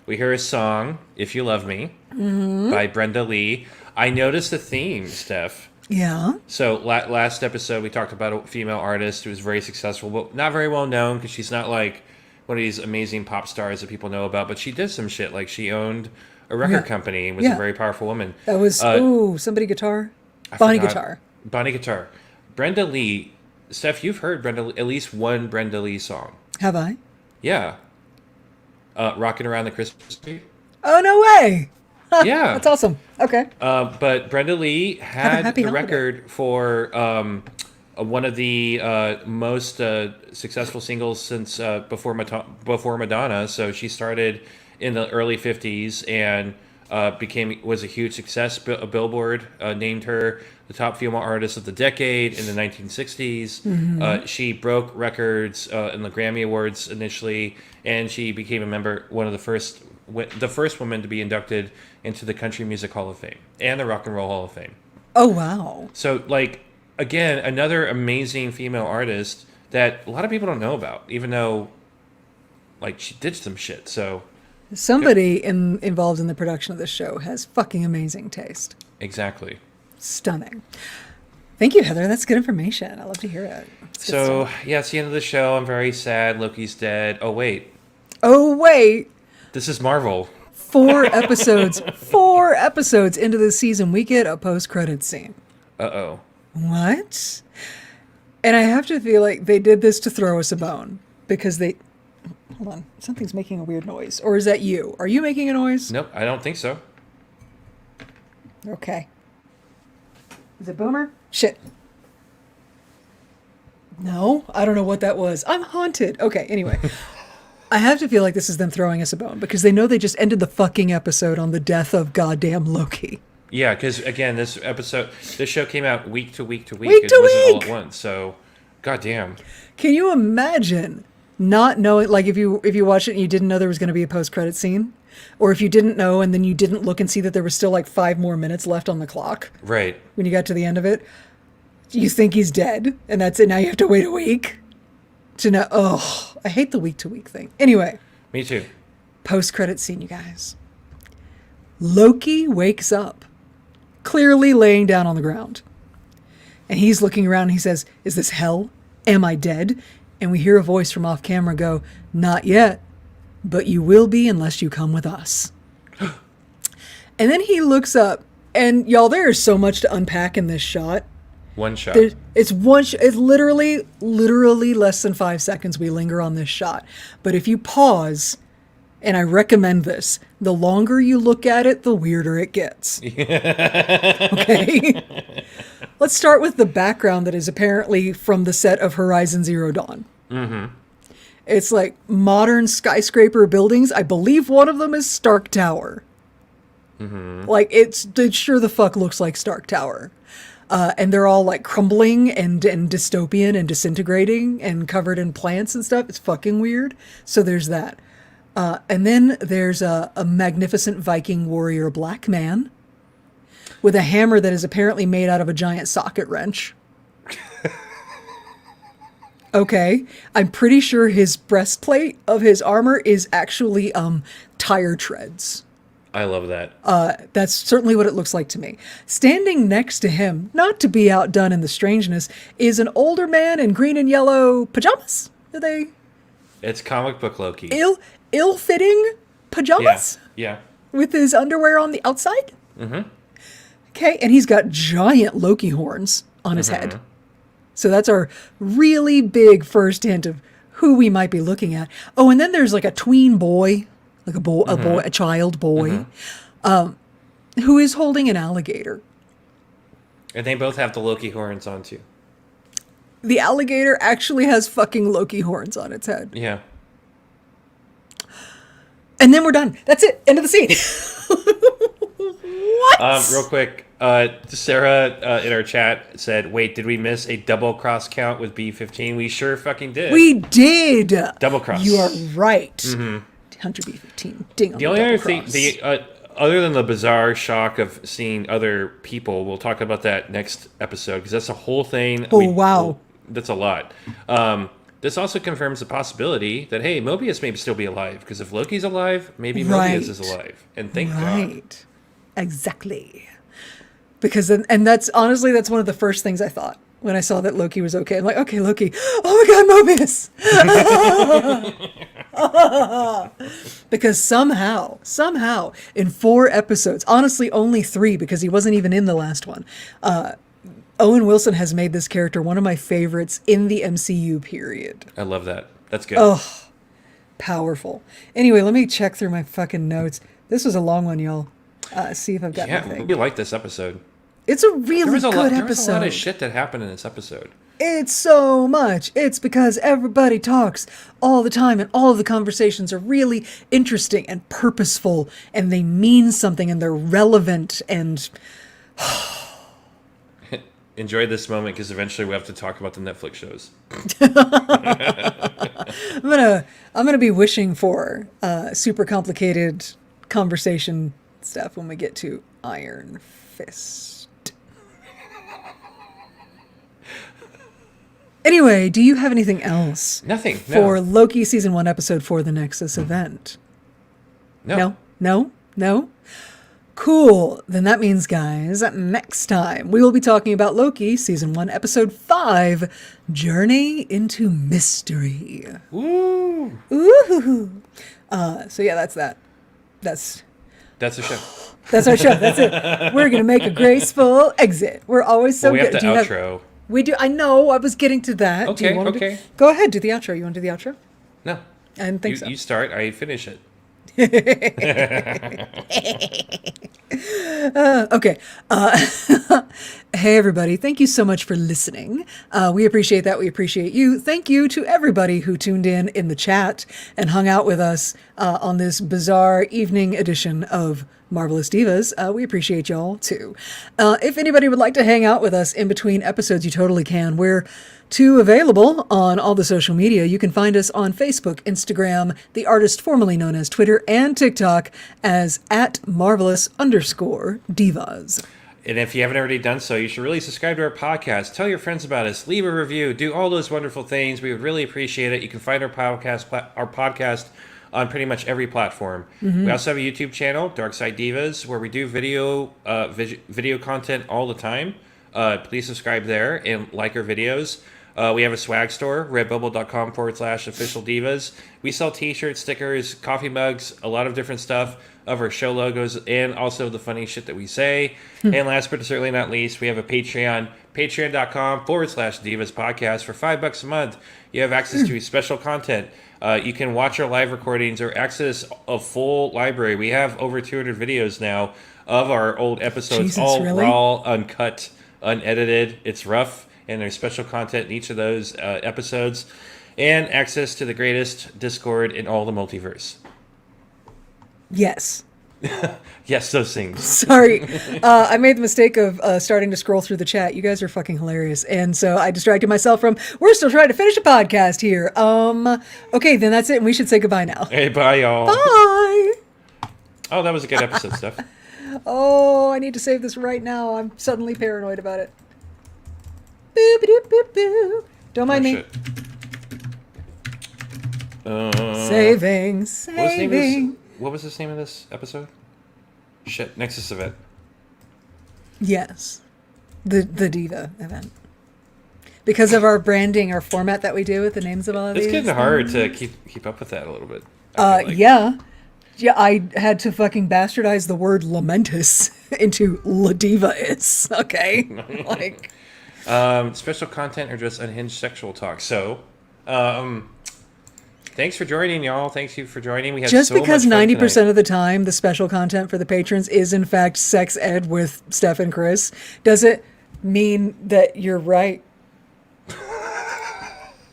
we hear a song, If You Love Me, by Brenda Lee. I noticed the theme, Steph. Yeah. So last episode, we talked about a female artist who was very successful, but not very well known because she's not like one of these amazing pop stars that people know about, but she did some shit. Like she owned a record company and was a very powerful woman. That was, somebody guitar? Bonnie Guitar. Bonnie Guitar. Brenda Lee. Steph, you've heard at least one Brenda Lee song. Have I? Yeah. Rockin' Around the Christmas Tree. Oh, no way. Yeah. That's awesome. Okay. But Brenda Lee had the record for one of the most successful singles since before Madonna. So she started in the early 50s and was a huge success. Billboard named her the top female artist of the decade in the 1960s. Mm-hmm. She broke records in the Grammy Awards initially, and she became one of the first woman to be inducted into the Country Music Hall of Fame and the Rock and Roll Hall of Fame. Oh, wow. So, like, again, another amazing female artist that a lot of people don't know about, even though, like, she did some shit. So somebody involved in the production of this show has fucking amazing taste. Exactly. Stunning. Thank you, Heather. That's good information. I love to hear it. So, yeah, it's the end of the show. I'm very sad. Loki's dead. Oh, wait. This is Marvel. 4 episodes into the season, we get a post-credits scene. Uh-oh. What? And I have to feel like they did this to throw us a bone. Because they... Hold on. Something's making a weird noise. Or is that you? Are you making a noise? Nope, I don't think so. Okay. Is it Boomer? Shit. No, I don't know what that was. I'm haunted. Okay, anyway. I have to feel like this is them throwing us a bone because they know they just ended the fucking episode on the death of goddamn Loki. Yeah, because again, this show came out week to week to week. Week to it wasn't week! all at once, so goddamn. Can you imagine not knowing, like if you watched it and you didn't know there was going to be a post-credit scene? Or if you didn't know and then you didn't look and see that there was still like 5 more minutes left on the clock. Right. When you got to the end of it. You think he's dead and that's it. Now you have to wait a week to know. Oh, I hate the week to week thing. Anyway. Me too. Post-credit scene, you guys. Loki wakes up, clearly laying down on the ground. And he's looking around and he says, is this hell? Am I dead? And we hear a voice from off camera go, not yet. but you will be unless you come with us. And then he looks up, and y'all, there is so much to unpack in this shot. One shot. It's literally less than 5 seconds we linger on this shot. But if you pause, and I recommend this, the longer you look at it, the weirder it gets. Okay? Let's start with the background that is apparently from the set of Horizon Zero Dawn. Mm-hmm. It's like modern skyscraper buildings. I believe one of them is Stark Tower. Mm-hmm. Like, it sure the fuck looks like Stark Tower. And they're all like crumbling and dystopian and disintegrating and covered in plants and stuff. It's fucking weird. So there's that. And then there's a magnificent Viking warrior black man with a hammer that is apparently made out of a giant socket wrench. Okay. I'm pretty sure his breastplate of his armor is actually tire treads. I love that. That's certainly what it looks like to me. Standing next to him, not to be outdone in the strangeness, is an older man in green and yellow pajamas. Are they? It's comic book Loki. Ill-fitting pajamas? Yeah. With his underwear on the outside? Mm-hmm. Okay, and he's got giant Loki horns on his head. So that's our really big first hint of who we might be looking at. Oh, and then there's like a tween boy. Like a child boy, who is holding an alligator. And they both have the Loki horns on too. The alligator actually has fucking Loki horns on its head. Yeah. And then we're done. That's it. End of the scene. What? Real quick, Sarah in our chat said, "Wait, did we miss a double cross count with B-15? We sure fucking did. We did. Double cross. You are right. Mm-hmm. Hunter B-15. Ding on the only other thing, other than the bizarre shock of seeing other people, we'll talk about that next episode because that's a whole thing. Oh, wow. That's a lot. This also confirms the possibility that, hey, Mobius may still be alive because if Loki's alive, maybe Mobius is alive. And thank God. Exactly. Because, and that's honestly, that's one of the first things I thought when I saw that Loki was okay. I'm like, okay, Loki. Oh my God, Mobius. Because somehow, in 4 episodes, honestly only 3 because he wasn't even in the last one, Owen Wilson has made this character one of my favorites in the MCU period. I love that. That's good. Oh, powerful. Anyway, let me check through my fucking notes. This was a long one, y'all. See if I've got anything. We like this episode. It's a really good episode. There was a lot of shit that happened in this episode. It's so much. It's because everybody talks all the time and all of the conversations are really interesting and purposeful and they mean something and they're relevant and... Enjoy this moment because eventually we have to talk about the Netflix shows. I'm gonna be wishing for super complicated conversation stuff when we get to Iron Fist. Anyway, do you have anything else? Nothing. For Loki season 1 episode 4, the Nexus Event? No? Cool. Then that means, guys, next time we will be talking about Loki season 1 episode 5, Journey into Mystery. Ooh. So yeah, that's that. That's the show. That's our show. That's it. We're gonna make a graceful exit. We're always so good. We have the outro. We do. I know. I was getting to that. Okay. Go ahead. Do the outro. You want to do the outro? No. I didn't think so. You start. I finish it. Okay. Hey, everybody. Thank you so much for listening. We appreciate that. We appreciate you. Thank you to everybody who tuned in the chat and hung out with us on this bizarre evening edition of Marvelous Divas. We appreciate y'all, too. If anybody would like to hang out with us in between episodes, you totally can. We're available on all the social media. You can find us on Facebook, Instagram, the artist formerly known as Twitter, and TikTok as @Marvelous_Divas. And if you haven't already done so, you should really subscribe to our podcast. Tell your friends about us. Leave a review. Do all those wonderful things. We would really appreciate it. You can find our podcast on pretty much every platform. Mm-hmm. We also have a YouTube channel, Dark Side Divas, where we do video content all the time. Please subscribe there and like our videos. We have a swag store, redbubble.com/official divas. We sell t-shirts, stickers, coffee mugs, a lot of different stuff of our show logos, and also the funny shit that we say. And last but certainly not least, we have a Patreon, patreon.com/divas podcast. For $5 a month, you have access to special content. You can watch our live recordings or access a full library. We have over 200 videos now of our old episodes, Jesus, all really? raw, uncut, unedited. It's rough, and there's special content in each of those episodes, and access to the greatest Discord in all the multiverse. Yes. Yes, those things. Sorry. I made the mistake of starting to scroll through the chat. You guys are fucking hilarious. And so I distracted myself from, we're still trying to finish a podcast here. Okay, then that's it. And we should say goodbye now. Hey, bye, y'all. Bye. Oh, that was a good episode, Steph. Oh, I need to save this right now. I'm suddenly paranoid about it. Boop, boop, boop, boop. Don't mind me. Shit. Saving. What was the name of this episode? Shit, Nexus Event. Yes. The Diva event. Because of our branding, our format that we do with the names of all of these. It's getting hard to keep up with that a little bit. I feel like. Yeah. Yeah, I had to fucking bastardize the word lamentus into La Diva is. Okay. Like. Special content or just unhinged sexual talk. So, thanks for joining, y'all. Thanks you for joining. We had just so because much fun 90% tonight. of the time the special content for the patrons is in fact sex ed with Steph and Chris, does it mean that you're right?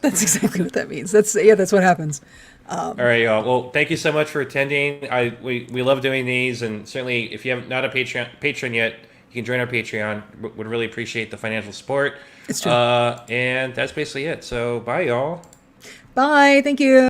That's exactly what that means. That's what happens. All right, y'all. Well, thank you so much for attending. We love doing these, and certainly if you have not a patron yet, you can join our Patreon. Would really appreciate the financial support. It's true. And that's basically it. So bye, y'all. Bye. Thank you.